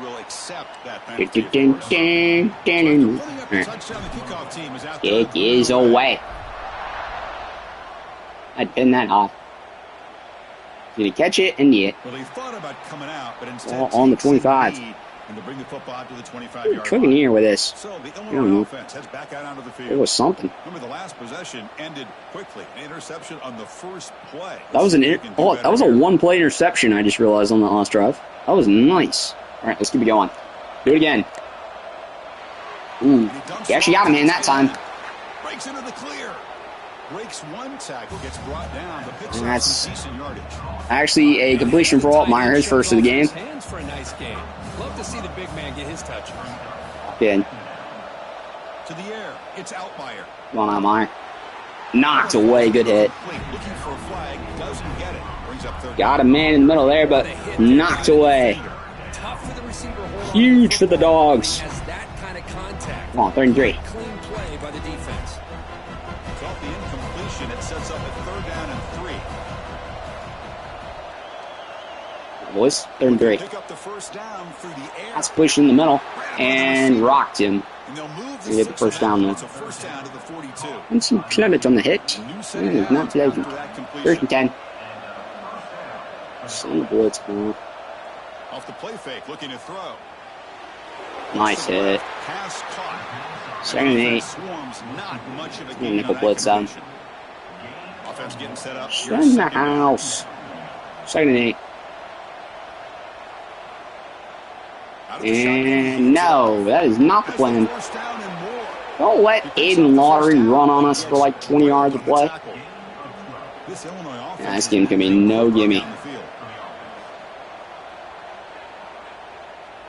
Kick is away. I'd pin that off. Did he catch it? And yeah. Well, he thought about coming out, but instead on the 25. And to bring the football to the 25-yard cooking here with this. So the Illinois offense heads back out onto the field. It was something. Remember, the last possession ended quickly. An interception on the first play. That was that was a one-play interception. I just realized on the last drive. That was nice. All right, let's keep it going. Do it again. Ooh, he actually got him in that time. Breaks into the clear. Breaks one tackle, gets brought down, but picks up some decent yardage. Actually, a completion for Altmaier, his first of the game. Hands for a nice game. Love to see the big man get his touch. Good. To the air. It's Outlier. Come on, Outlier. Knocked away. Good hit. Looking for a flag. Doesn't get it. Brings up third. Got a man in the middle there, but knocked away. Tough for the receiver. Huge for the Dogs. Has that kind of contact. Come on, 3rd and 3. Clean play by the defense. Off the incompletion, it sets up a 3rd down and 3. Boys, 3rd and 3. Pick up the first down through the air. That's pushed in the middle and rocked him. And they'll move He get the first down though. It's a first down to the 42. And some credit on the hit. Not pleasant. 1st and 10. Send the blitz now. Off the play fake, looking to throw. Nice hit. Pass caught. 2nd and 8. Swarms, not much of a And nickel blitz down. Offense getting set up. In the house. 2nd and 8. And no, that is not the plan. Don't let Aiden Lottery run on us for like 20 yards of play. Yeah, this game's going to be no gimme.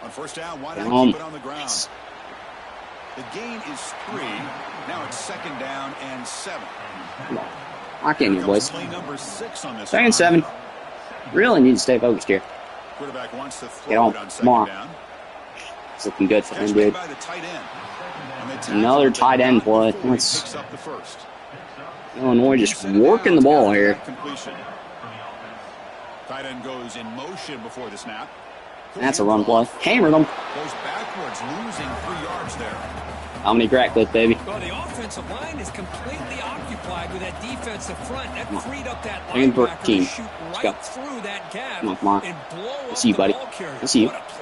On first down, why Down. not keep it on the ground? The gain is 3. Now it's 2nd down and 7. Come on. Lock in here, boys. Play number 6 on this 2nd and 7. Really need to stay focused here. Quarterback wants to throw Get on. it on Come on. 2nd down. It's looking good for him, Catch made dude. by the tight end. And they tackle Another the tight end play. before he That's picks up the first. Illinois just working the ball here. Completion. Tight end goes in motion before the snap. That's a run play. Hammered him. Goes backwards, losing 3 yards there. How many crack clip, baby? Well, the offensive line is completely occupied with that defensive front. That freed up that Second and linebacker 13. to shoot Let's right go. through that gap Come on. and blow I up see you, the buddy. ball carrier. I see you. What a play.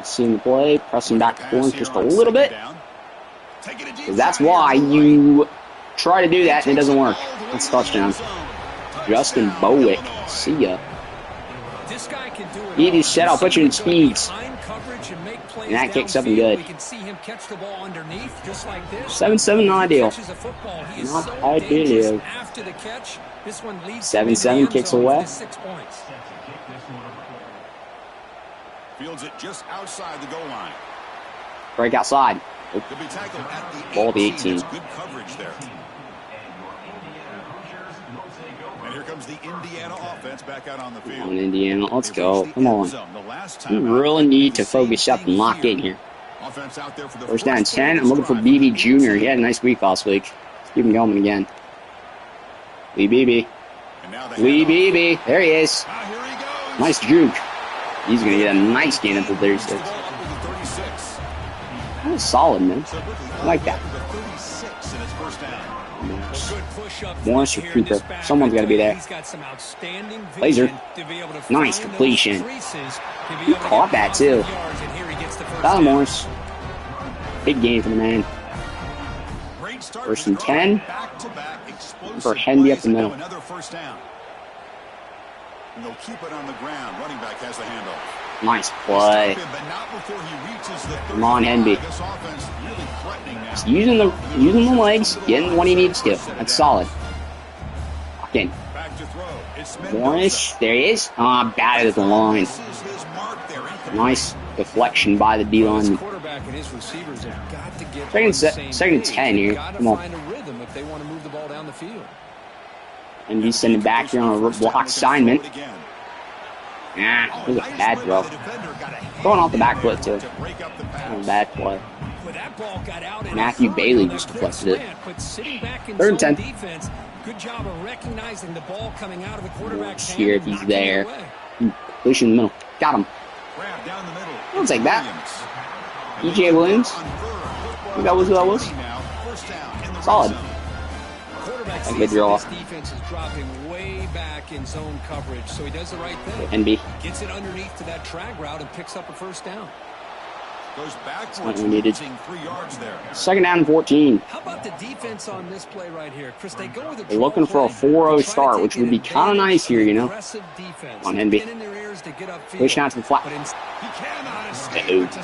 Seeing the play, pressing back and forth just a little bit. Take it a deep 'Cause that's shot why here. you try to do that and it doesn't work. That's a touchdown. Justin Bowick. See ya. This guy can do it. He just said, I'll put you in speeds. And that kicks up and good. We can see him catch the ball underneath just like this. 7-7, not ideal. Catches a football. He is Not so ideal. dangerous after the catch. This one leads 7-7 kicks away. 6 points. Fields it just outside the goal line. Break outside. Could be tackled at the Ball the 18. 18. That's good coverage there. And here comes the Indiana offense back out on the field. On Indiana, let's go. Come on. We really need to focus up and lock in here. Offense out there for the First down 10. I'm looking for BB Jr. He had a nice week last week. Let's keep him going again. Lee BB. Lee BB. There he is. Nice juke. He's going to get a nice gain up to 36. That was solid, man. I like that. Morris or Cooper. Someone's got to be there. Laser. Nice completion. He caught that, too. Tyler Morris. Big game for the man. First and 10. For Hendy up the middle. Another first down. And they'll keep it on the ground. Running back has the handoff. Nice play. Come on, Henby. Just using the legs, getting what he needs to. That's solid. Lock in. Morris, there he is. Ah, batted at the line. Nice deflection by the D-line. Second and 10 here. Come on. And he's sending back here on a block assignment. Nah, it was a bad throw. Going off the back foot, too. That was a bad play. Matthew Bailey just deflected it. 3rd and 10. Good job of recognizing the ball coming out of the quarterback's hand. Here if he's there. Pushing in the middle. Got him. I'll take that. EJ Williams. I think that was who that was. Solid. A good draw. Defense is dropping way back in zone coverage, so he does the right thing. NB. Gets it underneath to that drag route and picks up a first down. Goes That's backwards, what we needed. losing 3 yards there. 2nd down and 14. How about the defense on this play right here? Chris, they go with a They're looking for a 4-0 start, which would be kind of nice here, you know. On NB. Pushing out to the flat.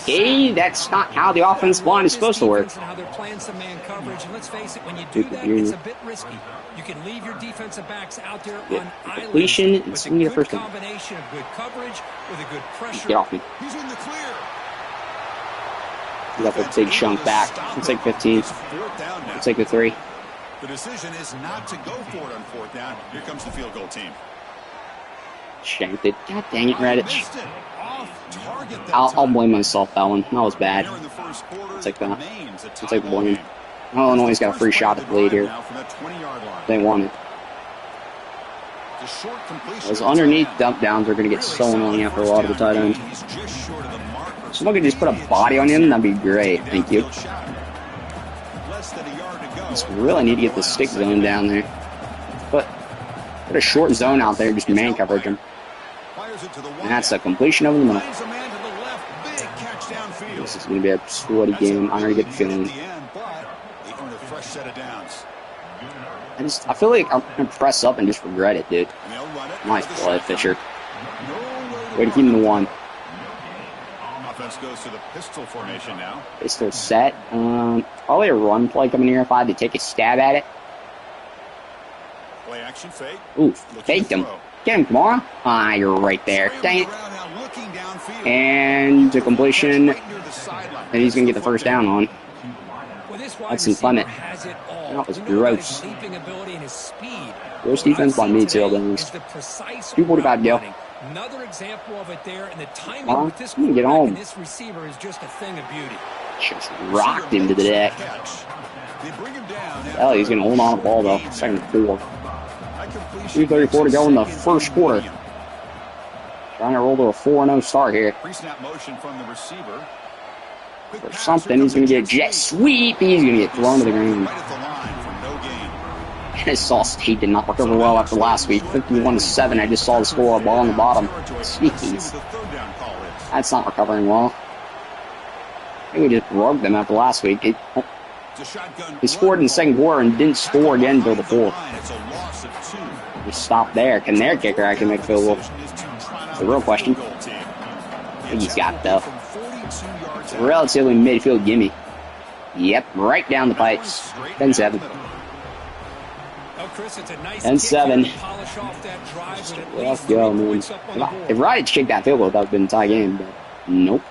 Okay, that's not how the offensive line is supposed to work. How they're playing some man coverage, and let's face it, when you do that, it's a bit risky. You can leave your defensive backs out there on islands. Completion, and With a swing it good first down. combination of good coverage with a good pressure. Get off me. He's in the clear. We got the big chunk back. Let's take 15. Let's take the 3. The decision is not to go for it on 4th down. Here comes the field goal team. Shanked it. God dang it, Redditch. I'll blame myself that one. That was bad. I'll take that. I'll take the blame. Illinois got a free shot at the lead here. They won it. Those underneath dump downs are going to get so annoying after a lot of the tight end. Someone could just put a body on him, that'd be great. Thank you. Just really need to get the stick zone down there. Put a short zone out there, just man coverage him. And that's a completion over the middle. This is going to be a sweaty game. I already get the feeling. I feel like I'm going to press up and just regret it, dude. Nice play, Fisher. Way to keep him to 1. Offense goes to the pistol formation now. Pistol set. Probably a run play coming here if I had to take a stab at it. Play action fake. Ooh, faked him. Get him, Kamara. Ah, you're right there. Dang it. And the completion. And he's going to get the first down on. That's some Clement. That was gross. Gross defense by me, too. 2:45 to go. Another example of it there, and the timing with this get home. and this receiver is just a thing of beauty. Just rocked him to the deck. Hell, he's going to hold on to the ball, though. Second and 4. 2:34 to go in the first quarter. Trying to roll to a 4-0 start here. For something, he's going to get a jet sweep. He's going to get thrown to the ground. I saw State did not recover well after last week. 51-7. I just saw the score, ball on the bottom. Jeez. That's not recovering well. I think we just broke them after last week. They scored in the second quarter and didn't score again until the 4th. They stopped there. Can their kicker actually make a field goal? It's the real question. I think he's got it, though. It's a relatively midfield gimme. Yep, right down the pipes. 10-7. 10-7. Let's go, man. If Rodgers kicked that field goal, that would have been a tie game, but nope.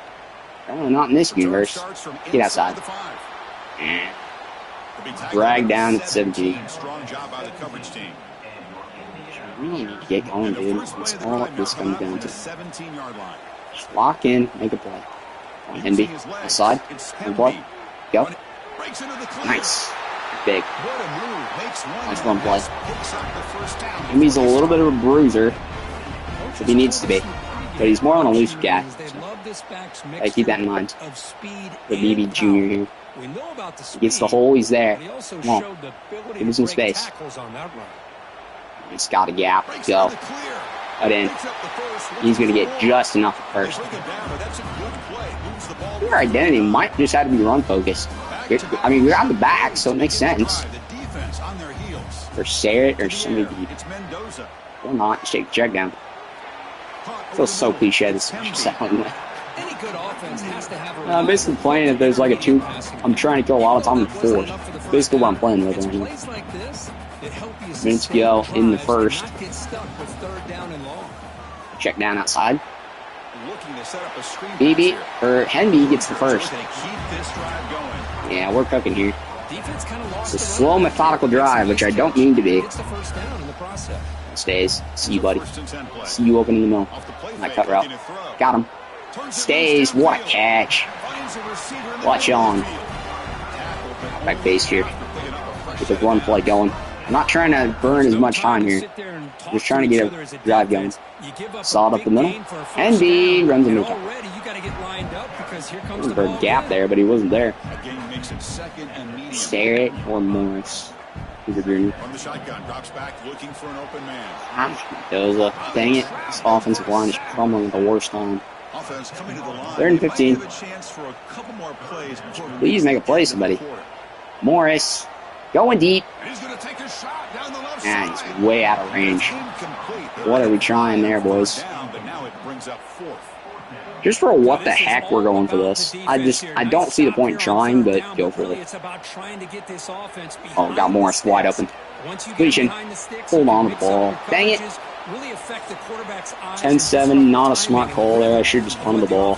Apparently not in this universe. Get outside. Drag down at 17. Really need to get going, dude. That's all this comes down to. Just lock in, make a play. On Henby. Outside. One play. Go. Nice. Big. Nice run play. Henby's a little bit of a bruiser. If he needs to be. But he's more on a loose guy. So I keep that in mind. The BB Jr. here. He gets the hole, he's there. Come on. Give him some space. He's got a gap. Go. Cut in. He's going to get just enough at first. Your identity might just have to be run focused. I mean, we're on the back, so it makes sense. Or Sarah or somebody deep. Or not. Just take a check down. It feels so cliche this sound. I'm basically playing if there's like a 2. I'm trying to kill a lot of time in 4. Basically what I'm playing with right now. Minutes to go in the first. Check down outside. BB or Henby gets the first. Yeah, we're cooking here. It's a slow, methodical drive, which I don't mean to be. Stays. See you, buddy. See you open in the middle. I cut route. Got him. Stays. What a catch. Watch on. Back base here. Get the run play going. I'm not trying to burn as much time here. Just trying to get a drive going. Solid up the middle. Henby runs into the top. There was a gap there, but he wasn't there. Starrett or Morris. He's a junior. Doza. Dang it. This offensive line is crumbling at the worst time. 3rd and 15. Please make a play, somebody. Morris. Going deep. And he's way out of range. What are we trying there, boys? Just for what the heck we're going for this. I don't see the point in trying, but go for it. Oh, got Morris wide open. Completion. Hold on to the ball. Dang it. really affect the quarterback's eyes. 10-7, not a smart call there. I should just punt the ball.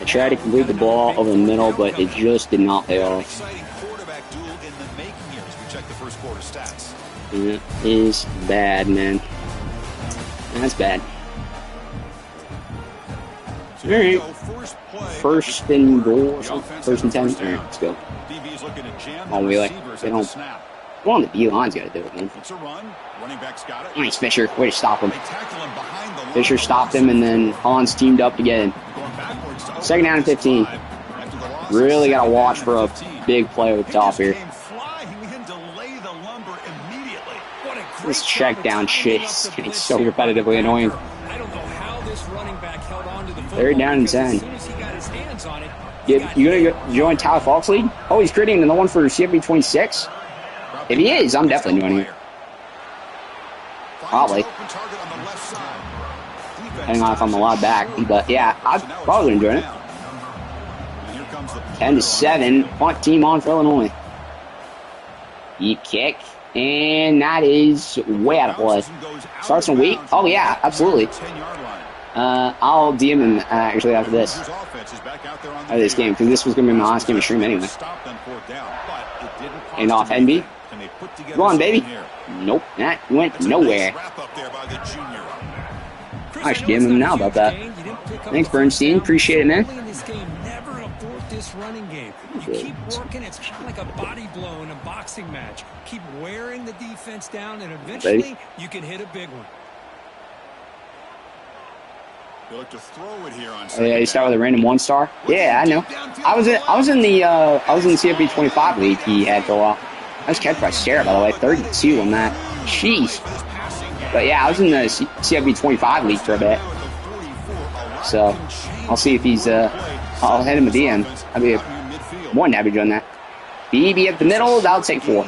I tried to complete the ball over the middle, but it just did not pay off. Exciting quarterback duel in the making here as we check the first quarter stats. It is bad, man. That's bad. So here we All right. go, first play. First and goal. First and 10. All right, let's go. DB's looking to jam Oh, the really? receivers They at the don't. snap. Well, the D-line's got to do it, man. It's a run. Running back's got it. Nice, Fisher. Way to stop him. They tackle him behind the line. Fisher stopped him, and then Hans teamed up to get him. Going backwards to Second down and 15. After the loss, Really got to second watch down for and a 15. big play over the He top just here. came flying in to lay the lumber immediately. What a great This check job down of shit timing is up the getting blitz so here by the repetitively annoying. backer. I don't know how this running back held on to the football. Third down and because 10. As soon as he got his hands on it, You gonna join Tyler Falk's league? Oh, he's creating another one for CFB 26? If he is, I'm definitely joining it. Probably. Depending on if I'm allowed back. But yeah, I'm probably gonna join it. 10-7. Punt team on for Illinois. Deep kick. And that is way out of play. Starts in week? Oh yeah, absolutely. I'll DM him actually after this. After this game, because this was going to be my last game of stream anyway. And off NB. Go on, baby. Nope, that went nowhere. I should DM him now about that. Thanks, Bernstein. Appreciate it, man. Never abort this running game. You keep working. It's kind of like a body blow in a boxing match. Keep wearing the defense down, and eventually you can hit a big one. Oh, yeah, you start with a random 1-star. Yeah, I know. I was in the CFB 25 league he had for a while. I was kept by Sarah, by the way, 32 on that. Jeez. But yeah, I was in the CFB 25 league for a bit. So I'll see if he's. I'll hit him a DM. I'd be more than happy doing that. BB up the middle. That'll take 4.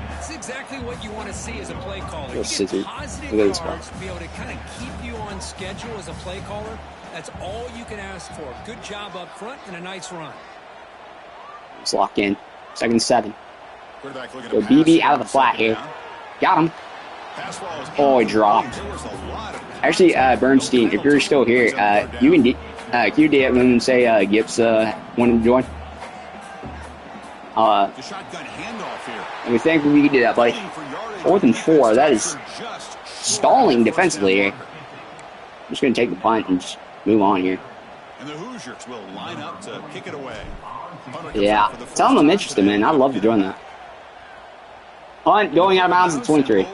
That's exactly what you want to see as a play caller. Little You scissor. get positive Look at this yards to be able to kind of keep you on schedule as a play caller. That's all you can ask for. Good job up front and a nice run. Let's lock in. 2nd and 7. Go BB out of the flat here. Got him. Oh, he dropped. Actually, Bernstein, if you're still here, you can can you DM him and say Gibbs wanted to join? Let me think we can do that, buddy. 4th and 4. That is stalling defensively here. I'm just going to take the punt and just move on here. And the Hoosiers will line up to kick it away. Yeah, tell them I'm interested, man. I'd love to join that. Punt going out of bounds at 23.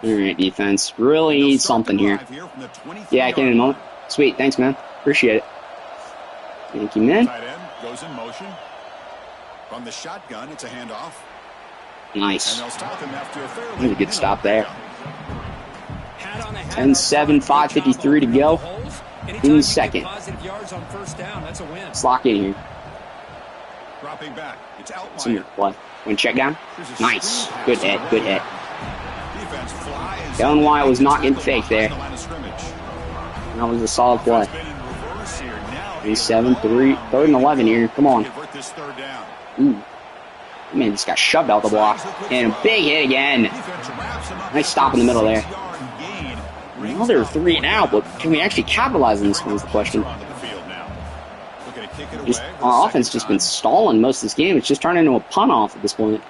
Alright, defense. Really need something here. Yeah, I can in a moment. Sweet, thanks, man. Appreciate it. Thank you, man. Tight end goes in motion. From the shotgun, it's a handoff. Nice. And they'll stop him after a fairly That was a good stop there. 10-7, 5:53 to go in the second. That's a win. Let's lock in here. Dropping back. It's Some Outlier. play. One check down. Nice. Good hit. Good hit. Defense flies. Ellen Wyatt was not getting fake there. The line of scrimmage. That was a solid play. Been in reverse here. Now 3-7-3. 3rd and 11 here. Come on. convert this third down. Ooh. Man, just got shoved out the block. And a big hit again. Defense wraps him up. Nice stop in the middle there. 6-yard gain. Another 3 and out, but can we actually capitalize on this one is the question. Onto the field now. Looking to kick it Just, away. our offense just been stalling most of this game. It's just turning into a punt off at this point.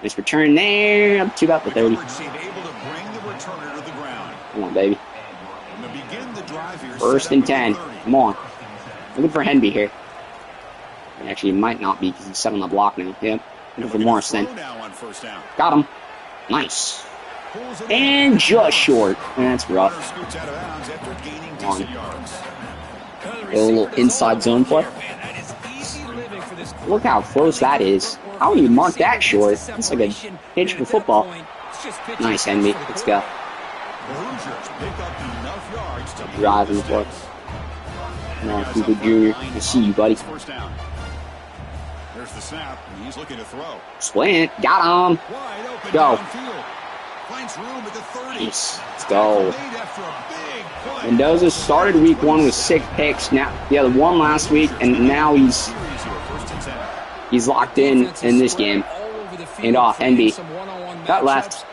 Nice return there. Up to about the 30. Coverage team able to bring the returner to the ground. Come on, baby. And to begin the drive here, 1st and 10. Come on. Looking for Henby here. Actually, it might not be because he's 7 on the block now. Yep. Looking for Morris then. Got him. Nice. And just short. That's rough. Come on. A little inside zone play. Look how close that is. How do you mark that short? That's like a pitch for football. Nice, Henby. Let's go. Driving the play. No, Cooper Jr. I see you, buddy. There's the snap, and he's looking to throw. Slant. Got him. Wide open Go. downfield. Finds room at the 30. Nice. Let's go. Made after a big play. Mendoza started week 1 with 6 picks. Now, yeah, the 1 last week, and now he's locked in this game. And off, NB. Got left.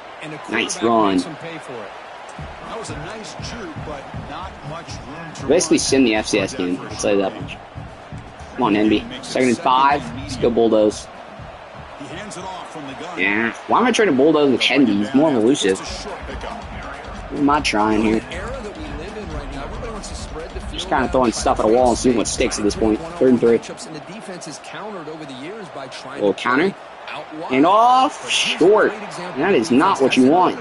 Nice run. That was a nice juke, but not much room to Basically sim the FCS game. I'll tell you that much. Come on, NB. 2nd and 5. Let's go Bulldoze. He hands it off from the gun. Yeah. Why am I trying to Bulldoze with Hendy? He's more elusive. What am I trying here? Just kind of throwing stuff at a wall and seeing what sticks at this point. 3rd and 3. A little counter. And off. Short. That is not what you want.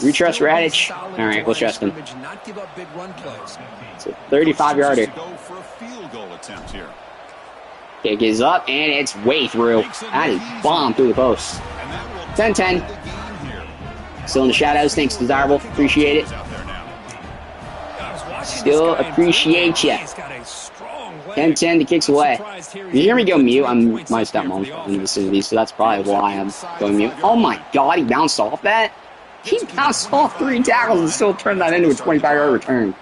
We trust Radich. All right, we'll trust him. It's a 35-yarder. Kick is up, and it's way through. That is bombed through the post. 10-10. Still in the shadows. Thanks, Desirable. Appreciate it. Still appreciate you. 10-10, the kicks away. You hear me go mute? I'm my stepmom's in the vicinity, so that's probably why I'm going mute. Oh my god, he bounced off that? He bounced off 3 tackles and still turned that into a 25-yard return.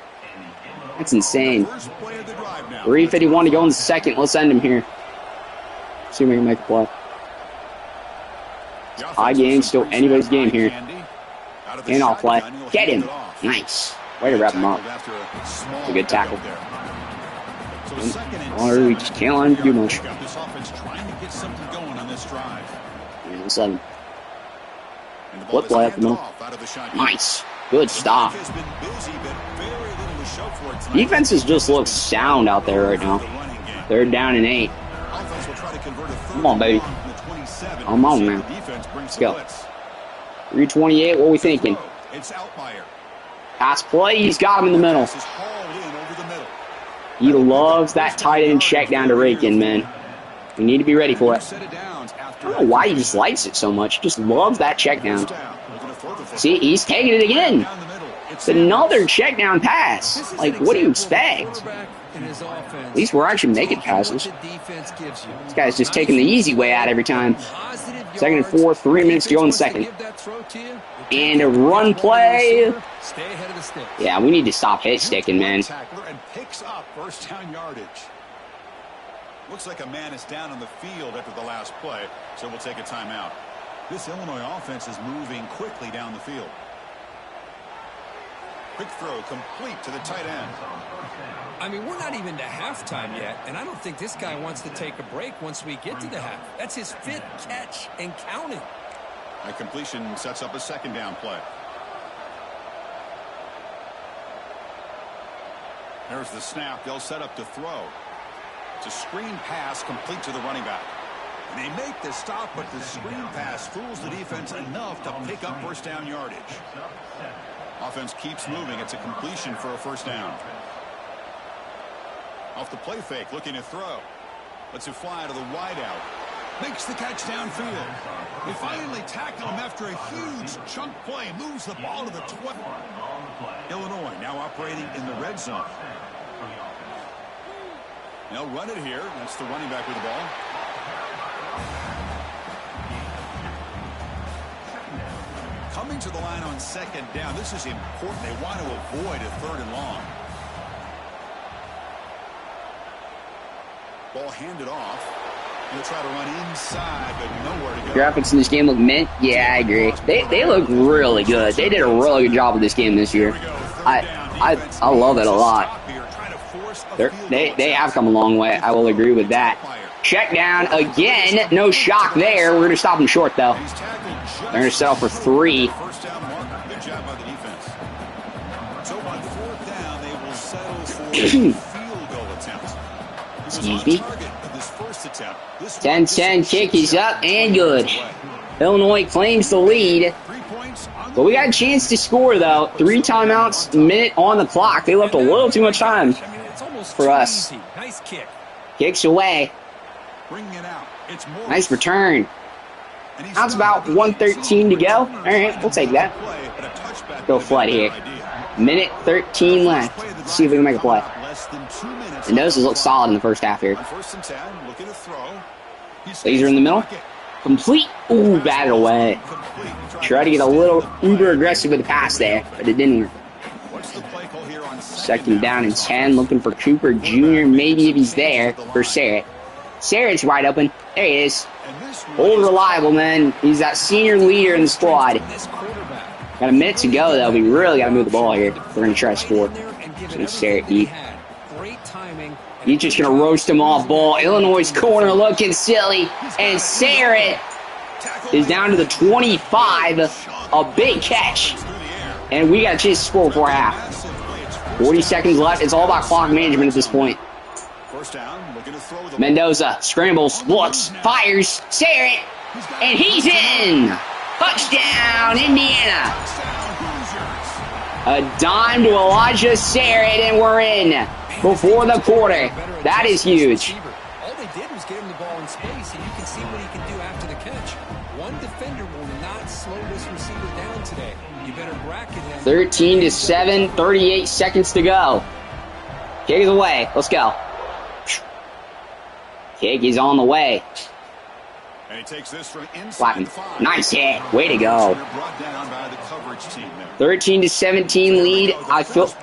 That's insane. 3:51 to go in the second. Let's end him here. See if we can make a play. High game, still anybody's game here. And off play. Get him. Nice. Way to wrap him up. It's a good tackle. Or we just can't let him do much. And 7. Flip play up the middle. Nice. Good stop. Defenses just look sound out there right now. 3rd down and 8. Come on, baby. Come on, man. Let's go. 3:28. What are we thinking? Pass play. He's got him in the middle. He loves that tight end check down to rake in, man. We need to be ready for it. I don't know why he just likes it so much. He just loves that check down. See, he's taking it again. It's another check down pass. Like, what do you expect? At least we're actually making passes. This guy's just taking the easy way out every time. 2nd and 4, 3 minutes to go in the second. And a run play. Yeah, we need to stop hit sticking, man. Looks like a man is down on the field after the last play, so we'll take a timeout. This Illinois offense is moving quickly down the field. Quick throw complete to the tight end. I mean, we're not even to halftime yet, and I don't think this guy wants to take a break once we get to the half. That's his 5th catch and counting. That completion sets up a 2nd down play. There's the snap. They'll set up to throw. It's a screen pass complete to the running back. And they make the stop, but the screen pass fools the defense enough to pick up 1st down yardage. Offense keeps moving. It's a completion for a 1st down. Off the play fake, looking to throw. Lets it fly to the wideout. Makes the catch downfield. They finally tackle him after a huge chunk play. Moves the ball to the 20. Illinois now operating in the red zone. They'll run it here. That's the running back with the ball. Coming to the line on 2nd down. This is important. They want to avoid a 3rd and long. Ball handed off. He'll try to run inside, but nowhere to go. Graphics in this game look mint. Yeah, I agree. They look really good. They did a really good job with this game this year. I love it a lot. They have come a long way. I will agree with that. Check down again. No shock there. We're going to stop him short, though. They're going to settle for 3. First down mark. Good job by the defense. So on 4th down, they will settle for a field goal attempt. Excuse me. 10-10 kick is up and good. Illinois claims the lead. But we got a chance to score, though. 3 timeouts, minute on the clock. They left a little too much time for us. Nice kick. Kicks away. Nice return. Now it's about 1:13 to go. All right, we'll take that. Go flood here. Minute 13 left. Let's see if we can make a play. The noses look solid in the first half here. Laser in the middle. Complete. Ooh, batted away. Try to get a little uber aggressive with the pass there, but it didn't work. 2nd down and 10. Looking for Cooper Jr. Maybe if he's there. For Sarah. Sarah's wide open. There he is. Old reliable, man. He's that senior leader in the squad. Got a minute to go, though. We really got to move the ball here. We're going to try to score. Just going to Sarah eat. He's just going to roast him off ball. Illinois' corner looking silly. And Sarah is down to the 25. A big catch. And we got a chance to score before half. 40 seconds left. It's all about clock management at this point. Mendoza scrambles, looks, fires, Sarah, and he's in! Touchdown, Indiana! A dime to Elijah Sarah, and we're in before the quarter. That is huge. All they did was give him the ball in space, and you can see what he can do after the catch. One defender will not slow this receiver down today. You better bracket him. 13-7, 38 seconds to go. Kick is away. Let's go. Kick is on the way. And he takes this from Flatten. Nice hit. Way to go. 13-17 lead. I feel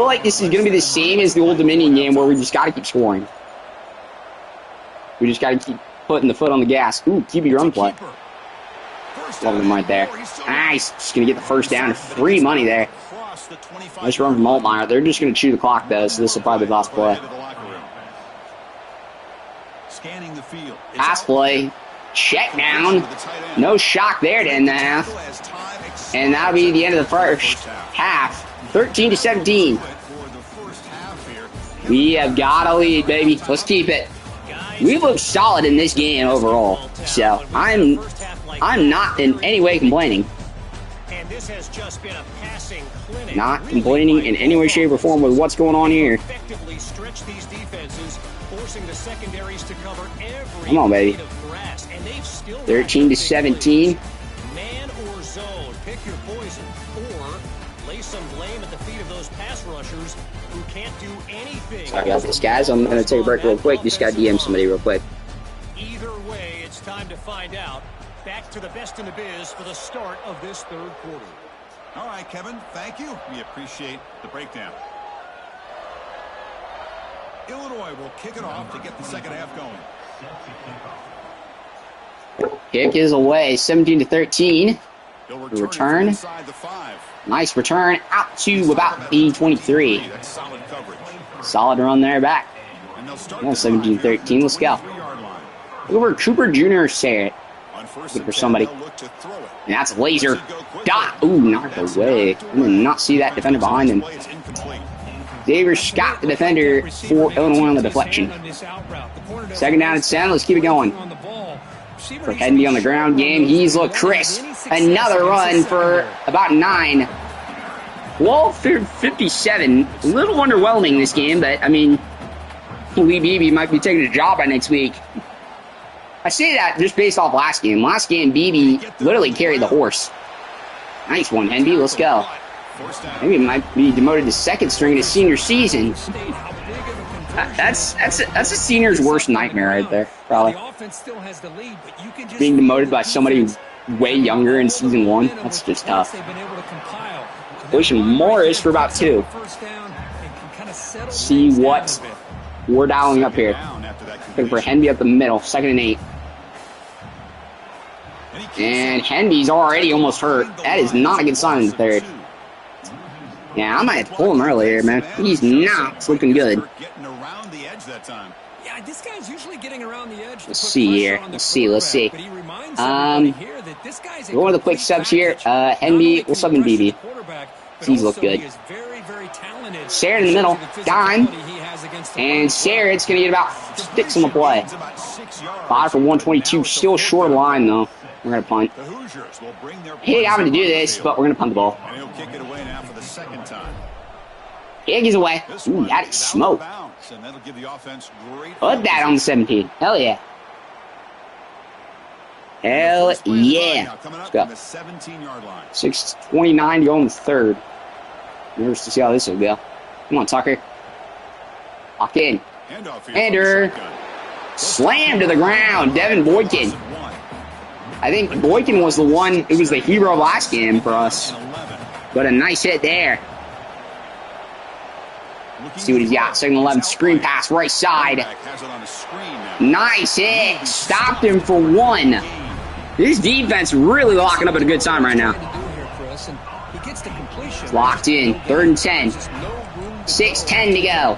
like this is going to be the same as the Old Dominion game where we just got to keep scoring. We just got to keep putting the foot on the gas. Ooh, QB run play. Love him right there. Nice. Just going to get the first down. Free money there. Nice run from Altmaier. They're just going to chew the clock, though, so this will probably be the last play. Pass play. Check down. No shock there to end the half. And that'll be the end of the first half. 13-17. We have got a lead, baby. Let's keep it. We look solid in this game overall. So I'm not in any way complaining. And this has just been a passing clinic. Not complaining in any way, shape, or form with what's going on here. Effectively stretch these defenses, forcing the secondaries to cover every Come on, baby. blade of grass, and they've still 13-17. Man or zone, pick your poison, or lay some blame at the feet of those pass rushers who can't do anything. Sorry about this, guys. I'm going to take a break real quick. Just got to DM somebody real quick. Either way, it's time to find out. Back to the best in the biz for the start of this third quarter. All right, Kevin, thank you. We appreciate the breakdown. Illinois will kick it off to get the second half going. Kick is away, 17-13. The return. Nice return out to about the 23. Solid run there back. 17-13. Let's go. Over Cooper Jr. Sarah. Looking for somebody. And that's laser. Dot. Ooh, knocked away. I did not see that defender behind him. Xavier Scott, the defender for Illinois on the deflection. Second down and 10. Let's keep it going. For Hendy on the ground game. He's looked crisp. Another run for about 9. 12-57. A little underwhelming this game, but I mean, Lee Beebe might be taking a job by next week. I say that just based off last game. Last game, Beebe literally carried the horse. Nice one, Hendy. Let's go. Maybe it might be demoted to second string his senior season. That's a senior's worst nightmare right there, probably. Being demoted by somebody way younger in season 1. That's just tough. Wishing Morris for about 2. See what we're dialing up here. Looking for Hendy up the middle. 2nd and 8. And Hendy's already almost hurt. That is not a good sign in the third. Yeah, I might have pulled him earlier, man. He's not looking good. Yeah, this guy's usually getting around the edge. Let's see here. Let's see. Going with the quick subs here. Hendy, we'll sub in BB. He's looked good. Sarah in the middle. Dime. And Sarah, it's going to get about 6 on the play. 5 for 122. Still short of the line, though. We're going to punt. Hate having to do this, but we're going to punt the ball. Kick is away. Ooh, that is smoke. Put that on the 17. Hell yeah. Hell yeah. Let's go. 6:29 to go in the third. Nervous to see how this will go. Come on, Tucker. Lock in. Hander. Slam to the ground. Devin Boykin. I think Boykin was the one, it was the hero of last game for us. But a nice hit there. See what he's got. 2nd and 11. Screen pass right side. Nice hit. Stopped him for 1. This defense really locking up at a good time right now. It's locked in. 3rd and 10. 6:10 to go.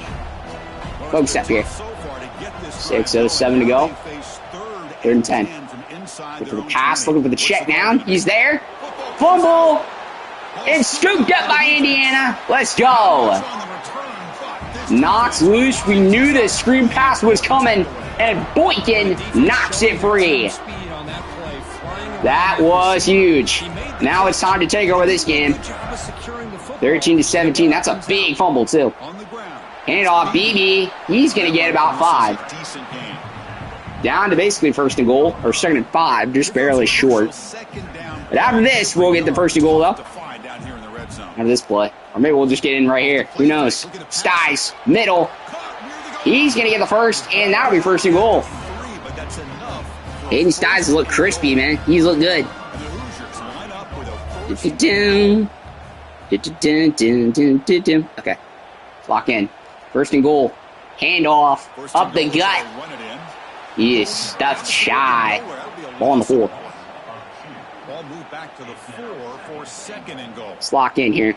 Focus up here. 6:07 to go. 3rd and 10. Looking for the pass. Looking for the check down. He's there. Fumble. It's scooped up by Indiana. Let's go. Knocks loose. We knew the screen pass was coming. And Boykin knocks it free. That was huge. Now it's time to take over this game. 13-17. That's a big fumble, too. Hand it off. BB. He's going to get about 5. Down to basically 1st and goal. Or 2nd and 5. Just barely short. But after this, we'll get the 1st and goal, though. After this play. Or maybe we'll just get in right here. Who knows? Styes. Middle. He's going to get the 1st. And that'll be 1st and goal. Hayden Styes has looked crispy, man. He's looked good. Okay. Lock in. 1st and goal. Hand off. Up the gut. He is stuffed shy. Ball on the 4. Ball moved back to the 4 for 2nd and goal. Let's lock in here.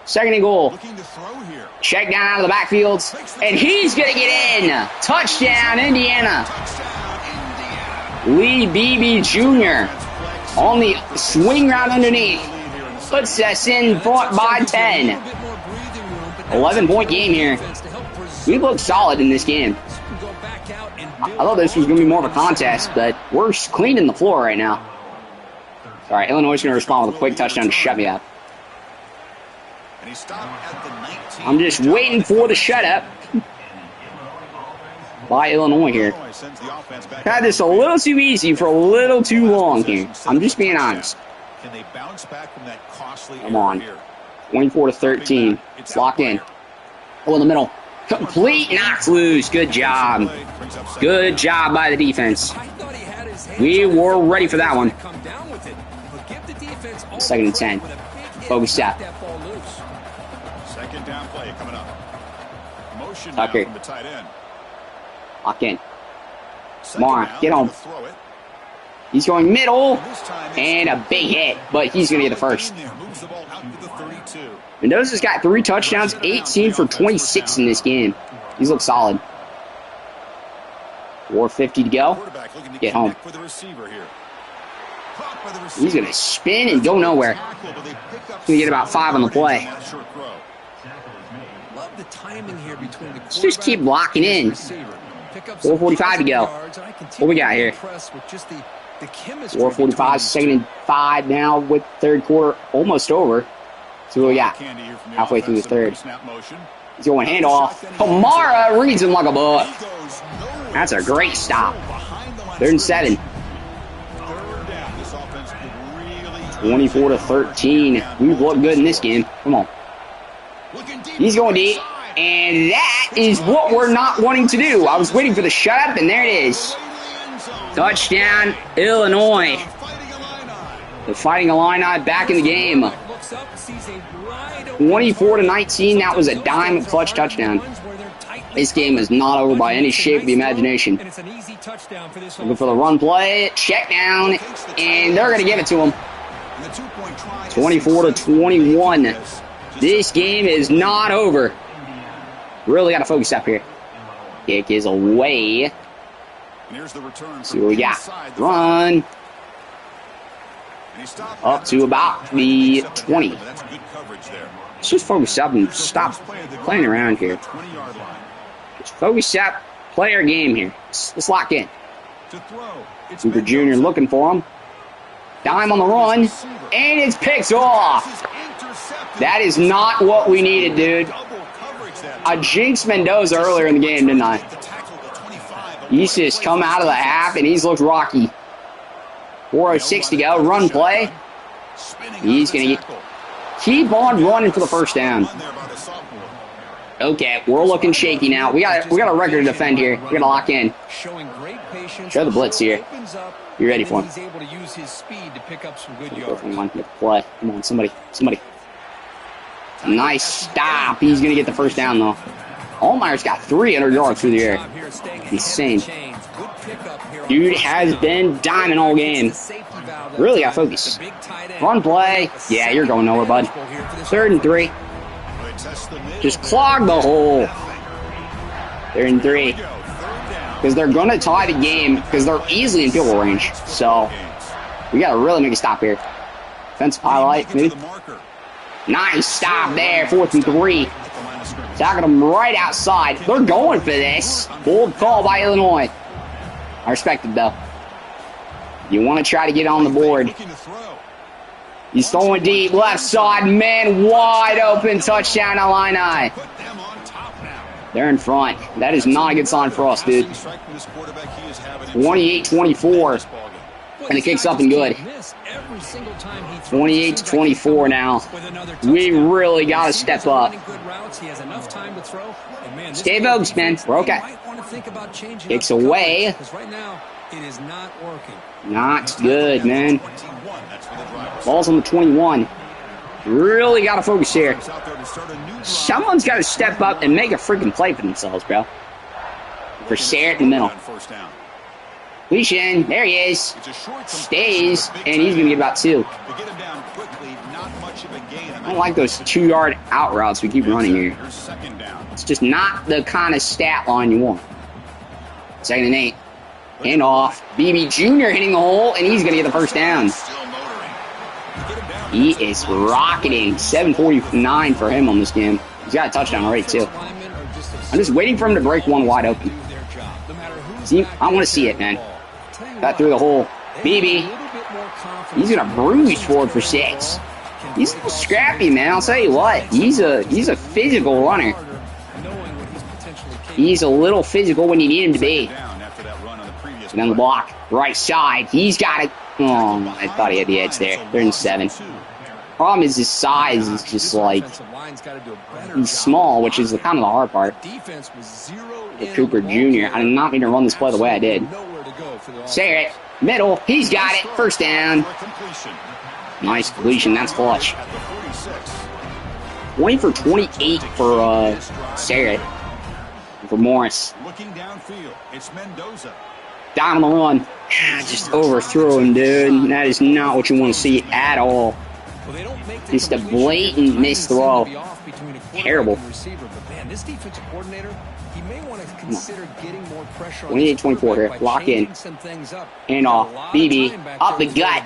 2nd and goal. Looking to throw here. Check down out of the backfield. And he's going to get in. Touchdown, Indiana. Lee Beebe Jr. on the swing route underneath. Puts us in front by 10. 11-point game here. We look solid in this game. I thought this was going to be more of a contest, but we're cleaning the floor right now. All right, Illinois is going to respond with a quick touchdown to shut me up. I'm just waiting for the shut-up by Illinois here. Had this a little too easy for a little too long here. I'm just being honest. Can they bounce back from that costly Come on. 24-13. It's locked in. Oh, in the middle. Complete knocks loose. Good job. Good job by the defense. We were ready for that one. 2nd and 10. Focus up. 2nd down play coming up. Motion Tucker. from the tight end. Lock in. Mara, get home. He's going middle. And a big hit, but he's going to get the 1st. Mendoza's got 3 touchdowns, 18 for 26 in this game. He's looked solid. 4:50 to go. Get home. He's going to spin and go nowhere. He's going to get about 5 on the play. Let's just keep locking in. 4:45 to go. What we got here? 4:45, 2nd and 5 now with 3rd quarter almost over. See what we got. Halfway through the 3rd. He's going handoff. Kamara reads him like a book. That's a great stop. 3rd and 7. 24-13. We've looked good in this game. Come on. He's going deep. And that is what we're not wanting to do. I was waiting for the shut-up, and there it is. Touchdown, Illinois. The Fighting Illini back in the game. 24-19. That was a dime clutch touchdown. This game is not over by any shape of the imagination. Looking for the run play. Check down. And they're going to give it to him. 24-21. This game is not over. Really got to focus up here. Kick is away. See what we got. Run. Up to about the 20. Let's just focus up and stop playing around here. Just focus up, play our game here. Let's lock in. Super Jr. looking for him. Dime on the run. And it's picked off. That is not what we needed, dude. I jinxed Mendoza earlier in the game, didn't I? He's just come out of the half, and he's looked rocky. 4:06 to go. Run play. He's going to keep on running for the 1st down. Okay, we're looking shaky now. We got a record to defend here. We got to lock in. Show the blitz here. You ready for him? Play. Come on, somebody. Nice stop. He's going to get the first down, though. Allmeyer's got 300 yards through the air. Insane. Dude has been diamond all game. Really got focus. Run play. Yeah, you're going nowhere, bud. 3rd and 3. Just clog the hole. 3rd and 3. Because they're going to tie the game because they're easily in field goal range. So, we got to really make a stop here. Defensive highlight, maybe. Nice stop there. 4th and 3. Tackling them right outside. They're going for this. Bold call by Illinois. I respect it, though. You want to try to get on the board. He's throwing deep. Left side. Man wide open. Touchdown Illini. They're in front. That is not a good sign for us, dude. 28-24. And the kick's up and good. 28-24 now. We really got to step up. Stay focused, man. We're okay. Kicks away. Not good, man. Ball's on the 21. Really got to focus here. Someone's got to step up and make a freaking play for themselves, bro. For Sarah in the middle. Leashin, there he is. Stays, and he's going to get about 2. I don't like those 2-yard out routes we keep running here. It's just not the kind of stat line you want. 2nd and 8. Hand off. BB Jr. hitting the hole, and he's going to get the first down. He is rocketing. 7:49 for him on this game. He's got a touchdown already, too. I'm just waiting for him to break one wide open. See, I want to see it, man. Got through the hole. BB. He's going to bruise forward for 6. He's a little scrappy, man. I'll tell you what. He's a physical runner. He's a little physical when you need him to be. And on the block. Right side. He's got it. Oh, I thought he had the edge there. 3rd and 7. Problem is his size is just like, he's small, which is kind of the hard part. With Cooper Jr. I did not mean to run this play the way I did. Say it. Middle. He's got it. First down. Nice completion. That's clutch. 20 for 28 for Sarah. For Morris. Looking downfield, it's Mendoza. Down on the run. Just overthrew him, dude. That is not what you want to see at all. Just a blatant missed throw. Terrible. This defensive coordinator, he may want to consider getting more pressure. 28-24 here. Lock in. Hand off. BB. Up the gut.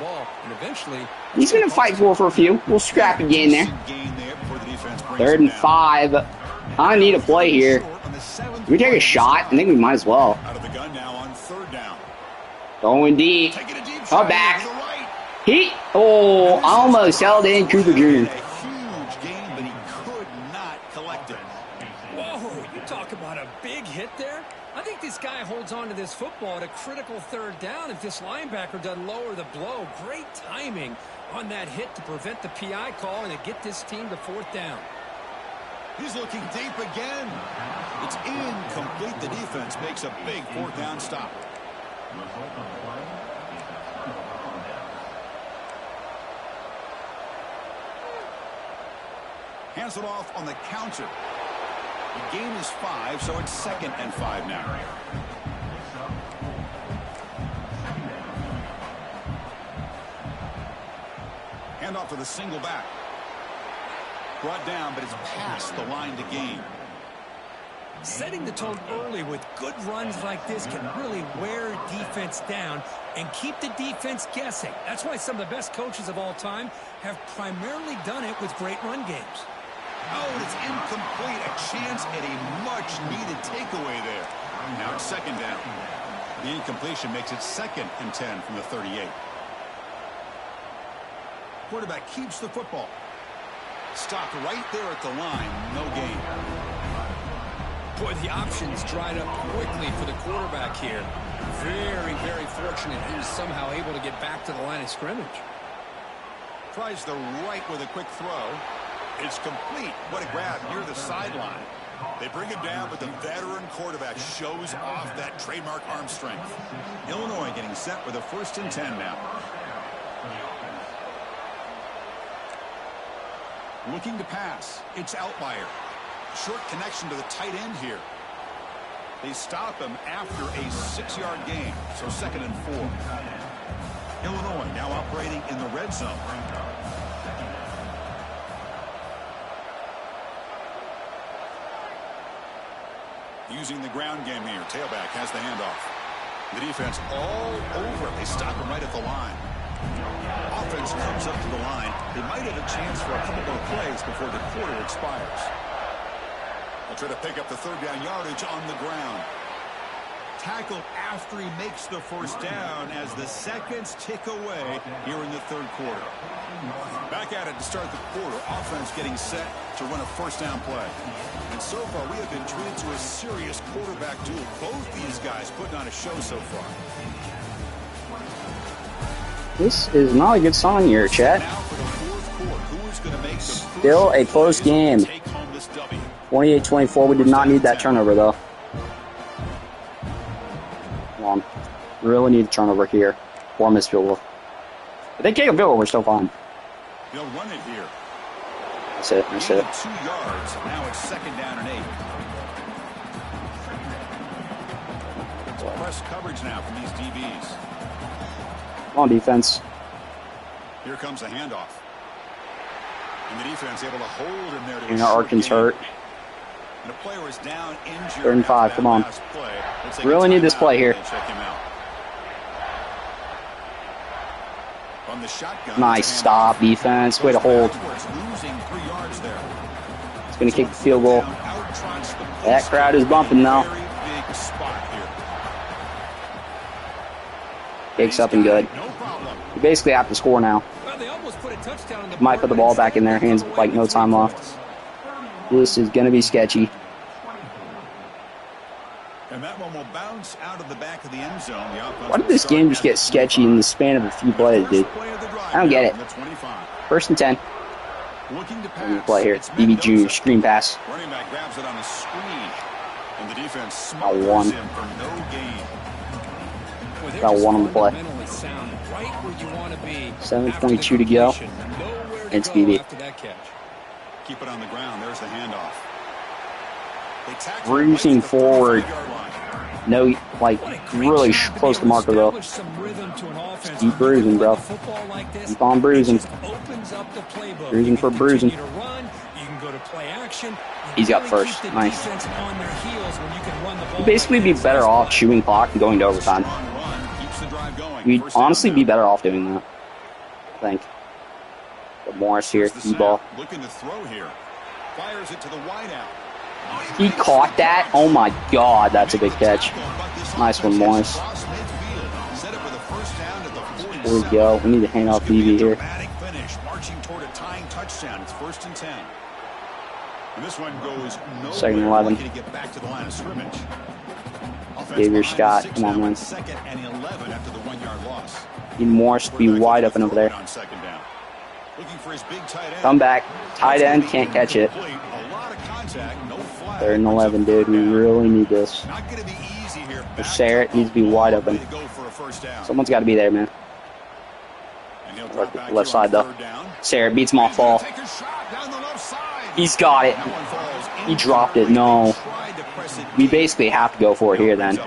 He's going to fight for a few. We'll scrap a gain there. 3rd and 5. I need a play here. Can we take a shot? I think we might as well. Going deep. Up back. Almost held in Cooper Jr. This guy holds on to this football at a critical 3rd down if this linebacker doesn't lower the blow. Great timing on that hit to prevent the PI call and to get this team to 4th down. He's looking deep again. It's incomplete. The defense makes a big 4th down stop. Hands it off on the counter. The gain is 5, so it's 2nd and 5 now. Hand off to the single back. Brought down, but it's past the line to gain. Setting the tone early with good runs like this can really wear defense down and keep the defense guessing. That's why some of the best coaches of all time have primarily done it with great run games. Oh, it's incomplete. A chance at a much-needed takeaway there. Now it's 2nd down. The incompletion makes it 2nd and 10 from the 38. Quarterback keeps the football. Stopped right there at the line. No gain. Boy, the options dried up quickly for the quarterback here. Very, very fortunate he was somehow able to get back to the line of scrimmage. Tries the right with a quick throw. It's complete. What a grab near the sideline. They bring him down, but the veteran quarterback shows off that trademark arm strength. Illinois getting set with a 1st and 10 now. Looking to pass. It's Outlier. Short connection to the tight end here. They stop him after a 6-yard gain. So 2nd and 4. Illinois now operating in the red zone. Using the ground game here. Tailback has the handoff. The defense all over it. They stop him right at the line. Offense comes up to the line. They might have a chance for a couple more plays before the quarter expires. They'll try to pick up the 3rd down yardage on the ground. Tackled after he makes the 1st down as the seconds tick away here in the 3rd quarter. Back at it to start the quarter. Offense getting set to run a 1st down play. And so far, we have been treated to a serious quarterback duel. Both these guys putting on a show so far. This is not a good sign here, chat. Still a close game. 28-24. We did not need that turnover, though. Come on. Really need a turnover here. Or miss field goal. If they kick a field goal, we're still fine. They'll run it here. That's it. That's it. 2 yards. Now it's 2nd down and 8. Press coverage now from these DBs. Come on, defense. Here comes a handoff. And the defense able to hold him there. To Arkin's hurt. And the player is down injured. 3rd and 5. Come on. Really need this play here. Check him out. On the shotgun, nice stop, defense. Way to hold. It's going to kick the field goal. That crowd is bumping now. Takes up and good. You basically have to score now. Might put the ball back in their hands with like no time left. This is going to be sketchy. And that one will bounce out of the back of the end zone. Why did this game just get sketchy in the span of a few plays, dude? I don't get it. 1st and 10. Looking to pass. Play here. BB Jr. Screen pass. Running back grabs it on the screen. And the defense smothers him for no gain. Got 1 on the play. 7:22 to go. It's BB. Keep it on the ground. There's the handoff. Bruising forward. No, like, really close to marker, though. Just keep bruising, bro. Keep on bruising. Bruising for bruising. He's got 1st. Nice. You'd basically be better off chewing clock and going to overtime. We'd honestly be better off doing that, I think. But Morris here, E-ball. Looking to throw here. Fires it to the wideout. He caught that? Oh my god, that's a big catch. Nice one, Morris. There we go. We need to hand off BB here. Marching toward a tying touchdown. It's 1st and 10. And this one goes 2nd and 11. Xavier Scott, come on, man. 2nd and 11 after the 1-yard loss. Need Morris to be wide open over there. Come back. Tight end, can't catch it. 3rd and 11, dude. We really need this. Sarrett needs to be wide open. Someone's got to be there, man. Left side, though. Sarrett beats him off ball. He's got it. He dropped it. No. We basically have to go for it here, then.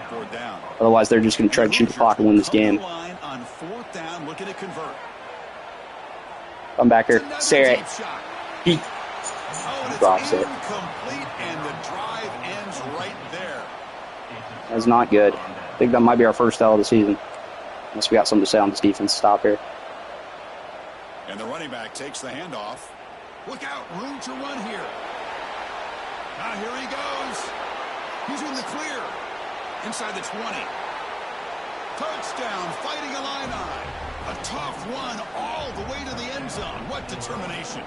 Otherwise, they're just going to try to shoot the clock and win this game. Come back here. Sarrett. He drops it. That's not good. I think that might be our first L of the season. Unless we got something to say on this defense. Stop here. And the running back takes the handoff. Look out, room to run here. Now here he goes. He's in the clear. Inside the 20. Touchdown, fighting Illini. A tough one all the way to the end zone. What determination.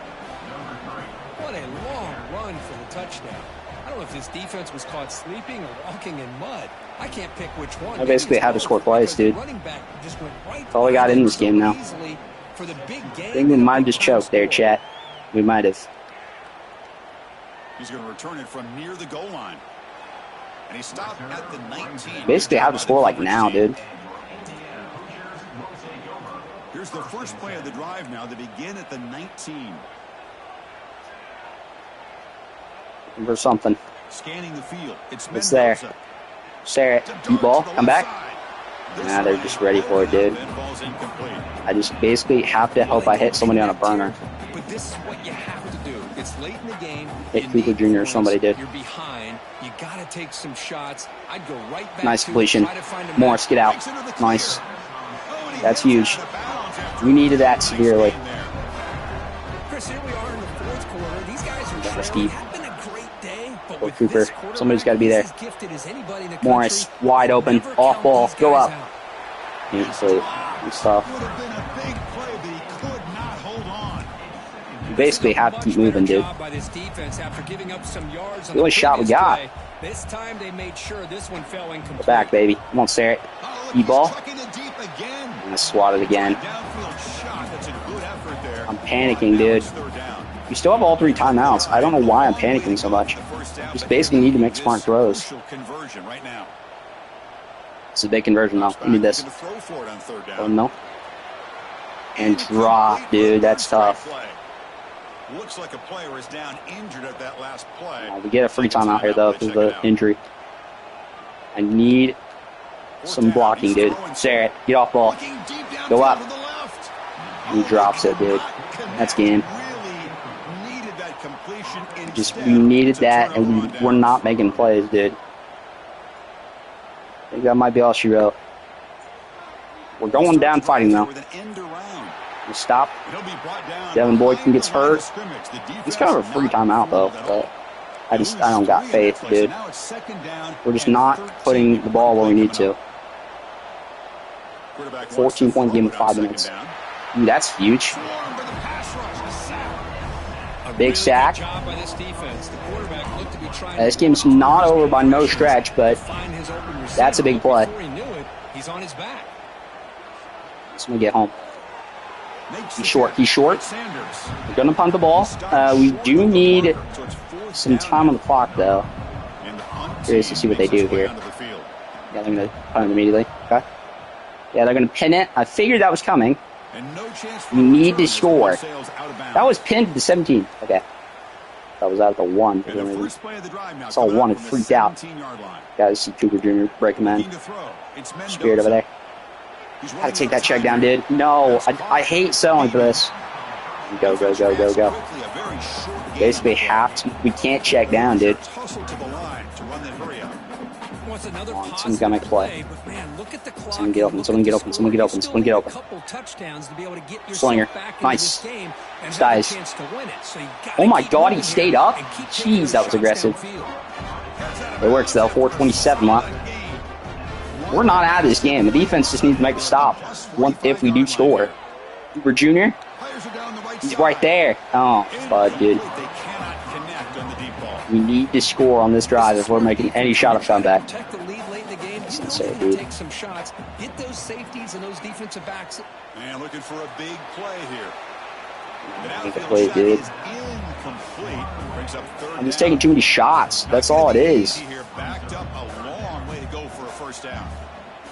What a long run for the touchdown. I don't know if this defense was caught sleeping or walking in mud. I can't pick which one. I basically had to score twice, dude. That's all we got in this game now. I think we might have just choked there, chat. We might have. He's going to return it from near the goal line. And he stopped at the 19. Basically have to score like now, dude. Here's the first play of the drive now. They begin at the 19. For something. Scanning the field. It's there. Share it. Deep ball. Come back. Nah, they're just ready for it, dude. I just basically have to hope I hit somebody on a burner. But this is what you have to do. It's late in the game. Hit Cooper Jr. or somebody did. You're behind. You got to take some shots. I'd go right back. Nice completion. Morris, get out. Nice. That's huge. We needed that severely. Chris, here we are in the fourth quarter. These guys are Steve. having a great day. But Or Cooper. Somebody's got to be there. as gifted as anybody in the Morris, country. wide open. Never Off count ball. these Go guys up. out. Can't sleep. Good stuff. Would have been a big play, but he could not hold on. You basically have to keep moving, dude. By this defense after giving up some yards on The only shot we previous got. play. This time they made sure this one fell incomplete. Back, baby. Come on, Sarah. Oh, E-ball. trucking it deep again. I'm going to swat it again. Downfield shot. That's a good effort there. I'm panicking, dude. Third down. We still have all 3 timeouts. I don't know why I'm panicking so much. Just basically need to make smart throws. Crucial conversion right now. It's a big conversion, though. Give me this. Looking to throw for it on third down. Oh, no. And drop, dude. That's tough. Looks like a player is down injured at that last play. We get a free timeout here, though, because of the injury. I need some blocking, dude. Sarah, get off ball. Go up. He drops it, dude. That's game. Just, we needed that, and we're not making plays, dude. I think that might be all she wrote. We're going down fighting, though. We stop. Devin Boykin gets hurt. He's kind of a free timeout, though. But I don't got faith, dude. We're just not putting the ball where we need to. 14-point game in 5 minutes. Ooh, that's huge. Big sack. This game's not over by no stretch, but that's a big play. He's on his back. Just gonna get home. He's short. He's short. We're gonna punt the ball. We do need some time on the clock, though. Curious to see what they do here. Yeah, they're gonna punt it immediately. Okay. Yeah, they're gonna pin it. I figured that was coming. We need to score. That was pinned to 17. Okay. That was out at the 1. I saw 1 and freaked out. Guys, see Cooper Jr. break him in. Spirit over there. Gotta take that check down, dude. No, I hate selling for this. Go, go, go, go, go. Basically have to. We can't check down, dude. Someone's gotta make a play. Someone get open, someone get open, someone get open, someone get open. Slinger. Nice. Guys. Oh my god, he stayed up? Jeez, that was aggressive. It works though, 4:27 left. We're not out of this game. The defense just needs to make a stop if we do score. Cooper Jr. He's right there. Oh, fud, dude. We need to score on this drive if we're making any shot of comeback. That's insane, dude. Take some shots. Hit those safeties and those defensive backs. Man, looking for a big play here. Make a play, dude. I'm just taking too many shots. That's all it is. Backed up a long way to go for a first down.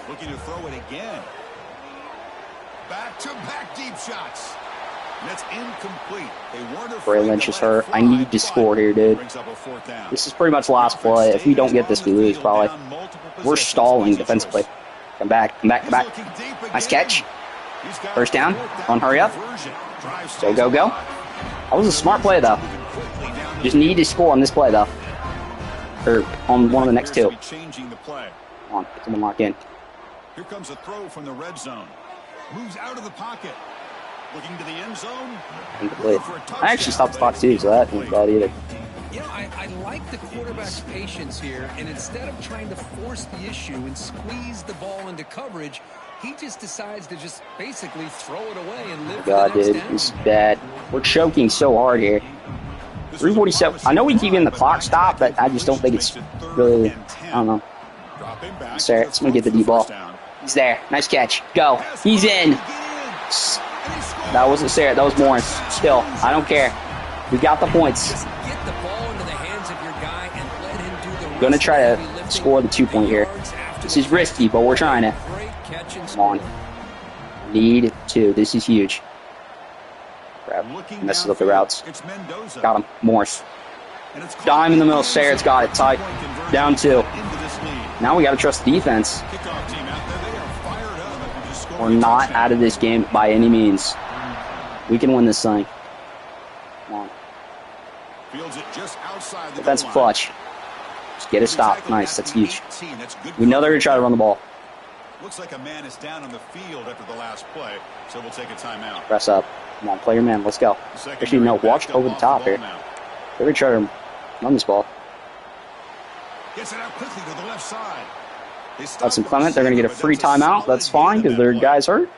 Looking to throw it again. Back-to-back deep shots. That's incomplete. Bray Lynch is hurt. I need to score here, dude. This is pretty much last play. If we don't get this, we lose, probably. We're stalling defensively. Come back, come back, come back. Nice catch. First down. On, hurry up. Go, go, go. That was a smart play, though. Just need to score on this play, though. Or on one of the next 2. Come on, get someone lock in. Here comes a throw from the red zone. Moves out of the pocket. Looking to the end zone. Incomplete. I actually stopped the clock too, so that wasn't bad either. You know, I like the quarterback's patience here, and instead of trying to force the issue and squeeze the ball into coverage, he just decides to just basically throw it away and live for the next dude, down. this is bad. We're choking so hard here. 3:47. I know we keep getting the clock stopped, but I just don't think it's really. I don't know. Sarah, it's gonna get the D ball. He's there. Nice catch. Go. He's in. That wasn't Sarah. That was Morris. Still, I don't care. We got the points. Just get the ball into the hands of your guy and let him do the Gonna try to score the 2-point here. This is risky, but we're trying it. Come on. Need to. This is huge. Crap. Messes up the routes. Got him. Morris. Dime in the middle. Sayers got it. Tied. Down 2. Now we got to trust the defense. We're not out of this game by any means. We can win this thing. Come on. Defense clutch. Just get a stop. Nice. That's huge. We know they're going to try to run the ball. Looks like a man is down on the field after the last play, so we'll take a timeout. Press up. Come on, play your man. Let's go. Actually, no, watch over the top here. They're going to try to run this ball. Gets it out quickly to the left side. Hudson Clement, they're going to get a free timeout. That's fine because their guy's hurt.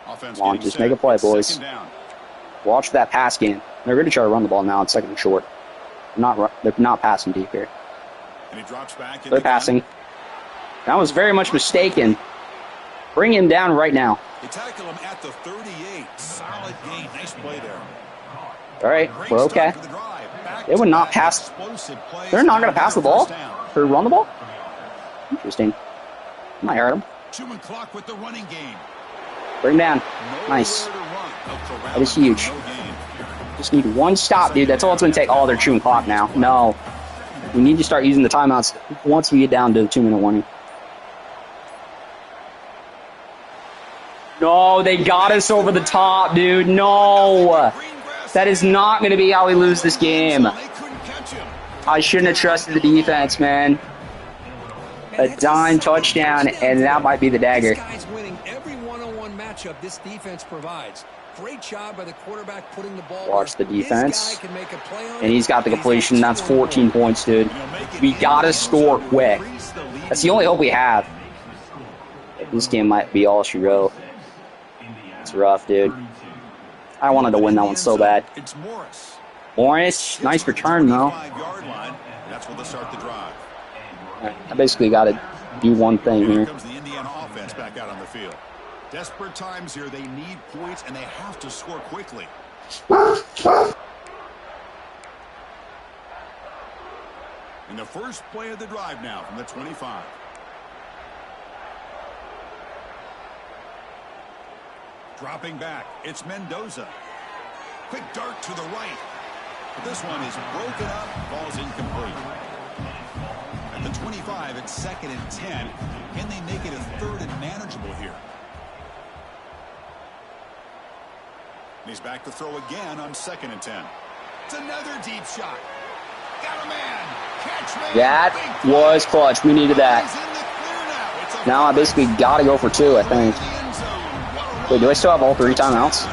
Come on, just make a play, boys. Watch that pass game. They're going to try to run the ball now. It's 2nd and short. They're not passing deep here. They're passing. That was very much mistaken. Bring him down right now. They tackle him at the 38. Solid gain. Nice play there. All right, we're okay. They would not pass. They're not going to pass the ball or run the ball? Interesting. Might hurt him. Clock with the running game. Bring down. Nice. That is huge. Just need one stop, dude. That's all it's going to take. Oh, they're chewing clock now. No. We need to start using the timeouts once we get down to the 2-minute warning. No, they got us over the top, dude. No. That is not going to be how we lose this game. I shouldn't have trusted the defense, man. A dime touchdown, and that might be the dagger. This guy's winning every one-on-one matchup this defense provides. Great job by the quarterback putting the ball. Watch the defense. And he's got the completion. That's 14 points, dude. We got to score quick. That's the only hope we have. This game might be all she wrote. It's rough, dude. I wanted to win that one so bad. It's Morris. Morris, nice return, though. That's where they start the drive. I basically got to do one thing here. Here comes the Indiana offense back out on the field. Desperate times here. They need points, and they have to score quickly. In the first play of the drive now from the 25. Dropping back, it's Mendoza. Quick dart to the right. But this one is broken up, ball's incomplete. At the 25, it's 2nd and 10. Can they make it a 3rd and manageable here? And he's back to throw again on 2nd and 10. It's another deep shot. Got a man. Catch man. That was clutch. We needed that. Now I basically got to go for 2, I think. Wait, do I still have all 3 timeouts?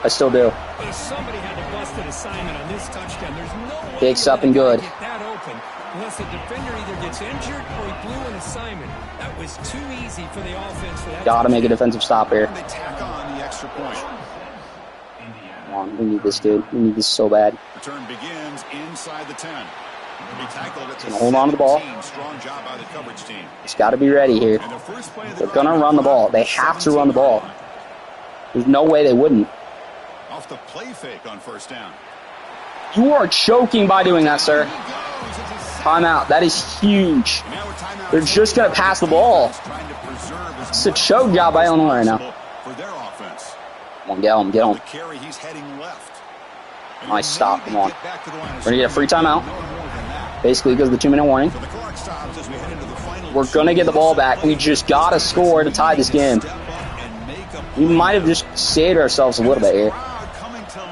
I still do. Somebody had to bust an assignment on this touchdown. There's no way Picks up and good. get that open unless the defender either gets injured or he blew an assignment. That was too easy for the offense for that. Got to make a defensive stop here. They tack on the extra point. Come on, we need this, dude. We need this so bad. Return begins inside the 10. Be tackled at the hold on to the ball. Strong job by the coverage team. It's got to be ready here. They're going to run the ball. They have to run the ball. There's no way they wouldn't. Off the play fake on 1st down. You are choking by doing that, sir. Timeout. That is huge. They're just going to pass the ball. It's a choke job by Illinois right now. For their offense. Come on, get him, get him. The carry, he's heading left. Nice stop. Come on. We're going to get a free timeout. Basically because of the 2-minute warning. We're going to get the ball back. We just got to score to tie this game. We might have just saved ourselves a little bit here.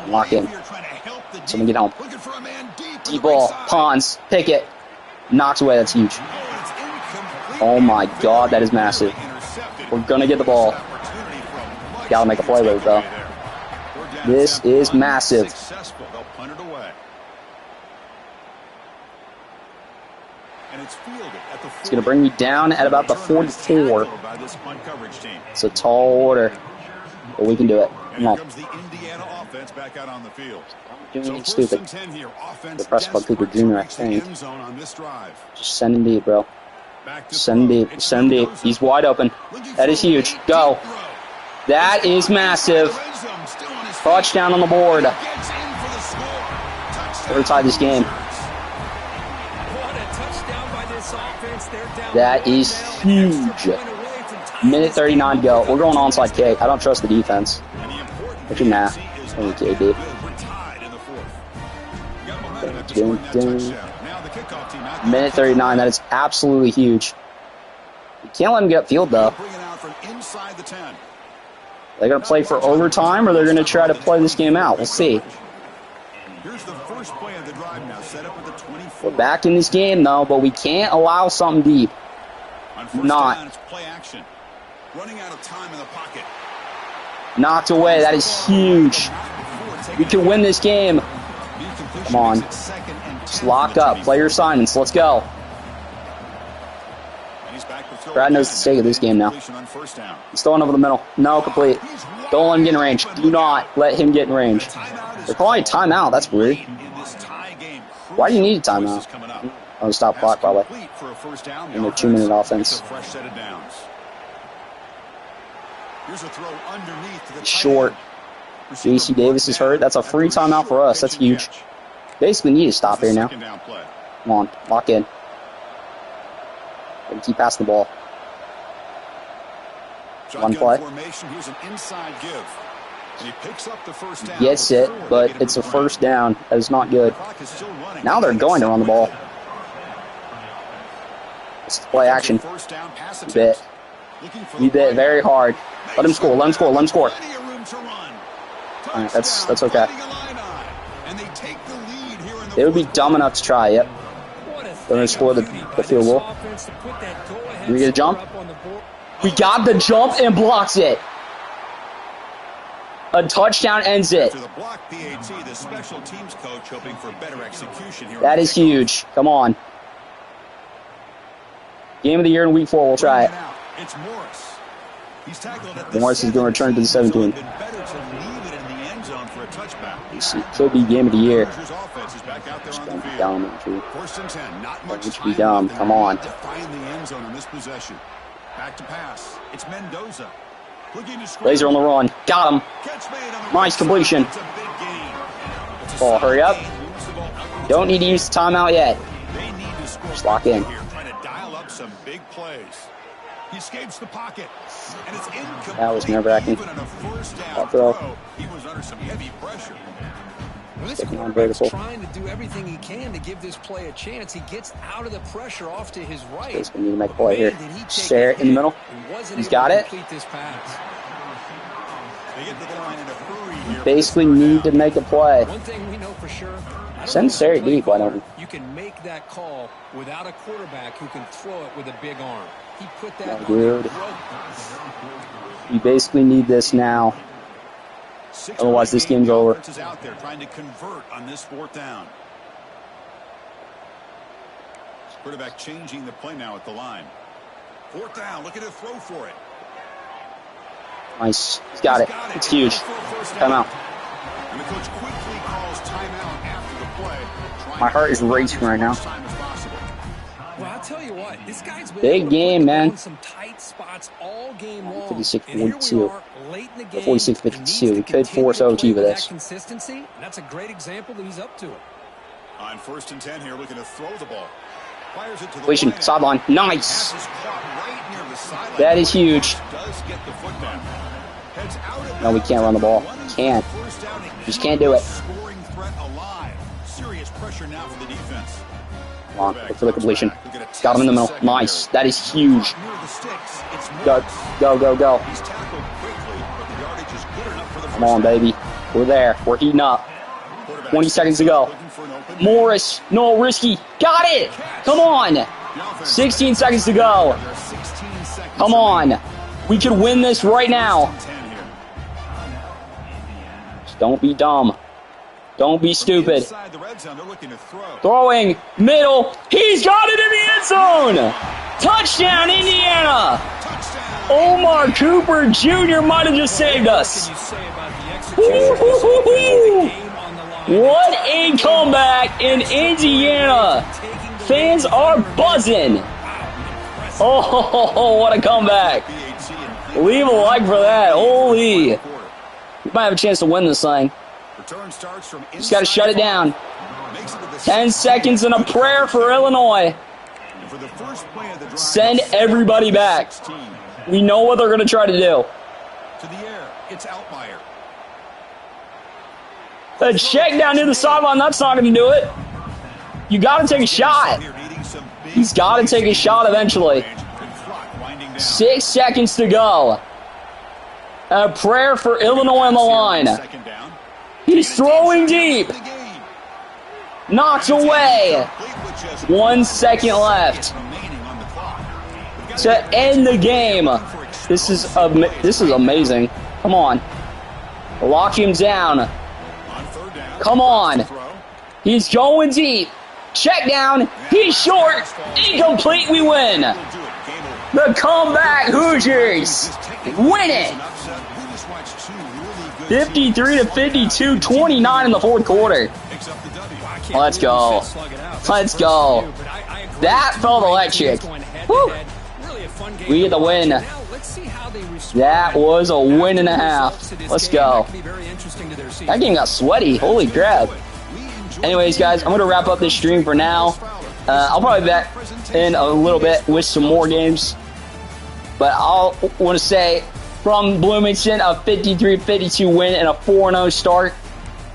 Lock in. Someone get home. Deep ball. Pons. Pickett. Knocks away. That's huge. Oh my god, that is massive. We're going to get the ball. Got to make a play with it, though. This is massive. It's going to bring me down at about the 44. It's a tall order, but we can do it. Come on. Doing anything stupid. The Prescott Cooper Jr., I think. Just send him deep, bro. Send him deep. Send him deep. He's wide open. That is huge. Go. That is massive. Touchdown on the board. We're tie this game. That is huge. Minute 39 to go. We're going onside kick. I don't trust the defense. Actually, nah. Only KD. Minute 39. That is absolutely huge. You can't let them get upfield, though. They're going to play for overtime, or they're going to try to play this game out. We'll see. We're back in this game, though, but we can't allow something deep. Not. Knocked away. That is huge. We can win this game. Come on. Just lock up. Play your assignments. Let's go. Brad knows the stake of this game now. He's throwing over the middle. No, complete. Don't let him get in range. Do not let him get in range. They're calling a timeout. That's weird. Why do you need a timeout? Oh, stop clock, probably. In their 2-minute offense. Short. J.C. Davis is hurt. That's a free timeout for us. That's huge. Basically need to stop here now. Come on. Lock in. And keep passing the ball. One play. Gets it, but it's a first down. That is not good. Now they're going to run the ball. It's play action. You bet. You bet very hard. Let him score. Let him score. Let him score. All right, that's okay. They would be dumb enough to try. Yep. They're going to score the field goal. Do we get a jump? We got the jump and blocks it. A touchdown ends it. That is huge. Come on. Game of the year in week 4. We'll try it. Morris is going to return to the 17. It could be game of the year. Just don't be dumb. It should be dumb. Come on. Laser on the run. Got him. Nice completion. Ball, hurry up. Don't need to use the timeout yet. Just lock in. That was nerve-wracking. Ball throw. Taking on vertical. Trying to do everything he can to give this play a chance. He gets out of the pressure off to his right. He's going to need to make a play here. Stare in the middle. He's got it. You basically need to make a play. One thing we know for sure. Send Sarah deep, why don't we? You can make that call without a quarterback who can throw it with a big arm. He put that good. You basically need this now. Otherwise, this game's over. Out there trying to convert on this 4th down. Quarterback changing the play now at the line. 4th down. Look at it throw for it. Nice. He's got it. It's huge. Timeout. And the coach quickly calls timeout after the play. My heart is racing right now. Well, I'll tell you what, this guy's been big game, man. Some tight spots all game long. 56-42. 46-52. We could force OT with this. Consistency, that's a great example that he's up to it. On 1st and 10 here, looking to throw the ball. Fires it to the completion, sideline. Nice. That is huge. No, we can't run the ball. Can't. Just can't do it. Serious pressure now for the defense. Come on, look for the completion. Got him in the middle. Nice. That is huge. Go, go, go, go. Come on, baby. We're there. We're heating up. 20 seconds to go. Morris. No, risky. Got it. Come on. 16 seconds to go. Come on. We could win this right now. Just don't be dumb. Don't be stupid. Throwing. Middle. He's got it in the end zone. Touchdown, Indiana. Omar Cooper Jr. might have just saved us. What a comeback in Indiana. Fans are buzzing. Oh, what a comeback. Leave a like for that. Holy. We might have a chance to win this thing. Just got to shut it down. 10 seconds and a prayer for Illinois. Send everybody back. We know what they're going to try to do. A check down to the sideline. That's not going to do it. You got to take a shot. He's got to take a shot eventually. 6 seconds to go. A prayer for Illinois on the line. He's throwing deep. Knocked away. 1 second left to end the game. This is amazing. Come on. Lock him down. Come on. He's going deep. Check down. He's short. Incomplete. We win. The comeback Hoosiers win it. 53-52, 29 in the fourth quarter. Let's go. Let's go. That felt electric. Woo. We get the win. That was a win and a half. Let's go. That game got sweaty. Holy crap. Anyways, guys, I'm going to wrap up this stream for now. I'll probably be back in a little bit with some more games. But I'll want to say, from Bloomington, a 53-52 win and a 4-0 start.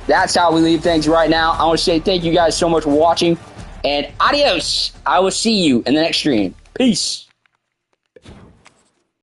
That's how we leave things right now. I want to say thank you guys so much for watching. And adios. I will see you in the next stream. Peace.